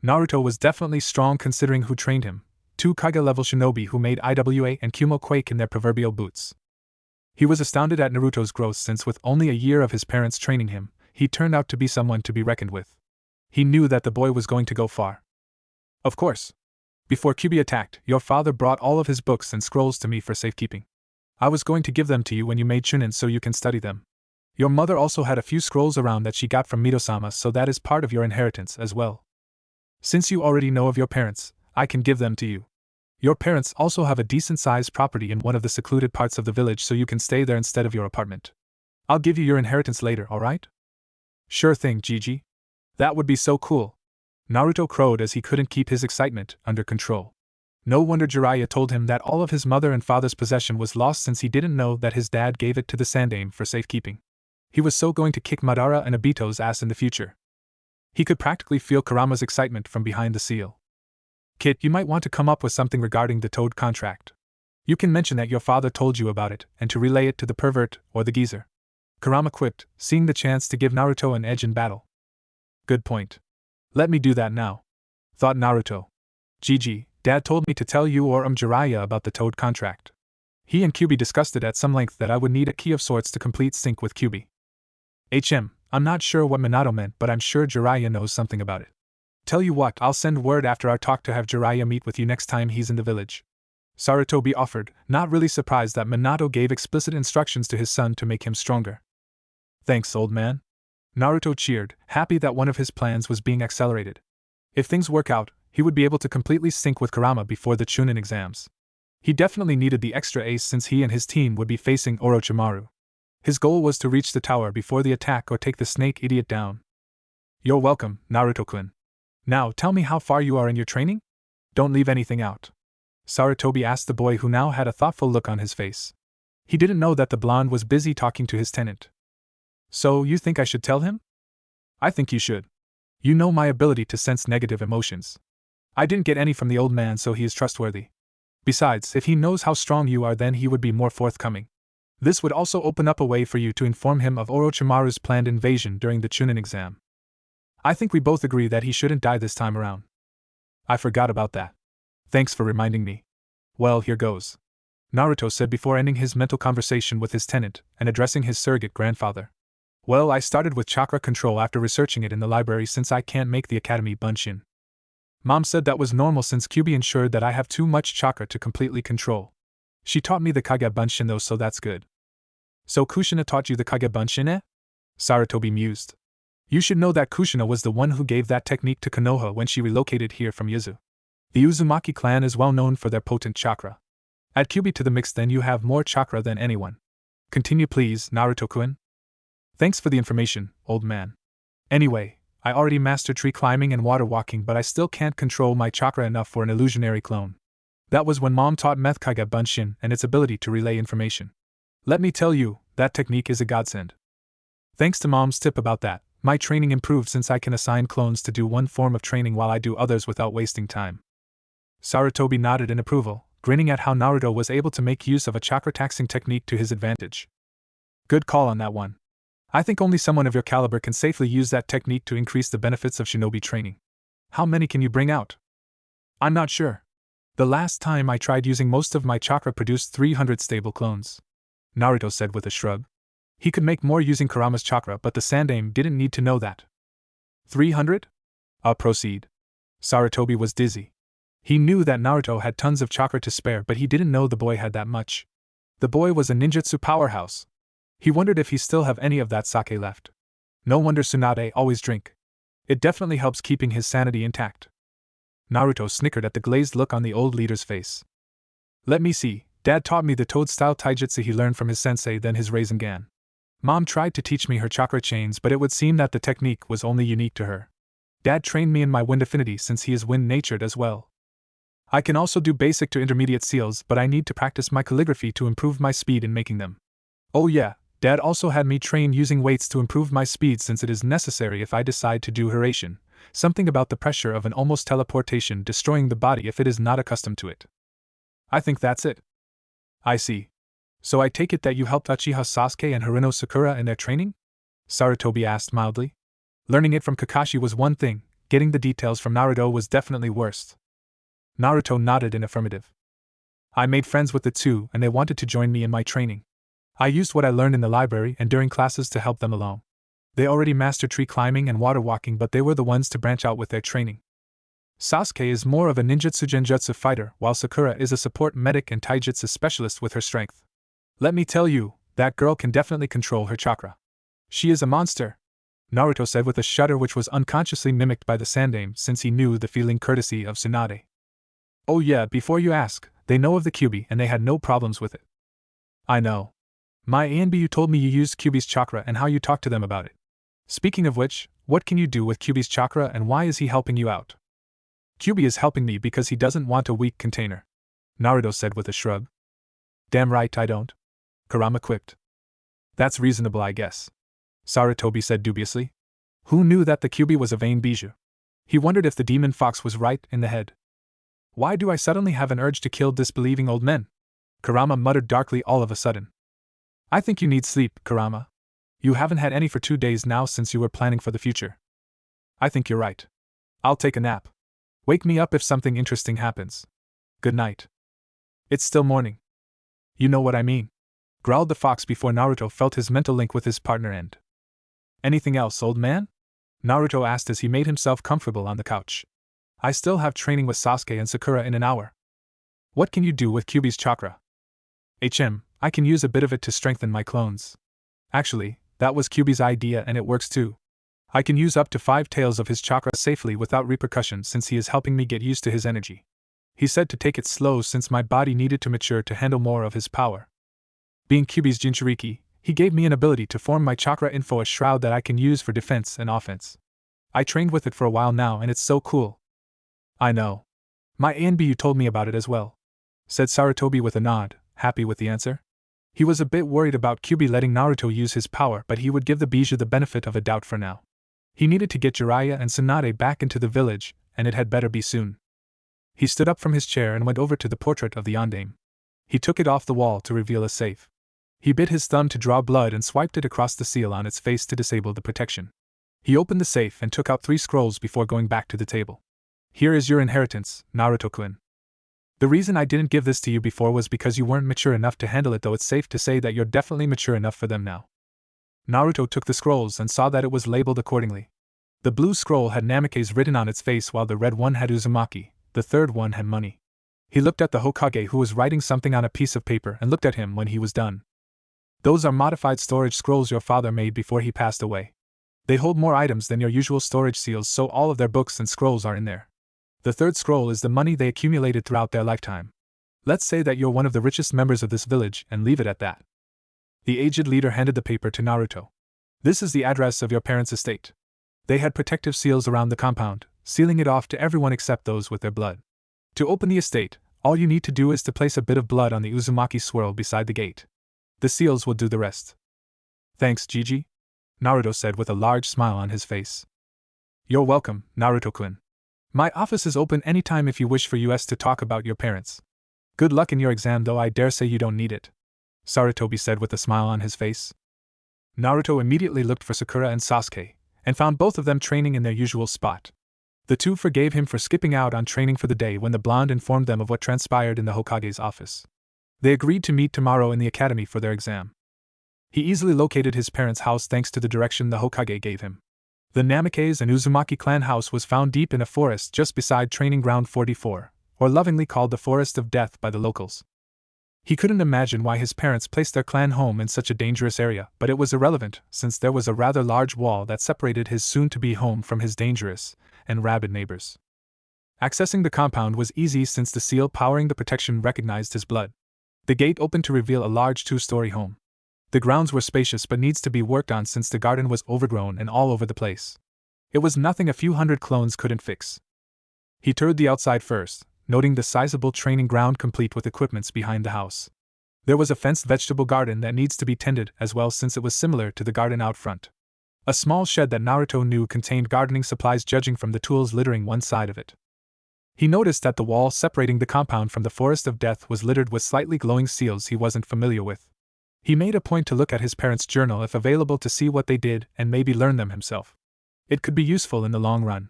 Naruto was definitely strong considering who trained him, 2 Kage-level shinobi who made IWA and Kumo quake in their proverbial boots. He was astounded at Naruto's growth since with only a year of his parents training him, he turned out to be someone to be reckoned with. He knew that the boy was going to go far. Of course. Before Kyubi attacked, your father brought all of his books and scrolls to me for safekeeping. I was going to give them to you when you made Chunin so you can study them. Your mother also had a few scrolls around that she got from Mito-sama, so that is part of your inheritance as well. Since you already know of your parents, I can give them to you. Your parents also have a decent-sized property in one of the secluded parts of the village, so you can stay there instead of your apartment. I'll give you your inheritance later, alright? Sure thing, Gigi. That would be so cool. Naruto crowed as he couldn't keep his excitement under control. No wonder Jiraiya told him that all of his mother and father's possession was lost, since he didn't know that his dad gave it to the Sandaime for safekeeping. He was so going to kick Madara and Obito's ass in the future. He could practically feel Kurama's excitement from behind the seal. Kit, you might want to come up with something regarding the Toad contract. You can mention that your father told you about it, and to relay it to the pervert, or the geezer. Kurama quipped, seeing the chance to give Naruto an edge in battle. Good point. Let me do that now, thought Naruto. Gigi, Dad told me to tell you or Jiraiya about the Toad contract. He and Kyuubi discussed it at some length that I would need a key of sorts to complete sync with Kyuubi. I'm not sure what Minato meant, but I'm sure Jiraiya knows something about it. Tell you what, I'll send word after our talk to have Jiraiya meet with you next time he's in the village. Sarutobi offered, not really surprised that Minato gave explicit instructions to his son to make him stronger. Thanks, old man. Naruto cheered, happy that one of his plans was being accelerated. If things work out, he would be able to completely sync with Kurama before the Chunin exams. He definitely needed the extra ace since he and his team would be facing Orochimaru. His goal was to reach the tower before the attack or take the snake idiot down. You're welcome, Naruto-kun. Now tell me how far you are in your training? Don't leave anything out. Sarutobi asked the boy, who now had a thoughtful look on his face. He didn't know that the blonde was busy talking to his tenant. So, you think I should tell him? I think you should. You know my ability to sense negative emotions. I didn't get any from the old man, so he is trustworthy. Besides, if he knows how strong you are, then he would be more forthcoming. This would also open up a way for you to inform him of Orochimaru's planned invasion during the Chunin exam. I think we both agree that he shouldn't die this time around. I forgot about that. Thanks for reminding me. Well, here goes, Naruto said before ending his mental conversation with his tenant and addressing his surrogate grandfather. Well, I started with chakra control after researching it in the library since I can't make the academy bunshin. Mom said that was normal since Kyuubi ensured that I have too much chakra to completely control. She taught me the Kage Bunshin though, so that's good. So Kushina taught you the Kage Bunshin, eh? Sarutobi mused. You should know that Kushina was the one who gave that technique to Konoha when she relocated here from Yuzu. The Uzumaki clan is well known for their potent chakra. Add Kyuubi to the mix, then you have more chakra than anyone. Continue please, Naruto-kun. Thanks for the information, old man. Anyway, I already mastered tree climbing and water walking, but I still can't control my chakra enough for an illusionary clone. That was when Mom taught Meth Kage Bunshin and its ability to relay information. Let me tell you, that technique is a godsend. Thanks to Mom's tip about that, my training improved since I can assign clones to do one form of training while I do others without wasting time. Sarutobi nodded in approval, grinning at how Naruto was able to make use of a chakra-taxing technique to his advantage. Good call on that one. I think only someone of your caliber can safely use that technique to increase the benefits of shinobi training. How many can you bring out? I'm not sure. The last time I tried using most of my chakra produced 300 stable clones. Naruto said with a shrug. He could make more using Kurama's chakra, but the Sandaime didn't need to know that. 300? Proceed. Sarutobi was dizzy. He knew that Naruto had tons of chakra to spare, but he didn't know the boy had that much. The boy was a ninjutsu powerhouse. He wondered if he still have any of that sake left. No wonder Tsunade always drink. It definitely helps keeping his sanity intact. Naruto snickered at the glazed look on the old leader's face. Let me see, Dad taught me the toad-style taijutsu he learned from his sensei, then his Rasengan. Mom tried to teach me her chakra chains, but it would seem that the technique was only unique to her. Dad trained me in my wind affinity since he is wind-natured as well. I can also do basic to intermediate seals, but I need to practice my calligraphy to improve my speed in making them. Oh yeah, Dad also had me train using weights to improve my speed since it is necessary if I decide to do Hiraishin, something about the pressure of an almost teleportation destroying the body if it is not accustomed to it. I think that's it. I see. So I take it that you helped Uchiha Sasuke and Haruno Sakura in their training? Sarutobi asked mildly. Learning it from Kakashi was one thing, getting the details from Naruto was definitely worse. Naruto nodded in affirmative. I made friends with the two and they wanted to join me in my training. I used what I learned in the library and during classes to help them along. They already mastered tree climbing and water walking, but they were the ones to branch out with their training. Sasuke is more of a ninjutsu genjutsu fighter, while Sakura is a support medic and taijutsu specialist with her strength. Let me tell you, that girl can definitely control her chakra. She is a monster, Naruto said with a shudder which was unconsciously mimicked by the Sandaime since he knew the feeling courtesy of Tsunade. Oh yeah, before you ask, they know of the Kyuubi and they had no problems with it. I know. My ANBU told me you used Kyuubi's chakra and how you talked to them about it. Speaking of which, what can you do with Kyuubi's chakra and why is he helping you out? Kyuubi is helping me because he doesn't want a weak container, Naruto said with a shrug. Damn right I don't, Kurama quipped. That's reasonable, I guess, Sarutobi said dubiously. Who knew that the Kyuubi was a vain bijou? He wondered if the demon fox was right in the head. Why do I suddenly have an urge to kill disbelieving old men? Kurama muttered darkly all of a sudden. I think you need sleep, Kurama. You haven't had any for 2 days now since you were planning for the future. I think you're right. I'll take a nap. Wake me up if something interesting happens. Good night. It's still morning. You know what I mean, growled the fox before Naruto felt his mental link with his partner end. Anything else, old man? Naruto asked as he made himself comfortable on the couch. I still have training with Sasuke and Sakura in an hour. What can you do with Kyuubi's chakra? I can use a bit of it to strengthen my clones. Actually, that was Kyuubi's idea and it works too. I can use up to 5 tails of his chakra safely without repercussions since he is helping me get used to his energy. He said to take it slow since my body needed to mature to handle more of his power. Being Kyuubi's Jinchuriki, he gave me an ability to form my chakra info a shroud that I can use for defense and offense. I trained with it for a while now and it's so cool. I know. My ANBU told me about it as well, said Sarutobi with a nod, happy with the answer. He was a bit worried about Kyuubi letting Naruto use his power, but he would give the bijou the benefit of a doubt for now. He needed to get Jiraiya and Tsunade back into the village, and it had better be soon. He stood up from his chair and went over to the portrait of the yondaime. He took it off the wall to reveal a safe. He bit his thumb to draw blood and swiped it across the seal on its face to disable the protection. He opened the safe and took out 3 scrolls before going back to the table. Here is your inheritance, Naruto-kun. The reason I didn't give this to you before was because you weren't mature enough to handle it, though it's safe to say that you're definitely mature enough for them now. Naruto took the scrolls and saw that it was labeled accordingly. The blue scroll had Namikaze written on its face while the red one had Uzumaki, the third one had money. He looked at the Hokage who was writing something on a piece of paper and looked at him when he was done. Those are modified storage scrolls your father made before he passed away. They hold more items than your usual storage seals, so all of their books and scrolls are in there. The third scroll is the money they accumulated throughout their lifetime. Let's say that you're one of the richest members of this village and leave it at that. The aged leader handed the paper to Naruto. This is the address of your parents' estate. They had protective seals around the compound, sealing it off to everyone except those with their blood. To open the estate, all you need to do is to place a bit of blood on the Uzumaki swirl beside the gate. The seals will do the rest. Thanks, Gigi, Naruto said with a large smile on his face. You're welcome, Naruto-kun. My office is open anytime if you wish for us to talk about your parents. Good luck in your exam, though I dare say you don't need it, Sarutobi said with a smile on his face. Naruto immediately looked for Sakura and Sasuke, and found both of them training in their usual spot. The two forgave him for skipping out on training for the day when the blonde informed them of what transpired in the Hokage's office. They agreed to meet tomorrow in the academy for their exam. He easily located his parents' house thanks to the direction the Hokage gave him. The Namikaze and Uzumaki clan house was found deep in a forest just beside Training Ground 44, or lovingly called the Forest of Death by the locals. He couldn't imagine why his parents placed their clan home in such a dangerous area, but it was irrelevant since there was a rather large wall that separated his soon-to-be home from his dangerous and rabid neighbors. Accessing the compound was easy since the seal powering the protection recognized his blood. The gate opened to reveal a large 2-story home. The grounds were spacious but needs to be worked on since the garden was overgrown and all over the place. It was nothing a few hundred clones couldn't fix. He toured the outside first, noting the sizable training ground complete with equipments behind the house. There was a fenced vegetable garden that needs to be tended as well since it was similar to the garden out front. A small shed that Naruto knew contained gardening supplies judging from the tools littering one side of it. He noticed that the wall separating the compound from the Forest of Death was littered with slightly glowing seals he wasn't familiar with. He made a point to look at his parents' journal if available to see what they did and maybe learn them himself. It could be useful in the long run.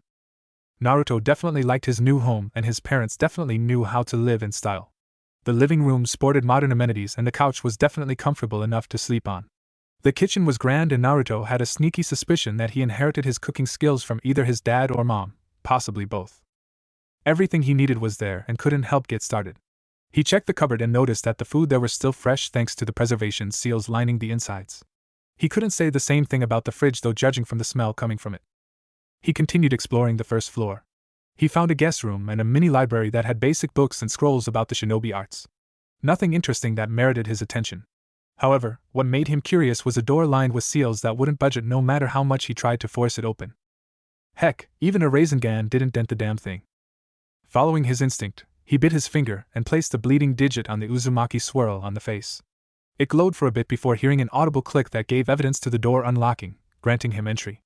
Naruto definitely liked his new home and his parents definitely knew how to live in style. The living room sported modern amenities and the couch was definitely comfortable enough to sleep on. The kitchen was grand and Naruto had a sneaky suspicion that he inherited his cooking skills from either his dad or mom, possibly both. Everything he needed was there and couldn't help get started. He checked the cupboard and noticed that the food there was still fresh thanks to the preservation seals lining the insides. He couldn't say the same thing about the fridge though, judging from the smell coming from it. He continued exploring the first floor. He found a guest room and a mini library that had basic books and scrolls about the shinobi arts. Nothing interesting that merited his attention. However, what made him curious was a door lined with seals that wouldn't budge no matter how much he tried to force it open. Heck, even a raisin gun didn't dent the damn thing. Following his instinct, he bit his finger and placed the bleeding digit on the Uzumaki swirl on the face. It glowed for a bit before hearing an audible click that gave evidence to the door unlocking, granting him entry.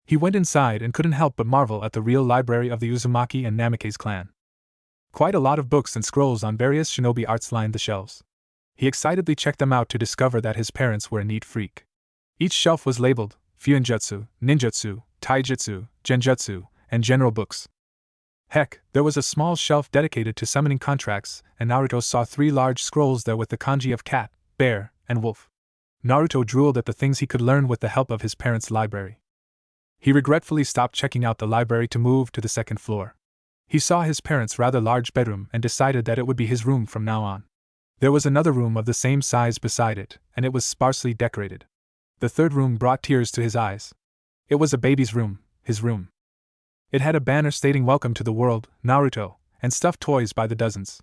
He went inside and couldn't help but marvel at the real library of the Uzumaki and Namikaze clan. Quite a lot of books and scrolls on various shinobi arts lined the shelves. He excitedly checked them out to discover that his parents were a neat freak. Each shelf was labeled Fuinjutsu, Ninjutsu, Taijutsu, Genjutsu, and general books. Heck, there was a small shelf dedicated to summoning contracts, and Naruto saw 3 large scrolls there with the kanji of cat, bear, and wolf. Naruto drooled at the things he could learn with the help of his parents' library. He regretfully stopped checking out the library to move to the second floor. He saw his parents' rather large bedroom and decided that it would be his room from now on. There was another room of the same size beside it, and it was sparsely decorated. The third room brought tears to his eyes. It was a baby's room, his room. It had a banner stating "Welcome to the world, Naruto," and stuffed toys by the dozens.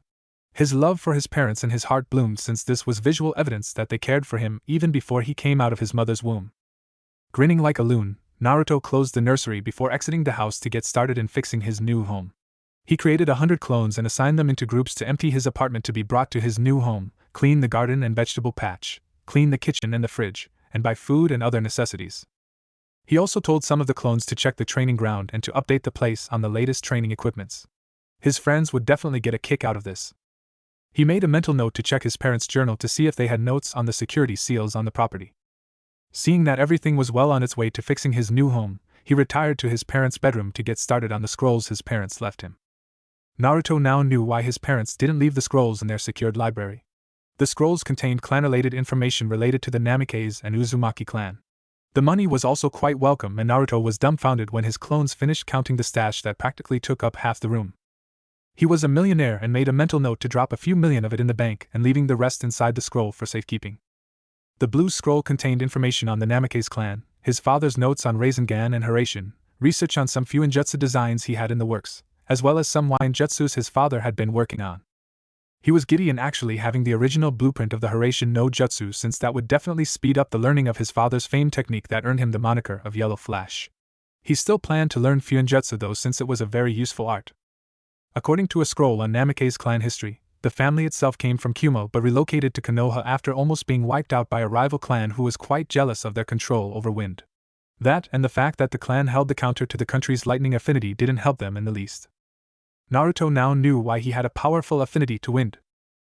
His love for his parents and his heart bloomed since this was visual evidence that they cared for him even before he came out of his mother's womb. Grinning like a loon, Naruto closed the nursery before exiting the house to get started in fixing his new home. He created 100 clones and assigned them into groups to empty his apartment to be brought to his new home, clean the garden and vegetable patch, clean the kitchen and the fridge, and buy food and other necessities. He also told some of the clones to check the training ground and to update the place on the latest training equipments. His friends would definitely get a kick out of this. He made a mental note to check his parents' journal to see if they had notes on the security seals on the property. Seeing that everything was well on its way to fixing his new home, he retired to his parents' bedroom to get started on the scrolls his parents left him. Naruto now knew why his parents didn't leave the scrolls in their secured library. The scrolls contained clan-related information related to the Namikaze and Uzumaki clan. The money was also quite welcome, and Naruto was dumbfounded when his clones finished counting the stash that practically took up half the room. He was a millionaire and made a mental note to drop a few million of it in the bank and leaving the rest inside the scroll for safekeeping. The blue scroll contained information on the Namikaze clan, his father's notes on Rasengan and Hiraishin, research on some Fuinjutsu designs he had in the works, as well as some Wainjutsus his father had been working on. He was giddy in actually having the original blueprint of the Hiraishin no Jutsu, since that would definitely speed up the learning of his father's famed technique that earned him the moniker of Yellow Flash. He still planned to learn Fuinjutsu though, since it was a very useful art. According to a scroll on Namikaze clan history, the family itself came from Kumo but relocated to Konoha after almost being wiped out by a rival clan who was quite jealous of their control over wind. That and the fact that the clan held the counter to the country's lightning affinity didn't help them in the least. Naruto now knew why he had a powerful affinity to wind.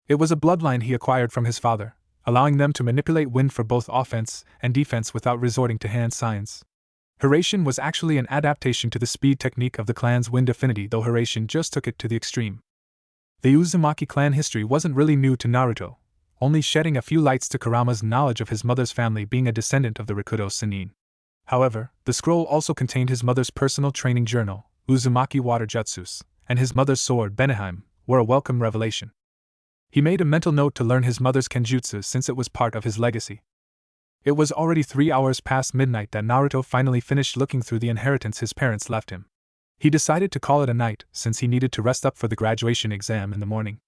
It was a bloodline he acquired from his father, allowing them to manipulate wind for both offense and defense without resorting to hand signs. Hiraishin was actually an adaptation to the speed technique of the clan's wind affinity, though Hiraishin just took it to the extreme. The Uzumaki clan history wasn't really new to Naruto, only shedding a few lights to Kurama's knowledge of his mother's family being a descendant of the Rikudo Sennin. However, the scroll also contained his mother's personal training journal, Uzumaki Water Jutsus, and his mother's sword, Beneheim, were a welcome revelation. He made a mental note to learn his mother's kenjutsu since it was part of his legacy. It was already 3 hours past midnight that Naruto finally finished looking through the inheritance his parents left him. He decided to call it a night since he needed to rest up for the graduation exam in the morning.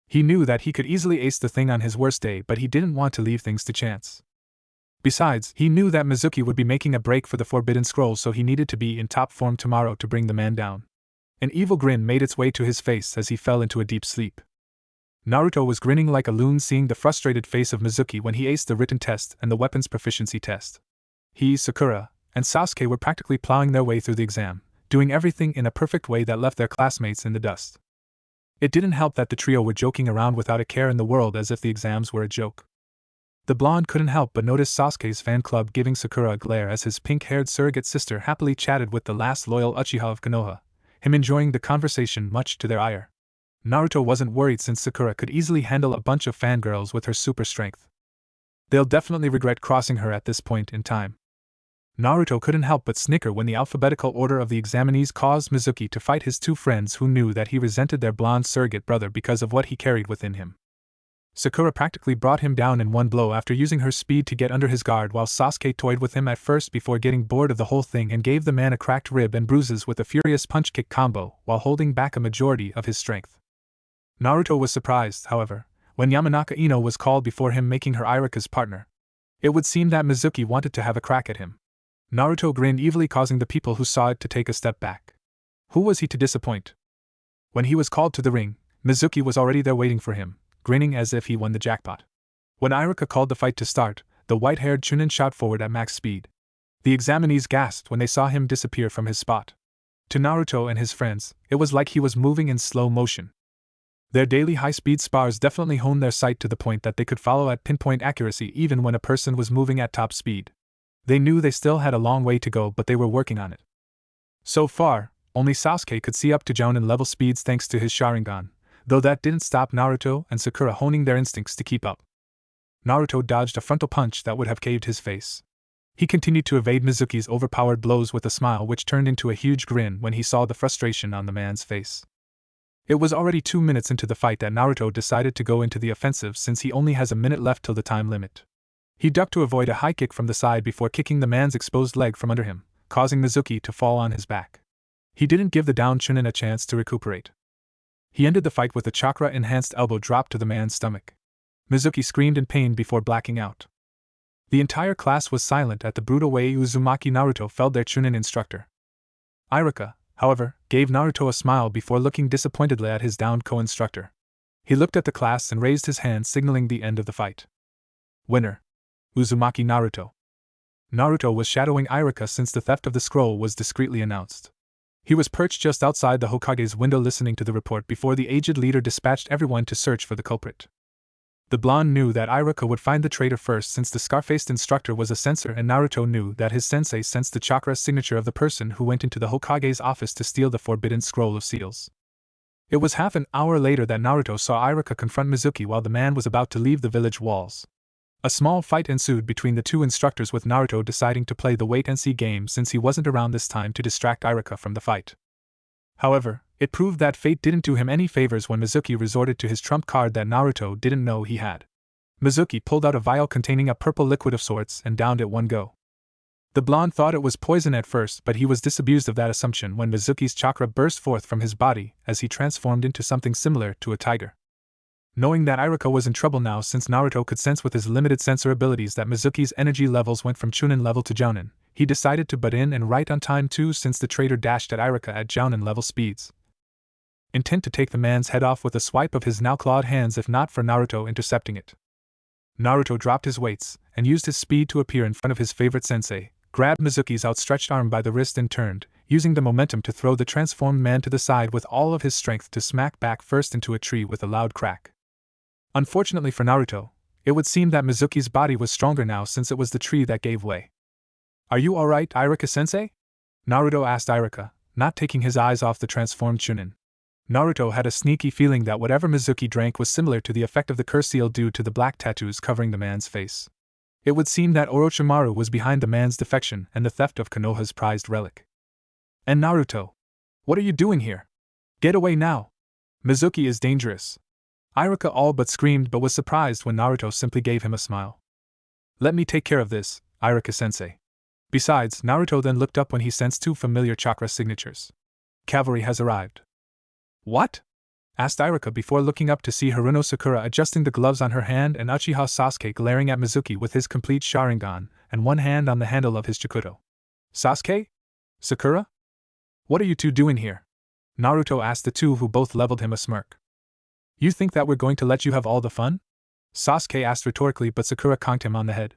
He knew that he could easily ace the thing on his worst day, but he didn't want to leave things to chance. Besides, he knew that Mizuki would be making a break for the Forbidden Scroll, so he needed to be in top form tomorrow to bring the man down. An evil grin made its way to his face as he fell into a deep sleep. Naruto was grinning like a loon seeing the frustrated face of Mizuki when he aced the written test and the weapons proficiency test. He, Sakura, and Sasuke were practically plowing their way through the exam, doing everything in a perfect way that left their classmates in the dust. It didn't help that the trio were joking around without a care in the world as if the exams were a joke. The blonde couldn't help but notice Sasuke's fan club giving Sakura a glare as his pink-haired surrogate sister happily chatted with the last loyal Uchiha of Konoha, him enjoying the conversation much to their ire. Naruto wasn't worried since Sakura could easily handle a bunch of fangirls with her super strength. They'll definitely regret crossing her at this point in time. Naruto couldn't help but snicker when the alphabetical order of the examinees caused Mizuki to fight his 2 friends who knew that he resented their blonde surrogate brother because of what he carried within him. Sakura practically brought him down in one blow after using her speed to get under his guard, while Sasuke toyed with him at first before getting bored of the whole thing and gave the man a cracked rib and bruises with a furious punch-kick combo while holding back a majority of his strength. Naruto was surprised, however, when Yamanaka Ino was called before him, making her Irika's partner. It would seem that Mizuki wanted to have a crack at him. Naruto grinned evilly, causing the people who saw it to take a step back. Who was he to disappoint? When he was called to the ring, Mizuki was already there waiting for him, grinning as if he won the jackpot. When Irika called the fight to start, the white-haired Chunin shot forward at max speed. The examinees gasped when they saw him disappear from his spot. To Naruto and his friends, it was like he was moving in slow motion. Their daily high-speed spars definitely honed their sight to the point that they could follow at pinpoint accuracy even when a person was moving at top speed. They knew they still had a long way to go, but they were working on it. So far, only Sasuke could see up to Jounin level speeds thanks to his Sharingan, though that didn't stop Naruto and Sakura honing their instincts to keep up. Naruto dodged a frontal punch that would have caved his face. He continued to evade Mizuki's overpowered blows with a smile which turned into a huge grin when he saw the frustration on the man's face. It was already 2 minutes into the fight that Naruto decided to go into the offensive since he only has a minute left till the time limit. He ducked to avoid a high kick from the side before kicking the man's exposed leg from under him, causing Mizuki to fall on his back. He didn't give the downed Chunin a chance to recuperate. He ended the fight with a chakra-enhanced elbow drop to the man's stomach. Mizuki screamed in pain before blacking out. The entire class was silent at the brutal way Uzumaki Naruto felled their Chunin instructor. Iruka, however, gave Naruto a smile before looking disappointedly at his downed co-instructor. He looked at the class and raised his hand signaling the end of the fight. Winner: Uzumaki Naruto. Naruto was shadowing Iruka since the theft of the scroll was discreetly announced. He was perched just outside the Hokage's window listening to the report before the aged leader dispatched everyone to search for the culprit. The blonde knew that Iruka would find the traitor first since the scar-faced instructor was a censor, and Naruto knew that his sensei sensed the chakra signature of the person who went into the Hokage's office to steal the forbidden scroll of seals. It was half an hour later that Naruto saw Iruka confront Mizuki while the man was about to leave the village walls. A small fight ensued between the two instructors, with Naruto deciding to play the wait-and-see game since he wasn't around this time to distract Iruka from the fight. However, it proved that fate didn't do him any favors when Mizuki resorted to his trump card that Naruto didn't know he had. Mizuki pulled out a vial containing a purple liquid of sorts and downed it one go. The blonde thought it was poison at first, but he was disabused of that assumption when Mizuki's chakra burst forth from his body as he transformed into something similar to a tiger. Knowing that Iruka was in trouble now since Naruto could sense with his limited sensor abilities that Mizuki's energy levels went from Chunin level to Jounin, he decided to butt in and right on time too since the traitor dashed at Iruka at Jounin level speeds, intent to take the man's head off with a swipe of his now clawed hands if not for Naruto intercepting it. Naruto dropped his weights and used his speed to appear in front of his favorite sensei, grabbed Mizuki's outstretched arm by the wrist and turned, using the momentum to throw the transformed man to the side with all of his strength to smack back first into a tree with a loud crack. Unfortunately for Naruto, it would seem that Mizuki's body was stronger now since it was the tree that gave way. "Are you alright, Iruka-sensei?" Naruto asked Iruka, not taking his eyes off the transformed Chunin. Naruto had a sneaky feeling that whatever Mizuki drank was similar to the effect of the curse seal due to the black tattoos covering the man's face. It would seem that Orochimaru was behind the man's defection and the theft of Konoha's prized relic. "And Naruto? What are you doing here? Get away now! Mizuki is dangerous!" Iruka all but screamed but was surprised when Naruto simply gave him a smile. "Let me take care of this, Iruka-sensei." Besides, Naruto then looked up when he sensed two familiar chakra signatures. "Cavalry has arrived." "What?" asked Iruka before looking up to see Haruno Sakura adjusting the gloves on her hand and Uchiha Sasuke glaring at Mizuki with his complete Sharingan and one hand on the handle of his Chikuto. "Sasuke? Sakura? What are you two doing here?" Naruto asked the two, who both leveled him a smirk. "You think that we're going to let you have all the fun?" Sasuke asked rhetorically, but Sakura conked him on the head.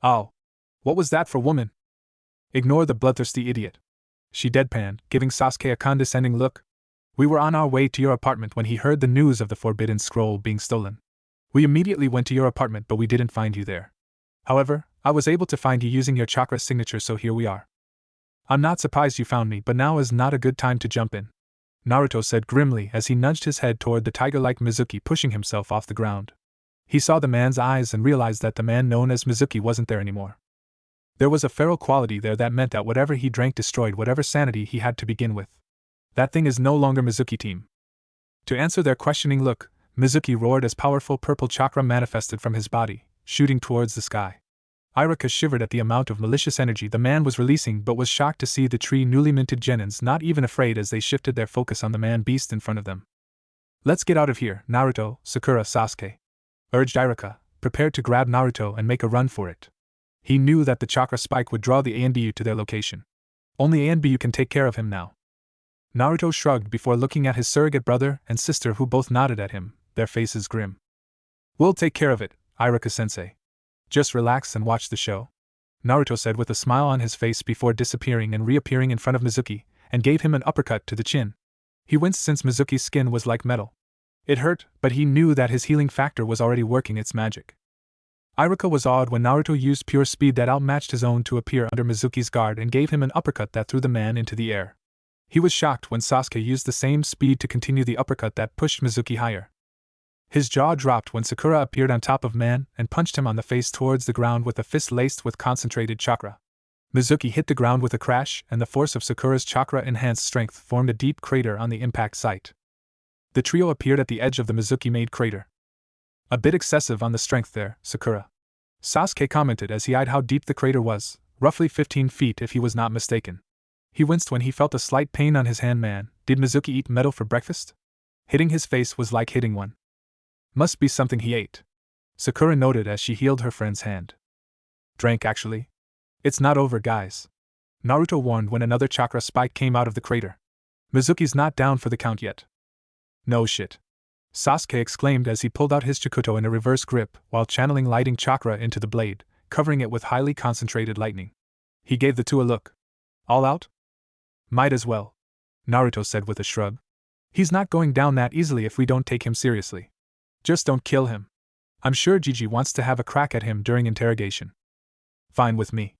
"Oh. What was that for, woman? Ignore the bloodthirsty idiot." She deadpanned, giving Sasuke a condescending look. "We were on our way to your apartment when he heard the news of the forbidden scroll being stolen. We immediately went to your apartment, but we didn't find you there. However, I was able to find you using your chakra signature, so here we are. I'm not surprised you found me, but now is not a good time to jump in," Naruto said grimly as he nudged his head toward the tiger-like Mizuki pushing himself off the ground. He saw the man's eyes and realized that the man known as Mizuki wasn't there anymore. There was a feral quality there that meant that whatever he drank destroyed whatever sanity he had to begin with. That thing is no longer Mizuki team. To answer their questioning look, Mizuki roared as powerful purple chakra manifested from his body, shooting towards the sky. Iruka shivered at the amount of malicious energy the man was releasing but was shocked to see the three newly minted genins not even afraid as they shifted their focus on the man-beast in front of them. "Let's get out of here, Naruto, Sakura, Sasuke," urged Iruka, prepared to grab Naruto and make a run for it. He knew that the chakra spike would draw the ANBU to their location. Only ANBU can take care of him now. Naruto shrugged before looking at his surrogate brother and sister, who both nodded at him, their faces grim. "We'll take care of it, Iruka-sensei. Just relax and watch the show." Naruto said with a smile on his face before disappearing and reappearing in front of Mizuki, and gave him an uppercut to the chin. He winced since Mizuki's skin was like metal. It hurt, but he knew that his healing factor was already working its magic. Iruka was awed when Naruto used pure speed that outmatched his own to appear under Mizuki's guard and gave him an uppercut that threw the man into the air. He was shocked when Sasuke used the same speed to continue the uppercut that pushed Mizuki higher. His jaw dropped when Sakura appeared on top of man and punched him on the face towards the ground with a fist laced with concentrated chakra. Mizuki hit the ground with a crash, and the force of Sakura's chakra-enhanced strength formed a deep crater on the impact site. The trio appeared at the edge of the Mizuki-made crater. A bit excessive on the strength there, Sakura. Sasuke commented as he eyed how deep the crater was, roughly 15 feet if he was not mistaken. He winced when he felt a slight pain on his hand. Man, did Mizuki eat metal for breakfast? Hitting his face was like hitting one. Must be something he ate. Sakura noted as she healed her friend's hand. Drank actually. It's not over, guys. Naruto warned when another chakra spike came out of the crater. Mizuki's not down for the count yet. No shit. Sasuke exclaimed as he pulled out his Chikuto in a reverse grip while channeling lighting chakra into the blade, covering it with highly concentrated lightning. He gave the two a look. All out? Might as well, Naruto said with a shrug. He's not going down that easily if we don't take him seriously. Just don't kill him. I'm sure Gigi wants to have a crack at him during interrogation. Fine with me,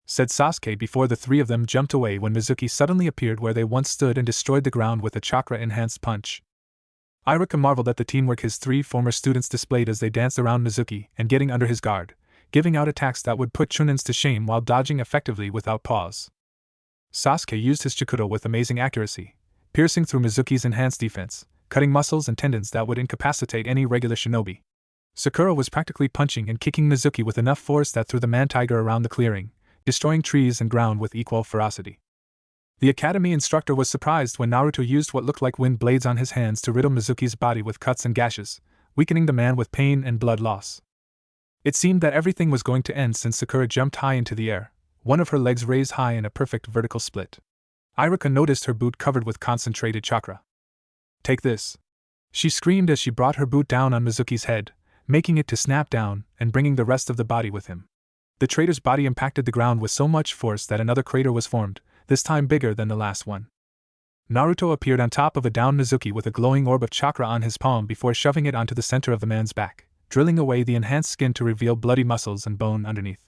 said Sasuke before the three of them jumped away when Mizuki suddenly appeared where they once stood and destroyed the ground with a chakra-enhanced punch. Iruka marveled at the teamwork his three former students displayed as they danced around Mizuki and getting under his guard, giving out attacks that would put Chunins to shame while dodging effectively without pause. Sasuke used his Chikuto with amazing accuracy, piercing through Mizuki's enhanced defense, cutting muscles and tendons that would incapacitate any regular shinobi. Sakura was practically punching and kicking Mizuki with enough force that threw the man-tiger around the clearing, destroying trees and ground with equal ferocity. The academy instructor was surprised when Naruto used what looked like wind blades on his hands to riddle Mizuki's body with cuts and gashes, weakening the man with pain and blood loss. It seemed that everything was going to end since Sakura jumped high into the air, one of her legs raised high in a perfect vertical split. Iruka noticed her boot covered with concentrated chakra. Take this. She screamed as she brought her boot down on Mizuki's head, making it to snap down and bringing the rest of the body with him. The traitor's body impacted the ground with so much force that another crater was formed, this time bigger than the last one. Naruto appeared on top of a downed Mizuki with a glowing orb of chakra on his palm before shoving it onto the center of the man's back, drilling away the enhanced skin to reveal bloody muscles and bone underneath.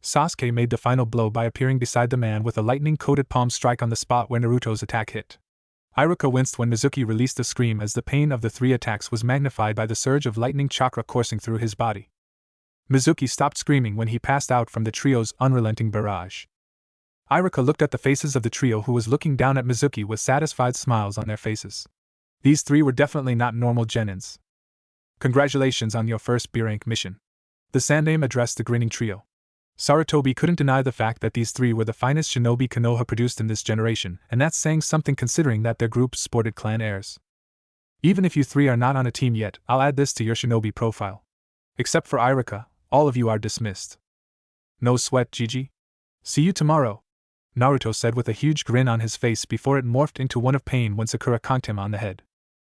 Sasuke made the final blow by appearing beside the man with a lightning-coated palm strike on the spot where Naruto's attack hit. Iruka winced when Mizuki released a scream as the pain of the three attacks was magnified by the surge of lightning chakra coursing through his body. Mizuki stopped screaming when he passed out from the trio's unrelenting barrage. Iruka looked at the faces of the trio who was looking down at Mizuki with satisfied smiles on their faces. These three were definitely not normal genins. Congratulations on your first B-rank mission. The Sandaime addressed the grinning trio. Sarutobi couldn't deny the fact that these three were the finest shinobi Konoha produced in this generation, and that's saying something considering that their group sported clan heirs. Even if you three are not on a team yet, I'll add this to your shinobi profile. Except for Iruka, all of you are dismissed. No sweat, Gigi. See you tomorrow, Naruto said with a huge grin on his face before it morphed into one of pain when Sakura conked him on the head.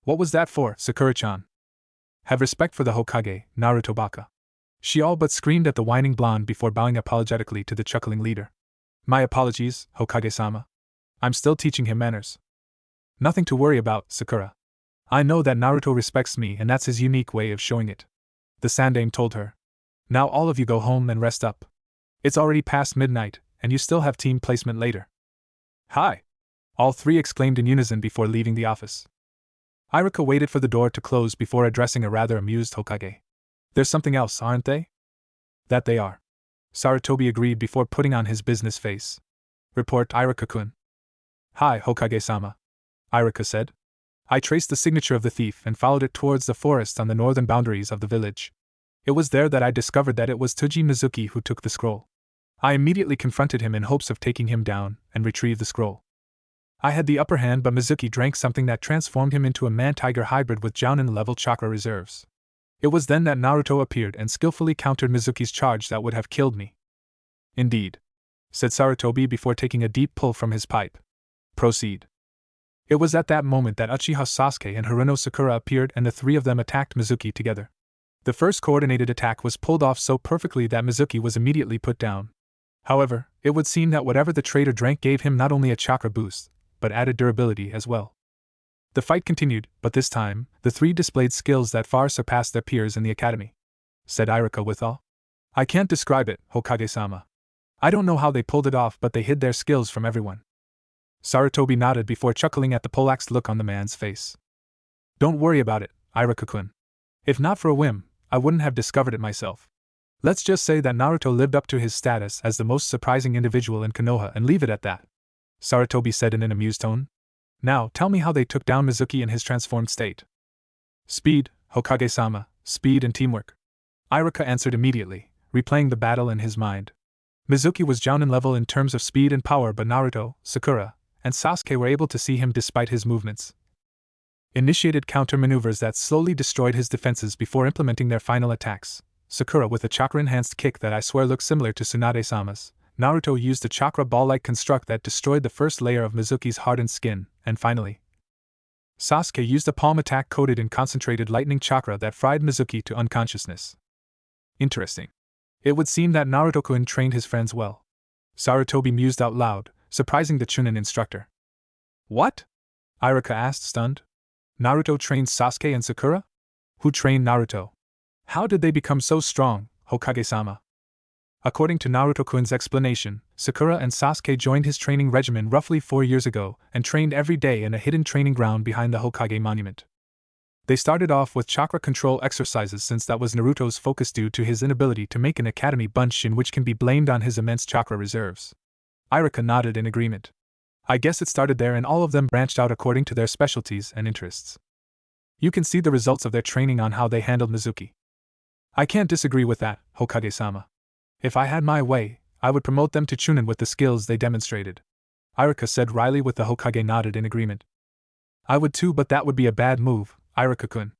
What was that for, Sakura-chan? Have respect for the Hokage, Naruto baka. She all but screamed at the whining blonde before bowing apologetically to the chuckling leader. My apologies, Hokage-sama. I'm still teaching him manners. Nothing to worry about, Sakura. I know that Naruto respects me and that's his unique way of showing it, the Sandaime told her. Now all of you go home and rest up. It's already past midnight, and you still have team placement later. Hi! All three exclaimed in unison before leaving the office. Iruka waited for the door to close before addressing a rather amused Hokage. There's something else, aren't they? That they are. Sarutobi agreed before putting on his business face. Report, Iruka-kun. Hi, Hokage-sama, Iruka said. I traced the signature of the thief and followed it towards the forest on the northern boundaries of the village. It was there that I discovered that it was Tsuji Mizuki who took the scroll. I immediately confronted him in hopes of taking him down and retrieve the scroll. I had the upper hand, but Mizuki drank something that transformed him into a man-tiger hybrid with Jounin-level chakra reserves. It was then that Naruto appeared and skillfully countered Mizuki's charge that would have killed me. Indeed, said Sarutobi before taking a deep pull from his pipe. Proceed. It was at that moment that Uchiha Sasuke and Haruno Sakura appeared and the three of them attacked Mizuki together. The first coordinated attack was pulled off so perfectly that Mizuki was immediately put down, However, it would seem that whatever the traitor drank gave him not only a chakra boost, but added durability as well. The fight continued, but this time, the three displayed skills that far surpassed their peers in the academy, said Iruka with awe. I can't describe it, Hokage-sama. I don't know how they pulled it off, but they hid their skills from everyone. Sarutobi nodded before chuckling at the poleaxed look on the man's face. Don't worry about it, Iruka-kun. If not for a whim, I wouldn't have discovered it myself. Let's just say that Naruto lived up to his status as the most surprising individual in Konoha and leave it at that, Sarutobi said in an amused tone. Now, tell me how they took down Mizuki in his transformed state. Speed, Hokage-sama, speed and teamwork. Iruka answered immediately, replaying the battle in his mind. Mizuki was Jounin level in terms of speed and power, but Naruto, Sakura, and Sasuke were able to see him despite his movements. Initiated counter-maneuvers that slowly destroyed his defenses before implementing their final attacks. Sakura with a chakra-enhanced kick that I swear looked similar to Tsunade-sama's. Naruto used a chakra ball-like construct that destroyed the first layer of Mizuki's hardened skin, and finally, Sasuke used a palm attack coated in concentrated lightning chakra that fried Mizuki to unconsciousness. Interesting. It would seem that Naruto-kun trained his friends well. Sarutobi mused out loud, surprising the Chunin instructor. What? Iruka asked, stunned. Naruto trained Sasuke and Sakura? Who trained Naruto? How did they become so strong, Hokage-sama? According to Naruto-kun's explanation, Sakura and Sasuke joined his training regimen roughly 4 years ago and trained every day in a hidden training ground behind the Hokage monument. They started off with chakra control exercises since that was Naruto's focus due to his inability to make an academy bunshin, which can be blamed on his immense chakra reserves. Iruka nodded in agreement. I guess it started there and all of them branched out according to their specialties and interests. You can see the results of their training on how they handled Mizuki. I can't disagree with that, Hokage-sama. If I had my way, I would promote them to Chunin with the skills they demonstrated. Iruka said wryly with the Hokage nodded in agreement. I would too, but that would be a bad move, Iruka-kun.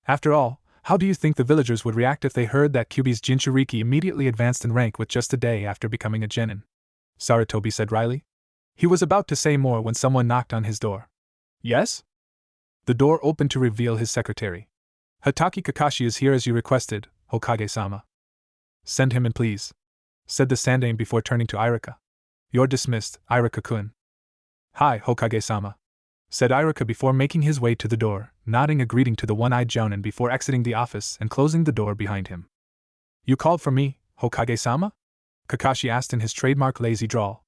After all, how do you think the villagers would react if they heard that Kyuubi's Jinchuriki immediately advanced in rank with just a day after becoming a genin? Sarutobi said wryly. He was about to say more when someone knocked on his door. Yes? The door opened to reveal his secretary. Hatake Kakashi is here as you requested, Hokage-sama. Send him in, please, said the Sandaime before turning to Iruka. You're dismissed, Iruka-kun. Hi, Hokage-sama, said Iruka before making his way to the door, nodding a greeting to the one-eyed Jounin before exiting the office and closing the door behind him. You called for me, Hokage-sama? Kakashi asked in his trademark lazy drawl.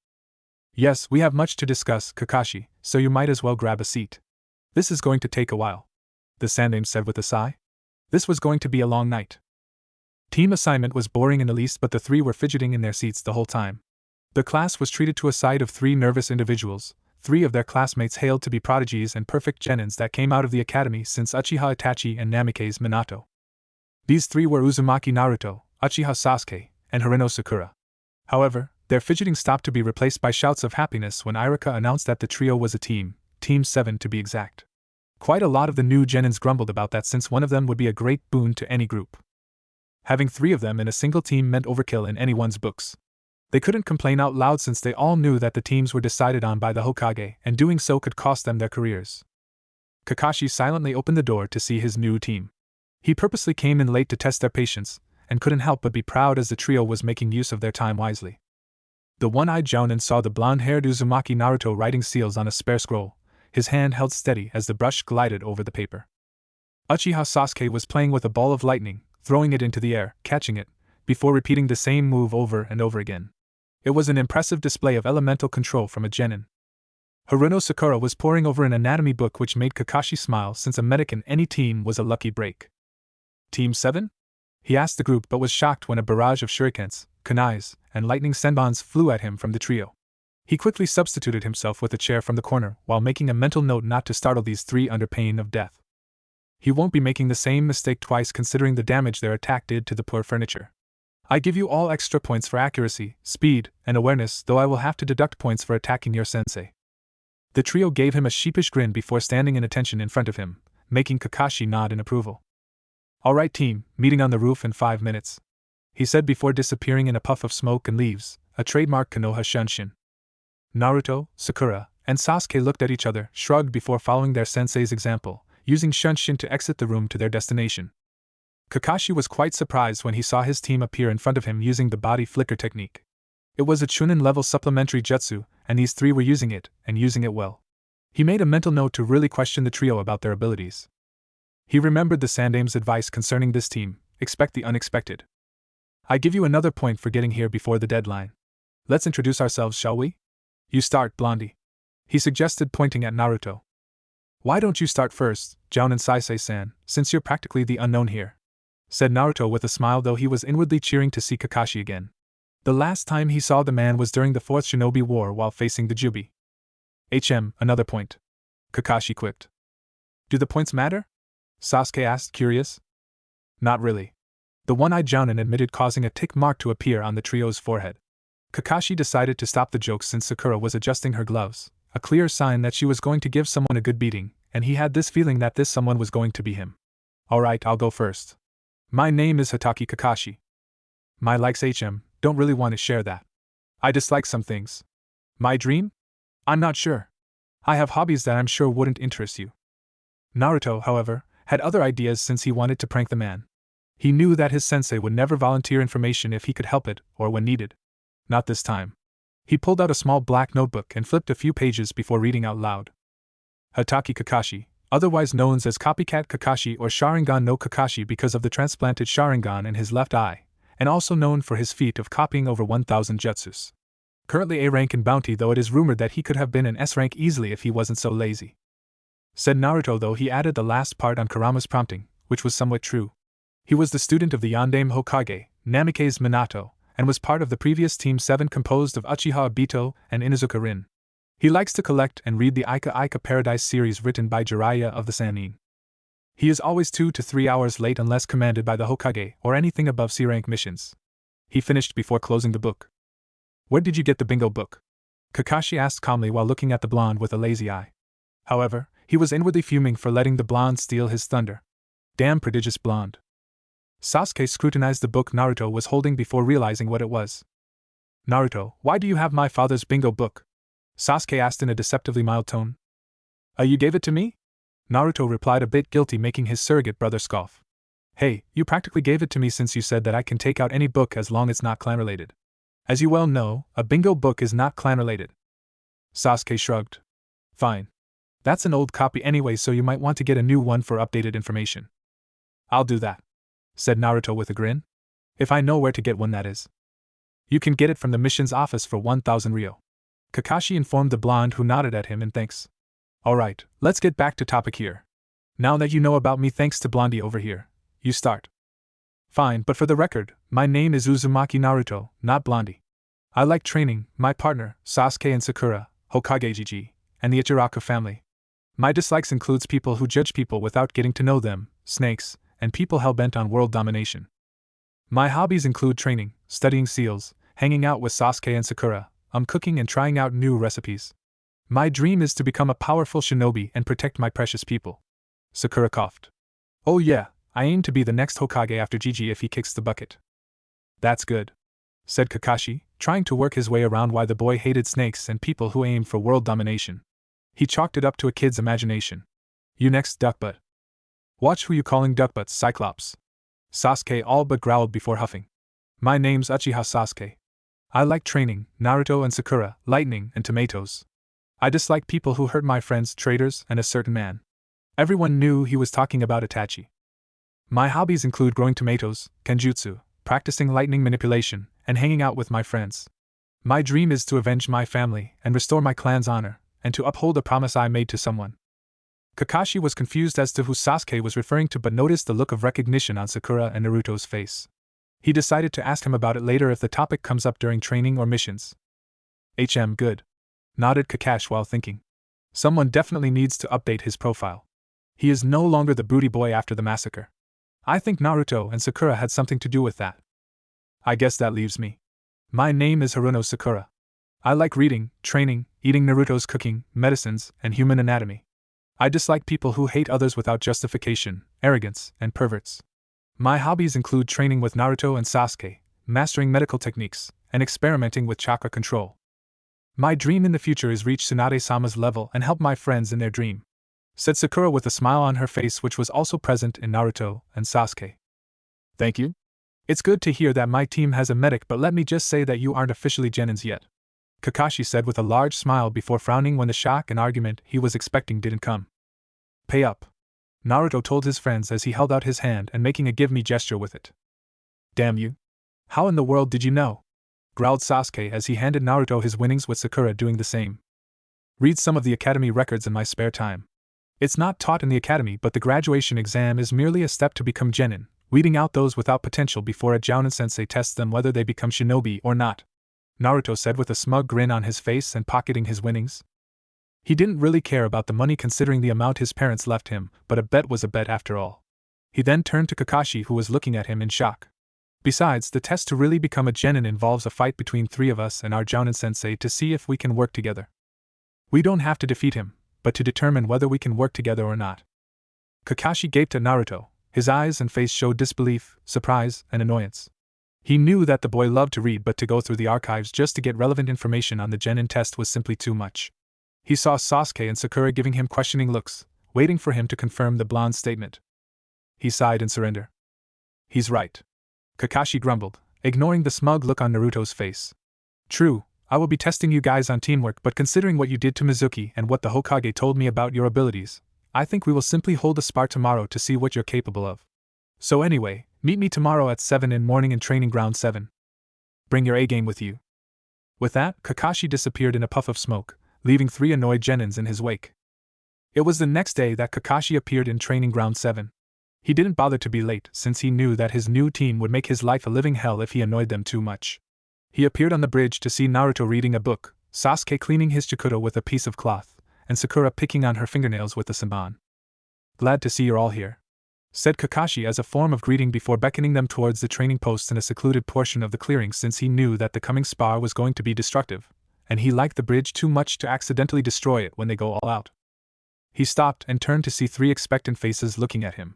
Yes, we have much to discuss, Kakashi, so you might as well grab a seat. This is going to take a while, the Sandaime said with a sigh. This was going to be a long night. Team assignment was boring in the least, but the three were fidgeting in their seats the whole time. The class was treated to a sight of 3 nervous individuals. 3 of their classmates hailed to be prodigies and perfect genins that came out of the academy since Uchiha Itachi and Namikaze Minato. These 3 were Uzumaki Naruto, Uchiha Sasuke, and Harino Sakura. However, their fidgeting stopped to be replaced by shouts of happiness when Iruka announced that the trio was a team, Team 7 to be exact. Quite a lot of the new genins grumbled about that since one of them would be a great boon to any group. Having 3 of them in a single team meant overkill in anyone's books. They couldn't complain out loud since they all knew that the teams were decided on by the Hokage, and doing so could cost them their careers. Kakashi silently opened the door to see his new team. He purposely came in late to test their patience, and couldn't help but be proud as the trio was making use of their time wisely. The one-eyed Jounin saw the blonde-haired Uzumaki Naruto writing seals on a spare scroll, his hand held steady as the brush glided over the paper. Uchiha Sasuke was playing with a ball of lightning, throwing it into the air, catching it, before repeating the same move over and over again. It was an impressive display of elemental control from a genin. Harino Sakura was poring over an anatomy book which made Kakashi smile since a medic in any team was a lucky break. Team 7? He asked the group but was shocked when a barrage of shurikens, kunais, and lightning senbons flew at him from the trio. He quickly substituted himself with a chair from the corner while making a mental note not to startle these 3 under pain of death. He won't be making the same mistake twice considering the damage their attack did to the poor furniture. I give you all extra points for accuracy, speed, and awareness, though I will have to deduct points for attacking your sensei. The trio gave him a sheepish grin before standing in attention in front of him, making Kakashi nod in approval. Alright team, meeting on the roof in 5 minutes, he said before disappearing in a puff of smoke and leaves, a trademark Konoha shunshin. Naruto, Sakura, and Sasuke looked at each other, shrugged before following their sensei's example, using shunshin to exit the room to their destination. Kakashi was quite surprised when he saw his team appear in front of him using the body flicker technique. It was a Chunin-level supplementary jutsu, and these three were using it, and using it well. He made a mental note to really question the trio about their abilities. He remembered the Sandame's advice concerning this team: expect the unexpected. I give you another point for getting here before the deadline. Let's introduce ourselves, shall we? You start, Blondie. He suggested, pointing at Naruto. Why don't you start first, Jounin Saisei-san, since you're practically the unknown here? Said Naruto with a smile, though he was inwardly cheering to see Kakashi again. The last time he saw the man was during the Fourth Shinobi War while facing the Jubi. Another point. Kakashi quipped. Do the points matter? Sasuke asked, curious. Not really. The one-eyed Jounin admitted, causing a tick mark to appear on the trio's forehead. Kakashi decided to stop the jokes since Sakura was adjusting her gloves, a clear sign that she was going to give someone a good beating, and he had this feeling that this someone was going to be him. Alright, I'll go first. My name is Hatake Kakashi. My likes don't really want to share that. I dislike some things. My dream? I'm not sure. I have hobbies that I'm sure wouldn't interest you. Naruto, however, had other ideas since he wanted to prank the man. He knew that his sensei would never volunteer information if he could help it, or when needed. Not this time. He pulled out a small black notebook and flipped a few pages before reading out loud. Hatake Kakashi, otherwise known as Copycat Kakashi or Sharingan no Kakashi because of the transplanted Sharingan in his left eye, and also known for his feat of copying over 1,000 jutsus. Currently A rank in bounty, though it is rumored that he could have been an S rank easily if he wasn't so lazy. Said Naruto, though he added the last part on Kurama's prompting, which was somewhat true. He was the student of the Yondaime Hokage, Namikaze Minato, and was part of the previous Team 7 composed of Uchiha Obito and Inuzuka Rin. He likes to collect and read the Ika Ika Paradise series written by Jiraiya of the Sannin. He is always 2 to 3 hours late unless commanded by the Hokage or anything above C-rank missions. He finished before closing the book. Where did you get the bingo book? Kakashi asked calmly while looking at the blonde with a lazy eye. However, he was inwardly fuming for letting the blonde steal his thunder. Damn prodigious blonde. Sasuke scrutinized the book Naruto was holding before realizing what it was. Naruto, why do you have my father's bingo book? Sasuke asked in a deceptively mild tone. You gave it to me? Naruto replied, a bit guilty, making his surrogate brother scoff. Hey, you practically gave it to me since you said that I can take out any book as long as it's not clan-related. As you well know, a bingo book is not clan-related. Sasuke shrugged. Fine. That's an old copy anyway, so you might want to get a new one for updated information. I'll do that, said Naruto with a grin. If I know where to get one, that is. You can get it from the mission's office for 1,000 ryo. Kakashi informed the blonde, who nodded at him in thanks. Alright, let's get back to topic here. Now that you know about me thanks to Blondie over here, you start. Fine, but for the record, my name is Uzumaki Naruto, not Blondie. I like training, my partner, Sasuke and Sakura, Hokage Gigi, and the Ichiraku family. My dislikes includes people who judge people without getting to know them, snakes, and people hell-bent on world domination. My hobbies include training, studying seals, hanging out with Sasuke and Sakura, cooking and trying out new recipes. My dream is to become a powerful shinobi and protect my precious people. Sakura coughed. Oh yeah, I aim to be the next Hokage after Gigi if he kicks the bucket. That's good, said Kakashi, trying to work his way around why the boy hated snakes and people who aim for world domination. He chalked it up to a kid's imagination. You next, duckbutt. Watch who you calling duckbutts, Cyclops. Sasuke all but growled before huffing. My name's Uchiha Sasuke. I like training, Naruto and Sakura, lightning, and tomatoes. I dislike people who hurt my friends, traitors, and a certain man. Everyone knew he was talking about Itachi. My hobbies include growing tomatoes, kenjutsu, practicing lightning manipulation, and hanging out with my friends. My dream is to avenge my family and restore my clan's honor, and to uphold a promise I made to someone. Kakashi was confused as to who Sasuke was referring to, but noticed the look of recognition on Sakura and Naruto's face. He decided to ask him about it later if the topic comes up during training or missions. Good, nodded Kakashi while thinking. Someone definitely needs to update his profile. He is no longer the broody boy after the massacre. I think Naruto and Sakura had something to do with that. I guess that leaves me. My name is Haruno Sakura. I like reading, training, eating Naruto's cooking, medicines, and human anatomy. I dislike people who hate others without justification, arrogance, and perverts. My hobbies include training with Naruto and Sasuke, mastering medical techniques, and experimenting with chakra control. My dream in the future is reach Tsunade-sama's level and help my friends in their dream, said Sakura with a smile on her face, which was also present in Naruto and Sasuke. Thank you? It's good to hear that my team has a medic, but let me just say that you aren't officially Genins yet, Kakashi said with a large smile before frowning when the shock and argument he was expecting didn't come. Pay up, Naruto told his friends as he held out his hand and making a give me gesture with it. Damn you. How in the world did you know? Growled Sasuke as he handed Naruto his winnings with Sakura doing the same. Read some of the academy records in my spare time. It's not taught in the academy, but the graduation exam is merely a step to become genin, weeding out those without potential before a Jounin sensei tests them whether they become shinobi or not, Naruto said with a smug grin on his face and pocketing his winnings. He didn't really care about the money considering the amount his parents left him, but a bet was a bet after all. He then turned to Kakashi, who was looking at him in shock. Besides, the test to really become a genin involves a fight between 3 of us and our Jounin sensei to see if we can work together. We don't have to defeat him, but to determine whether we can work together or not. Kakashi gaped at Naruto. His eyes and face showed disbelief, surprise, and annoyance. He knew that the boy loved to read, but to go through the archives just to get relevant information on the genin test was simply too much. He saw Sasuke and Sakura giving him questioning looks, waiting for him to confirm the blonde's statement. He sighed in surrender. He's right, Kakashi grumbled, ignoring the smug look on Naruto's face. True, I will be testing you guys on teamwork, but considering what you did to Mizuki and what the Hokage told me about your abilities, I think we will simply hold a spar tomorrow to see what you're capable of. So anyway, meet me tomorrow at 7 in morning in Training Ground 7. Bring your A-game with you. With that, Kakashi disappeared in a puff of smoke, leaving 3 annoyed genins in his wake. It was the next day that Kakashi appeared in Training Ground 7. He didn't bother to be late since he knew that his new team would make his life a living hell if he annoyed them too much. He appeared on the bridge to see Naruto reading a book, Sasuke cleaning his chikuto with a piece of cloth, and Sakura picking on her fingernails with a senbon. Glad to see you're all here, said Kakashi as a form of greeting before beckoning them towards the training posts in a secluded portion of the clearing, since he knew that the coming spar was going to be destructive, and he liked the bridge too much to accidentally destroy it when they go all out. He stopped and turned to see 3 expectant faces looking at him.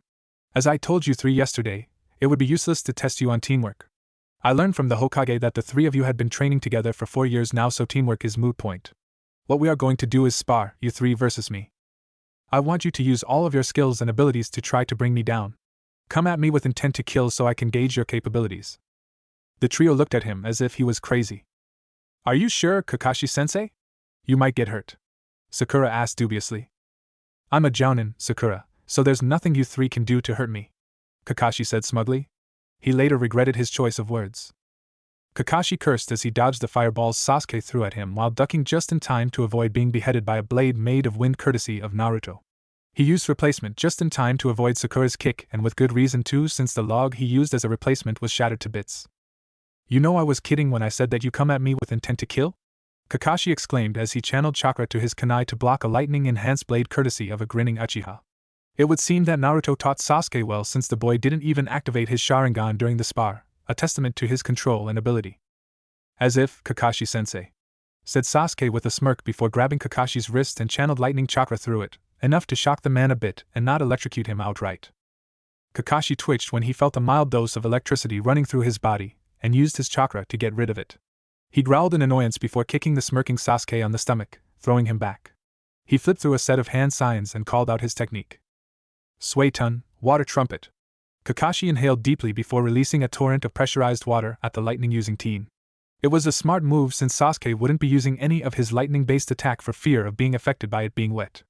As I told you 3 yesterday, it would be useless to test you on teamwork. I learned from the Hokage that the 3 of you had been training together for 4 years now, so teamwork is moot point. What we are going to do is spar, you 3 versus me. I want you to use all of your skills and abilities to try to bring me down. Come at me with intent to kill so I can gauge your capabilities. The trio looked at him as if he was crazy. Are you sure, Kakashi-sensei? You might get hurt, Sakura asked dubiously. I'm a Jounin, Sakura, so there's nothing you 3 can do to hurt me, Kakashi said smugly. He later regretted his choice of words. Kakashi cursed as he dodged the fireballs Sasuke threw at him while ducking just in time to avoid being beheaded by a blade made of wind courtesy of Naruto. He used replacement just in time to avoid Sakura's kick, and with good reason too, since the log he used as a replacement was shattered to bits. You know I was kidding when I said that you come at me with intent to kill? Kakashi exclaimed as he channeled chakra to his kunai to block a lightning-enhanced blade courtesy of a grinning Uchiha. It would seem that Naruto taught Sasuke well, since the boy didn't even activate his Sharingan during the spar, a testament to his control and ability. As if, Kakashi-sensei, said Sasuke with a smirk before grabbing Kakashi's wrist and channeled lightning chakra through it, enough to shock the man a bit and not electrocute him outright. Kakashi twitched when he felt a mild dose of electricity running through his body, and used his chakra to get rid of it. He growled in annoyance before kicking the smirking Sasuke on the stomach, throwing him back. He flipped through a set of hand signs and called out his technique. Sway-tun, water trumpet. Kakashi inhaled deeply before releasing a torrent of pressurized water at the lightning-using teen. It was a smart move since Sasuke wouldn't be using any of his lightning-based attack for fear of being affected by it being wet.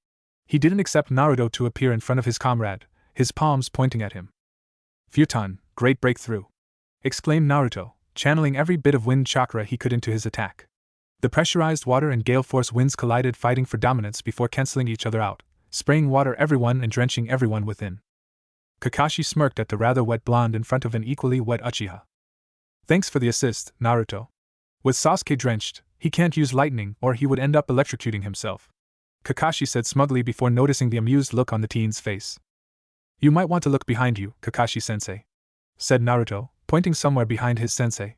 He didn't accept Naruto to appear in front of his comrade, his palms pointing at him. Futon, great breakthrough, exclaimed Naruto, channeling every bit of wind chakra he could into his attack. The pressurized water and gale force winds collided, fighting for dominance before canceling each other out, spraying water everyone and drenching everyone within. Kakashi smirked at the rather wet blonde in front of an equally wet Uchiha. Thanks for the assist, Naruto. With Sasuke drenched, he can't use lightning or he would end up electrocuting himself, Kakashi said smugly before noticing the amused look on the teen's face. You might want to look behind you, Kakashi-sensei, said Naruto, pointing somewhere behind his sensei.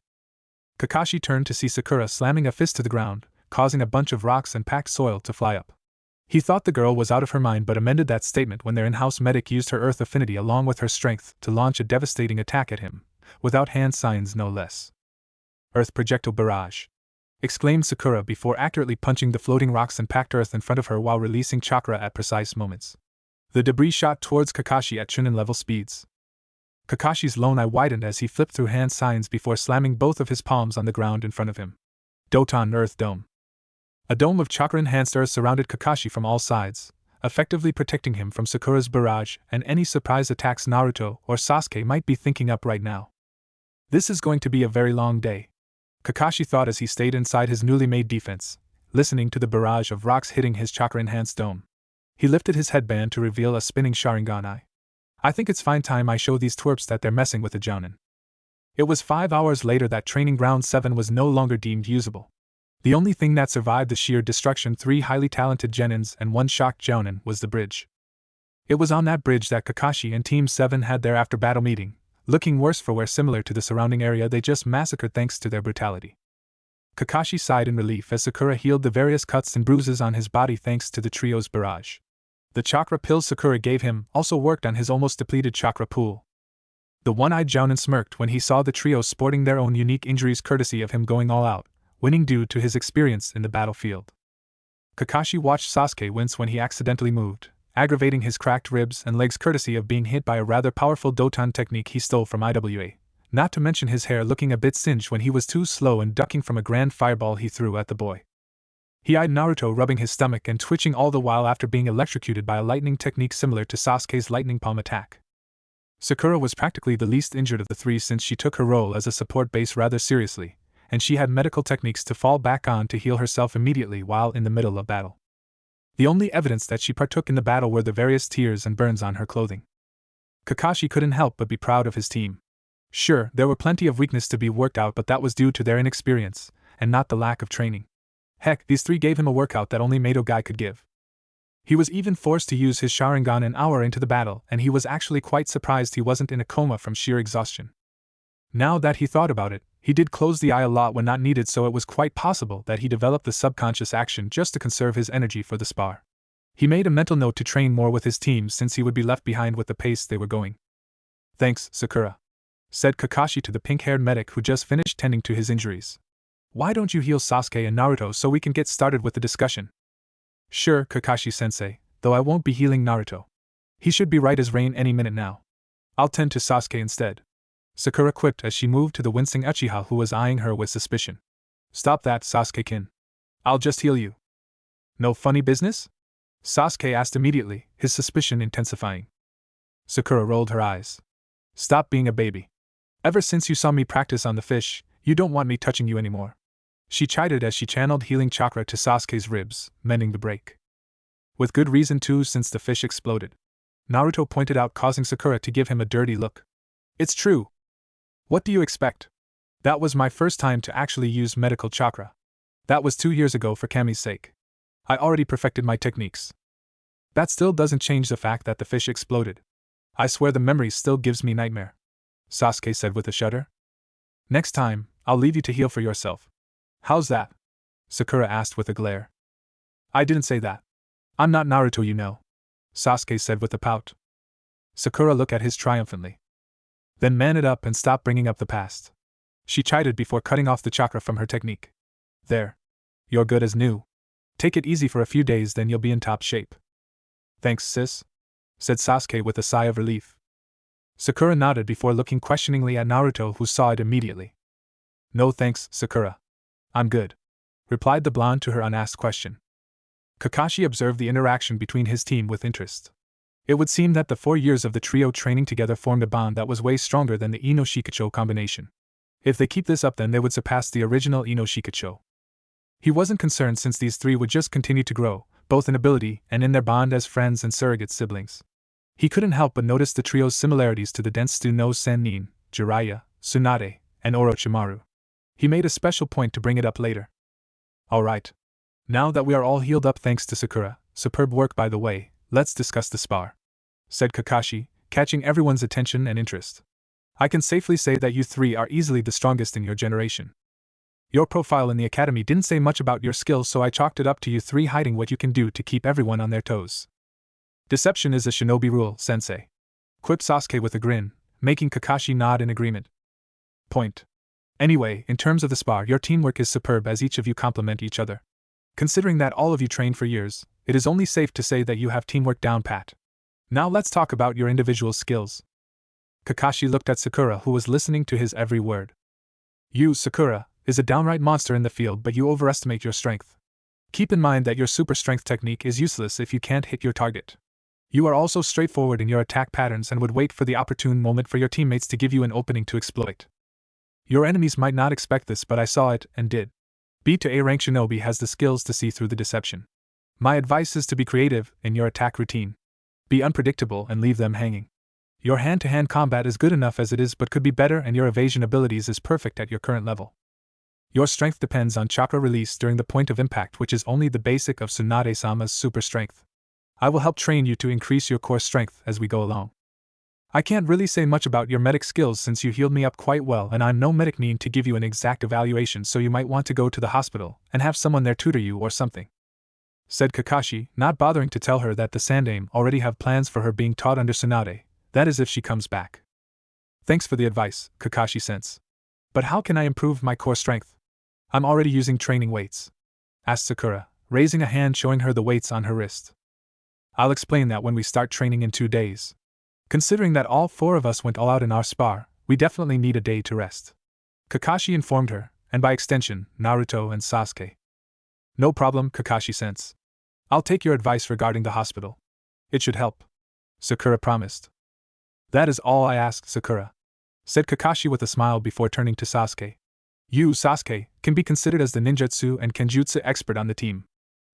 Kakashi turned to see Sakura slamming a fist to the ground, causing a bunch of rocks and packed soil to fly up. He thought the girl was out of her mind but amended that statement when their in-house medic used her earth affinity along with her strength to launch a devastating attack at him, without hand signs no less. Earth projectile barrage, exclaimed Sakura before accurately punching the floating rocks and packed earth in front of her while releasing chakra at precise moments. The debris shot towards Kakashi at Chunin level speeds. Kakashi's lone eye widened as he flipped through hand signs before slamming both of his palms on the ground in front of him. Doton Earth Dome. A dome of chakra-enhanced earth surrounded Kakashi from all sides, effectively protecting him from Sakura's barrage and any surprise attacks Naruto or Sasuke might be thinking up right now. This is going to be a very long day, Kakashi thought as he stayed inside his newly made defense, listening to the barrage of rocks hitting his chakra-enhanced dome. He lifted his headband to reveal a spinning Sharingan eye. I think it's fine time I show these twerps that they're messing with the jounin. It was 5 hours later that Training Ground 7 was no longer deemed usable. The only thing that survived the sheer destruction 3 highly talented genins and 1 shocked jounin was the bridge. It was on that bridge that Kakashi and Team 7 had their after-battle meeting, looking worse for wear similar to the surrounding area they just massacred thanks to their brutality. Kakashi sighed in relief as Sakura healed the various cuts and bruises on his body thanks to the trio's barrage. The chakra pills Sakura gave him also worked on his almost depleted chakra pool. The one-eyed jounin smirked when he saw the trio sporting their own unique injuries courtesy of him going all out, winning due to his experience in the battlefield. Kakashi watched Sasuke wince when he accidentally moved, aggravating his cracked ribs and legs courtesy of being hit by a rather powerful Doton technique he stole from IWA, not to mention his hair looking a bit singed when he was too slow in ducking from a grand fireball he threw at the boy. He eyed Naruto rubbing his stomach and twitching all the while after being electrocuted by a lightning technique similar to Sasuke's lightning palm attack. Sakura was practically the least injured of the 3 since she took her role as a support base rather seriously, and she had medical techniques to fall back on to heal herself immediately while in the middle of battle. The only evidence that she partook in the battle were the various tears and burns on her clothing. Kakashi couldn't help but be proud of his team. Sure, there were plenty of weakness to be worked out, but that was due to their inexperience, and not the lack of training. Heck, these 3 gave him a workout that only Mato Guy could give. He was even forced to use his Sharingan an hour into the battle, and he was actually quite surprised he wasn't in a coma from sheer exhaustion. Now that he thought about it, he did close the eye a lot when not needed, so it was quite possible that he developed the subconscious action just to conserve his energy for the spar. He made a mental note to train more with his team since he would be left behind with the pace they were going. Thanks, Sakura, said Kakashi to the pink-haired medic who just finished tending to his injuries. Why don't you heal Sasuke and Naruto so we can get started with the discussion? Sure, Kakashi-sensei, though I won't be healing Naruto. He should be right as rain any minute now. I'll tend to Sasuke instead, Sakura quipped as she moved to the wincing Uchiha who was eyeing her with suspicion. Stop that, Sasuke-kin. I'll just heal you. No funny business? Sasuke asked immediately, his suspicion intensifying. Sakura rolled her eyes. Stop being a baby. Ever since you saw me practice on the fish, you don't want me touching you anymore. She chided as she channeled healing chakra to Sasuke's ribs, mending the break. With good reason too, since the fish exploded, Naruto pointed out, causing Sakura to give him a dirty look. It's true. What do you expect? That was my first time to actually use medical chakra. That was 2 years ago for Kami's sake. I already perfected my techniques. That still doesn't change the fact that the fish exploded. I swear the memory still gives me nightmare, Sasuke said with a shudder. Next time, I'll leave you to heal for yourself. How's that? Sakura asked with a glare. I didn't say that. I'm not Naruto, you know, Sasuke said with a pout. Sakura looked at his triumphantly. Then man it up and stop bringing up the past, she chided before cutting off the chakra from her technique. There. You're good as new. Take it easy for a few days, then you'll be in top shape. Thanks, sis, said Sasuke with a sigh of relief. Sakura nodded before looking questioningly at Naruto, who saw it immediately. No thanks, Sakura. I'm good, replied the blonde to her unasked question. Kakashi observed the interaction between his team with interest. It would seem that the 4 years of the trio training together formed a bond that was way stronger than the Ino Shikacho combination. If they keep this up, then they would surpass the original Ino Shikacho. He wasn't concerned since these 3 would just continue to grow, both in ability and in their bond as friends and surrogate siblings. He couldn't help but notice the trio's similarities to the Densetsu no Sennin, Jiraiya, Tsunade, and Orochimaru. He made a special point to bring it up later. Alright. Now that we are all healed up thanks to Sakura, superb work by the way, let's discuss the spar, said Kakashi, catching everyone's attention and interest. I can safely say that you 3 are easily the strongest in your generation. Your profile in the academy didn't say much about your skills, so I chalked it up to you 3 hiding what you can do to keep everyone on their toes. Deception is a shinobi rule, sensei, quipped Sasuke with a grin, making Kakashi nod in agreement. Point. Anyway, in terms of the spar, your teamwork is superb as each of you complement each other. Considering that all of you trained for years, it is only safe to say that you have teamwork down pat. Now let's talk about your individual skills. Kakashi looked at Sakura, who was listening to his every word. You, Sakura, is a downright monster in the field, but you overestimate your strength. Keep in mind that your super strength technique is useless if you can't hit your target. You are also straightforward in your attack patterns and would wait for the opportune moment for your teammates to give you an opening to exploit. Your enemies might not expect this, but I saw it and did. B to A rank shinobi has the skills to see through the deception. My advice is to be creative in your attack routine. Be unpredictable and leave them hanging. Your hand-to-hand combat is good enough as it is, but could be better, and your evasion abilities is perfect at your current level. Your strength depends on chakra release during the point of impact, which is only the basic of Tsunade-sama's super strength. I will help train you to increase your core strength as we go along. I can't really say much about your medic skills since you healed me up quite well, and I'm no medic mean to give you an exact evaluation, so you might want to go to the hospital and have someone there tutor you or something," said Kakashi, not bothering to tell her that the Sandaime already have plans for her being taught under Tsunade, that is if she comes back. "Thanks for the advice, Kakashi-sense. But how can I improve my core strength? I'm already using training weights," asked Sakura, raising a hand showing her the weights on her wrist. "I'll explain that when we start training in 2 days. Considering that all 4 of us went all out in our spar, we definitely need a day to rest," Kakashi informed her, and by extension, Naruto and Sasuke. "No problem, Kakashi-sense. I'll take your advice regarding the hospital. It should help," Sakura promised. "That is all I ask, Sakura," said Kakashi with a smile before turning to Sasuke. "You, Sasuke, can be considered as the ninjutsu and kenjutsu expert on the team.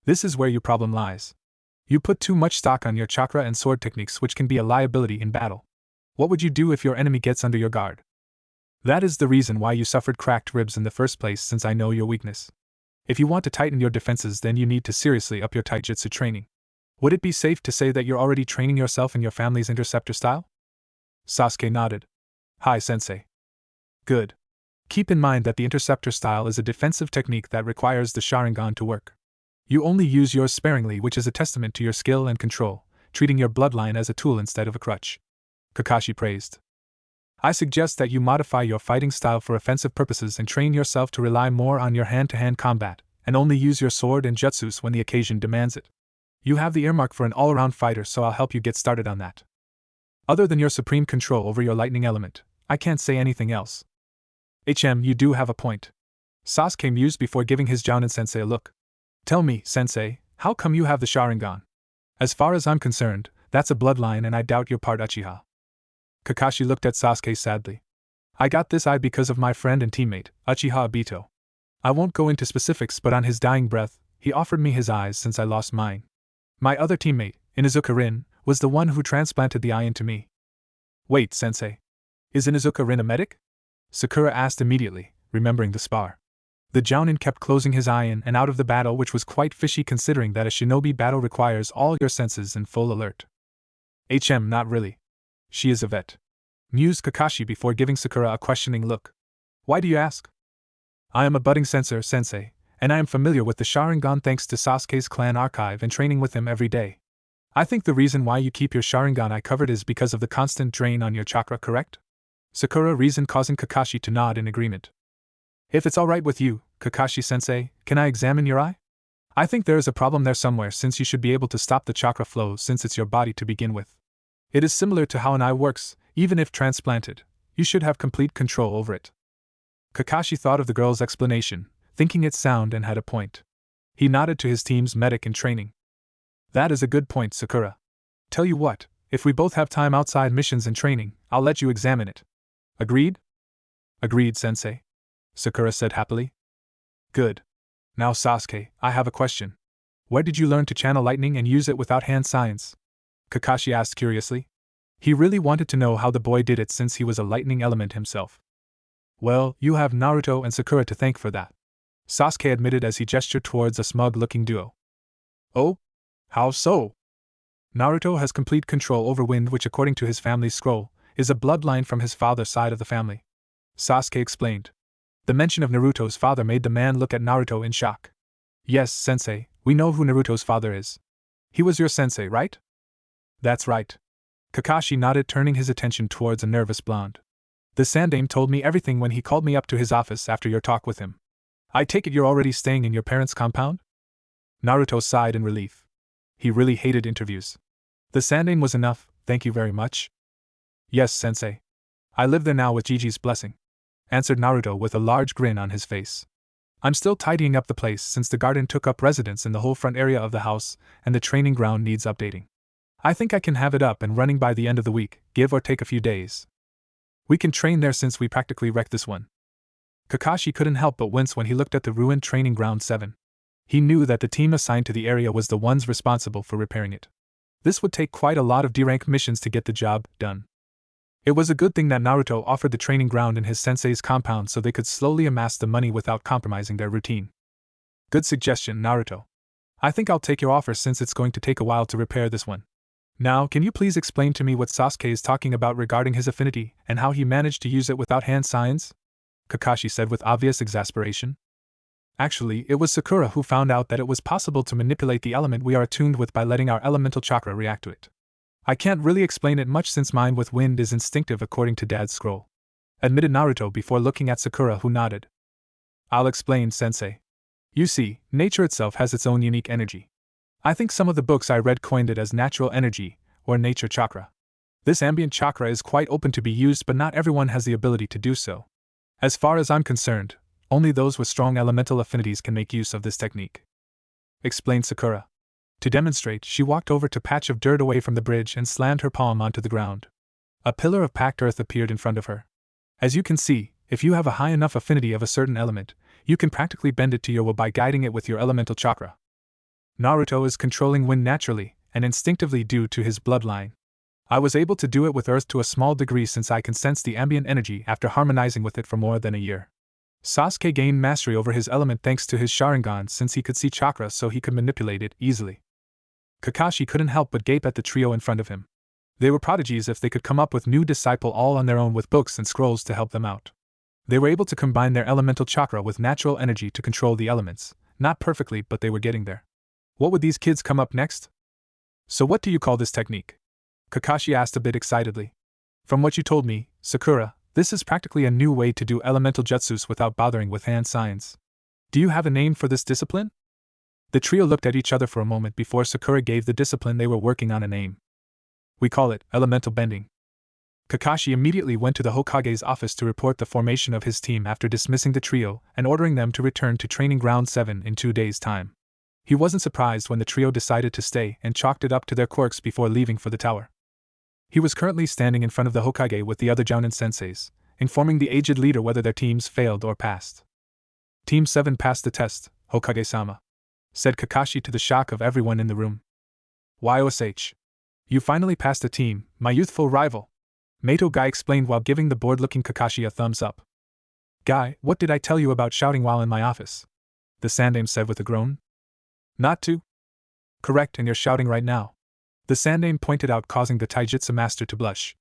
This is where your problem lies. You put too much stock on your chakra and sword techniques, which can be a liability in battle. What would you do if your enemy gets under your guard? That is the reason why you suffered cracked ribs in the first place, since I know your weakness. If you want to tighten your defenses, then you need to seriously up your taijutsu training. Would it be safe to say that you're already training yourself in your family's interceptor style?" Sasuke nodded. "Hi, sensei." "Good. Keep in mind that the interceptor style is a defensive technique that requires the Sharingan to work. You only use yours sparingly, which is a testament to your skill and control, treating your bloodline as a tool instead of a crutch," Kakashi praised. "I suggest that you modify your fighting style for offensive purposes and train yourself to rely more on your hand-to-hand combat, and only use your sword and jutsus when the occasion demands it. You have the earmark for an all-around fighter, so I'll help you get started on that. Other than your supreme control over your lightning element, I can't say anything else." You do have a point," Sasuke mused before giving his Jounin-sensei a look. "Tell me, sensei, how come you have the Sharingan? As far as I'm concerned, that's a bloodline, and I doubt you're part Uchiha." Kakashi looked at Sasuke sadly. "I got this eye because of my friend and teammate, Uchiha Obito. I won't go into specifics, but on his dying breath, he offered me his eyes since I lost mine. My other teammate, Inuzuka Rin, was the one who transplanted the eye into me." "Wait, sensei. Is Inuzuka Rin a medic?" Sakura asked immediately, remembering the spar. The Jounin kept closing his eye in and out of the battle, which was quite fishy considering that a shinobi battle requires all your senses in full alert. Not really. She is a vet," mused Kakashi before giving Sakura a questioning look. "Why do you ask?" "I am a budding sensor, sensei, and I am familiar with the Sharingan thanks to Sasuke's clan archive and training with him every day. I think the reason why you keep your Sharingan eye covered is because of the constant drain on your chakra, correct?" Sakura reasoned, causing Kakashi to nod in agreement. "If it's alright with you, Kakashi-sensei, can I examine your eye? I think there is a problem there somewhere, since you should be able to stop the chakra flow since it's your body to begin with. It is similar to how an eye works, even if transplanted, you should have complete control over it." Kakashi thought of the girl's explanation, thinking it sound and had a point. He nodded to his team's medic in training. "That is a good point, Sakura. Tell you what, if we both have time outside missions and training, I'll let you examine it. Agreed?" "Agreed, sensei," Sakura said happily. "Good. Now, Sasuke, I have a question. Where did you learn to channel lightning and use it without hand signs?" Kakashi asked curiously. He really wanted to know how the boy did it since he was a lightning element himself. "Well, you have Naruto and Sakura to thank for that," Sasuke admitted as he gestured towards a smug-looking duo. "Oh? How so?" "Naruto has complete control over wind, which according to his family's scroll, is a bloodline from his father's side of the family," Sasuke explained. The mention of Naruto's father made the man look at Naruto in shock. "Yes, sensei, we know who Naruto's father is. He was your sensei, right?" "That's right." Kakashi nodded, turning his attention towards a nervous blonde. "The Sandaime told me everything when he called me up to his office after your talk with him. I take it you're already staying in your parents' compound?" Naruto sighed in relief. He really hated interviews. The Sandaime was enough, thank you very much. "Yes, sensei." I live there now with Gigi's blessing, answered Naruto with a large grin on his face. I'm still tidying up the place since the garden took up residence in the whole front area of the house, and the training ground needs updating. I think I can have it up and running by the end of the week, give or take a few days. We can train there since we practically wrecked this one. Kakashi couldn't help but wince when he looked at the ruined training ground 7. He knew that the team assigned to the area was the ones responsible for repairing it. This would take quite a lot of D-rank missions to get the job done. It was a good thing that Naruto offered the training ground in his sensei's compound so they could slowly amass the money without compromising their routine. Good suggestion, Naruto. I think I'll take your offer since it's going to take a while to repair this one. Now, can you please explain to me what Sasuke is talking about regarding his affinity and how he managed to use it without hand signs? Kakashi said with obvious exasperation. Actually, it was Sakura who found out that it was possible to manipulate the element we are attuned with by letting our elemental chakra react to it. I can't really explain it much since mine with wind is instinctive according to Dad's scroll, admitted Naruto before looking at Sakura, who nodded. I'll explain, sensei. You see, nature itself has its own unique energy. I think some of the books I read coined it as natural energy, or nature chakra. This ambient chakra is quite open to be used, but not everyone has the ability to do so. As far as I'm concerned, only those with strong elemental affinities can make use of this technique, explained Sakura. To demonstrate, she walked over to a patch of dirt away from the bridge and slammed her palm onto the ground. A pillar of packed earth appeared in front of her. As you can see, if you have a high enough affinity of a certain element, you can practically bend it to your will by guiding it with your elemental chakra. Naruto is controlling wind naturally and instinctively due to his bloodline. I was able to do it with earth to a small degree since I can sense the ambient energy after harmonizing with it for more than a year. Sasuke gained mastery over his element thanks to his Sharingan since he could see chakra, so he could manipulate it easily. Kakashi couldn't help but gape at the trio in front of him. They were prodigies if they could come up with new disciple all on their own with books and scrolls to help them out. They were able to combine their elemental chakra with natural energy to control the elements, not perfectly, but they were getting there. What would these kids come up next? So what do you call this technique? Kakashi asked a bit excitedly. From what you told me, Sakura, this is practically a new way to do elemental jutsus without bothering with hand signs. Do you have a name for this discipline? The trio looked at each other for a moment before Sakura gave the discipline they were working on a name. We call it elemental bending. Kakashi immediately went to the Hokage's office to report the formation of his team after dismissing the trio and ordering them to return to Training Ground 7 in 2 days' time. He wasn't surprised when the trio decided to stay and chalked it up to their quirks before leaving for the tower. He was currently standing in front of the Hokage with the other Jounin senseis, informing the aged leader whether their teams failed or passed. Team 7 passed the test, Hokage-sama, said Kakashi to the shock of everyone in the room. YOSH. You finally passed the team, my youthful rival. Mato Guy explained while giving the bored-looking Kakashi a thumbs up. Guy, what did I tell you about shouting while in my office? The Sandaime said with a groan. Not to? Correct, and you're shouting right now. The Sandaime pointed out, causing the Taijutsu master to blush.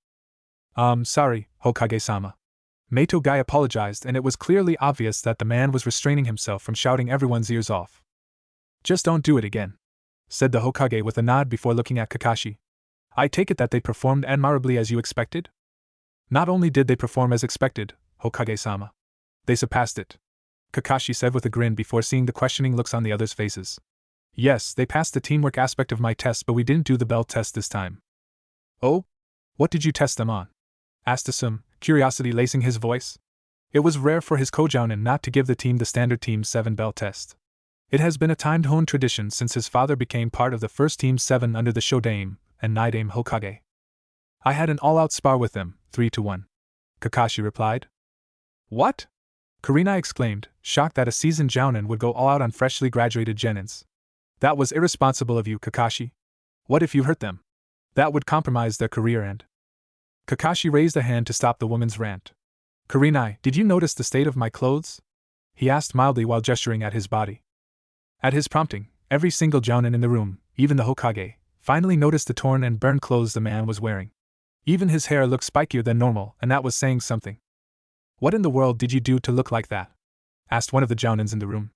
Sorry, Hokage-sama. Mato Guy apologized, and it was clearly obvious that the man was restraining himself from shouting everyone's ears off. Just don't do it again, said the Hokage with a nod before looking at Kakashi. I take it that they performed admirably as you expected? Not only did they perform as expected, Hokage-sama. They surpassed it, Kakashi said with a grin before seeing the questioning looks on the others' faces. Yes, they passed the teamwork aspect of my test, but we didn't do the belt test this time. Oh? What did you test them on? Asked Asum, curiosity lacing his voice. It was rare for his Kojounin not to give the team the standard Team 7 belt test. It has been a time-honed tradition since his father became part of the first Team 7 under the Shodaime and Nidaime Hokage. I had an all-out spar with them, 3-1. Kakashi replied. What? Kurenai exclaimed, shocked that a seasoned Jounin would go all out on freshly graduated Genins. That was irresponsible of you, Kakashi. What if you hurt them? That would compromise their career and… Kakashi raised a hand to stop the woman's rant. Kurenai, did you notice the state of my clothes? He asked mildly while gesturing at his body. At his prompting, every single Jounin in the room, even the Hokage, finally noticed the torn and burned clothes the man was wearing. Even his hair looked spikier than normal, and that was saying something. What in the world did you do to look like that? Asked one of the Jounins in the room.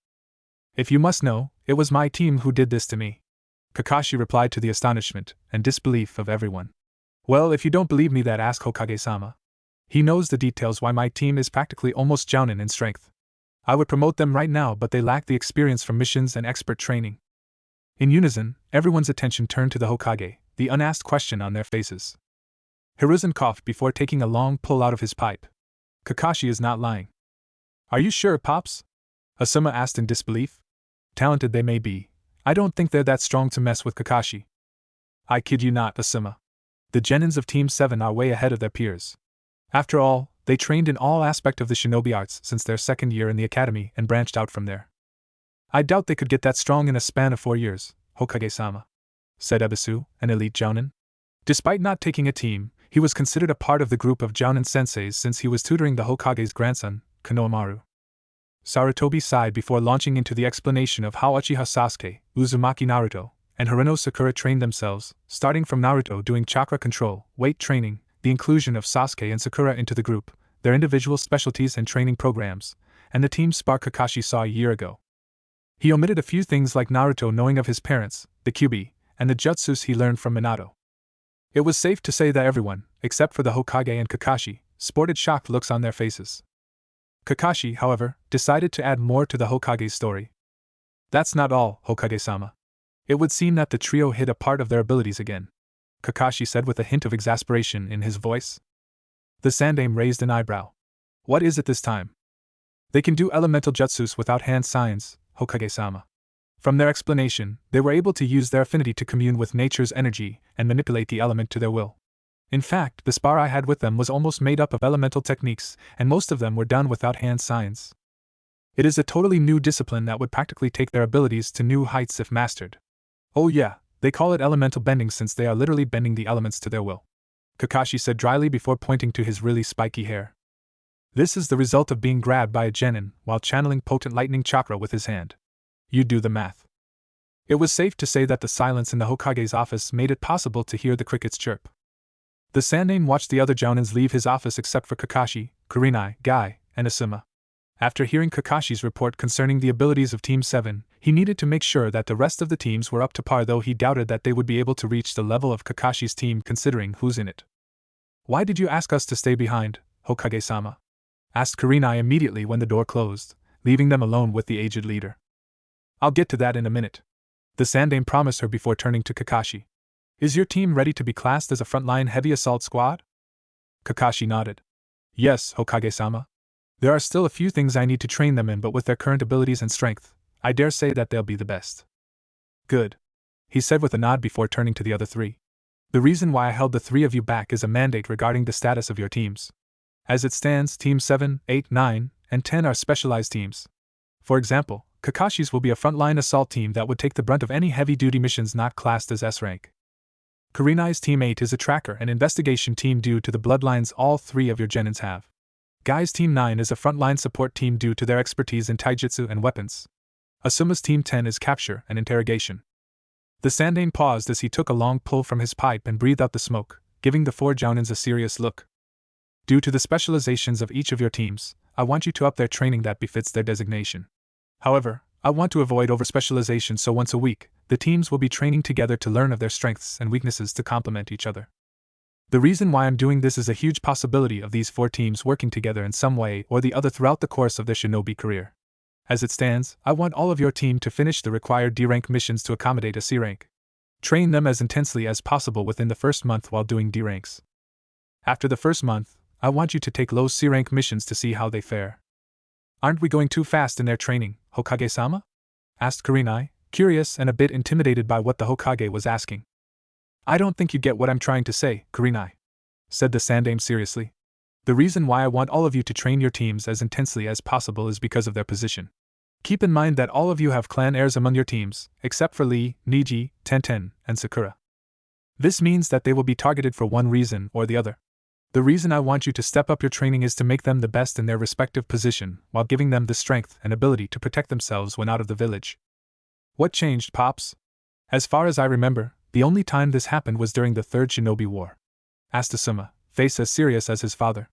If you must know, it was my team who did this to me, Kakashi replied to the astonishment and disbelief of everyone. Well, if you don't believe me, that ask Hokage-sama. He knows the details why my team is practically almost Jounin in strength. I would promote them right now, but they lack the experience from missions and expert training. In unison, everyone's attention turned to the Hokage, the unasked question on their faces. Hiruzen coughed before taking a long pull out of his pipe. Kakashi is not lying. Are you sure, Pops? Asuma asked in disbelief. Talented they may be, I don't think they're that strong to mess with Kakashi. I kid you not, Asuma. The genins of Team 7 are way ahead of their peers. After all, they trained in all aspects of the shinobi arts since their second year in the academy and branched out from there. I doubt they could get that strong in a span of 4 years, Hokage-sama, said Ebisu, an elite jounin. Despite not taking a team, he was considered a part of the group of jounin senseis since he was tutoring the Hokage's grandson, Konohamaru. Sarutobi sighed before launching into the explanation of how Uchiha Sasuke, Uzumaki Naruto, and Hirono Sakura trained themselves, starting from Naruto doing chakra control, weight training, the inclusion of Sasuke and Sakura into the group, their individual specialties and training programs, and the team Spar Kakashi saw a year ago. He omitted a few things like Naruto knowing of his parents, the Kyuubi, and the jutsus he learned from Minato. It was safe to say that everyone, except for the Hokage and Kakashi, sported shocked looks on their faces. Kakashi, however, decided to add more to the Hokage's story. That's not all, Hokage-sama. It would seem that the trio hid a part of their abilities again, Kakashi said with a hint of exasperation in his voice. The Sandaime raised an eyebrow. What is it this time? They can do elemental jutsus without hand signs, Hokage-sama. From their explanation, they were able to use their affinity to commune with nature's energy and manipulate the element to their will. In fact, the spar I had with them was almost made up of elemental techniques, and most of them were done without hand signs. It is a totally new discipline that would practically take their abilities to new heights if mastered. Oh yeah, they call it elemental bending since they are literally bending the elements to their will, Kakashi said dryly before pointing to his really spiky hair. This is the result of being grabbed by a genin while channeling potent lightning chakra with his hand. You do the math. It was safe to say that the silence in the Hokage's office made it possible to hear the crickets chirp. The Sandaime watched the other jounins leave his office except for Kakashi, Kurenai, Guy, and Asuma. After hearing Kakashi's report concerning the abilities of Team 7, he needed to make sure that the rest of the teams were up to par, though he doubted that they would be able to reach the level of Kakashi's team considering who's in it. Why did you ask us to stay behind, Hokage-sama? Asked Kurenai immediately when the door closed, leaving them alone with the aged leader. I'll get to that in a minute, the Sandaime promised her before turning to Kakashi. Is your team ready to be classed as a frontline heavy assault squad? Kakashi nodded. Yes, Hokage-sama. There are still a few things I need to train them in, but with their current abilities and strength, I dare say that they'll be the best. Good, he said with a nod before turning to the other three. The reason why I held the three of you back is a mandate regarding the status of your teams. As it stands, Team 7, 8, 9, and 10 are specialized teams. For example, Kakashi's will be a frontline assault team that would take the brunt of any heavy-duty missions not classed as S-rank. Kurenai's Team 8 is a tracker and investigation team due to the bloodlines all three of your genins have. Guy's Team 9 is a frontline support team due to their expertise in taijutsu and weapons. Asuma's Team 10 is capture and interrogation. The Sandaime paused as he took a long pull from his pipe and breathed out the smoke, giving the four jounins a serious look. Due to the specializations of each of your teams, I want you to up their training that befits their designation. However, I want to avoid over-specialization, so once a week, the teams will be training together to learn of their strengths and weaknesses to complement each other. The reason why I'm doing this is a huge possibility of these four teams working together in some way or the other throughout the course of their shinobi career. As it stands, I want all of your team to finish the required D-rank missions to accommodate a C-rank. Train them as intensely as possible within the first month while doing D-ranks. After the first month, I want you to take low C-rank missions to see how they fare. Aren't we going too fast in their training, Hokage-sama? Asked Kurenai, curious and a bit intimidated by what the Hokage was asking. I don't think you get what I'm trying to say, Kurenai, said the Sandaime seriously. The reason why I want all of you to train your teams as intensely as possible is because of their position. Keep in mind that all of you have clan heirs among your teams, except for Lee, Niji, Tenten, and Sakura. This means that they will be targeted for one reason or the other. The reason I want you to step up your training is to make them the best in their respective position, while giving them the strength and ability to protect themselves when out of the village. What changed, Pops? As far as I remember, the only time this happened was during the Third Shinobi War, asked Asuma, face as serious as his father.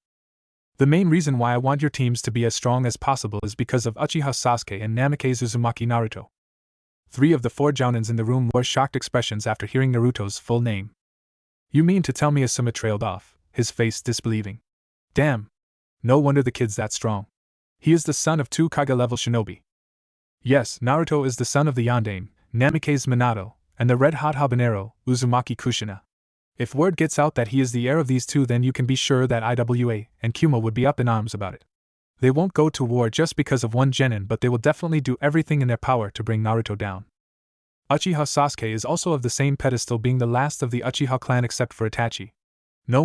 The main reason why I want your teams to be as strong as possible is because of Uchiha Sasuke and Namikaze Uzumaki Naruto. Three of the four jounins in the room wore shocked expressions after hearing Naruto's full name. You mean to tell me? Asuma trailed off, his face disbelieving. Damn. No wonder the kid's that strong. He is the son of two Kage-level shinobi. Yes, Naruto is the son of the Yondaime, Namikaze Minato, and the red-hot habanero, Uzumaki Kushina. If word gets out that he is the heir of these two, then you can be sure that IWA and Kuma would be up in arms about it. They won't go to war just because of one genin, but they will definitely do everything in their power to bring Naruto down. Uchiha Sasuke is also of the same pedestal, being the last of the Uchiha clan except for Itachi. No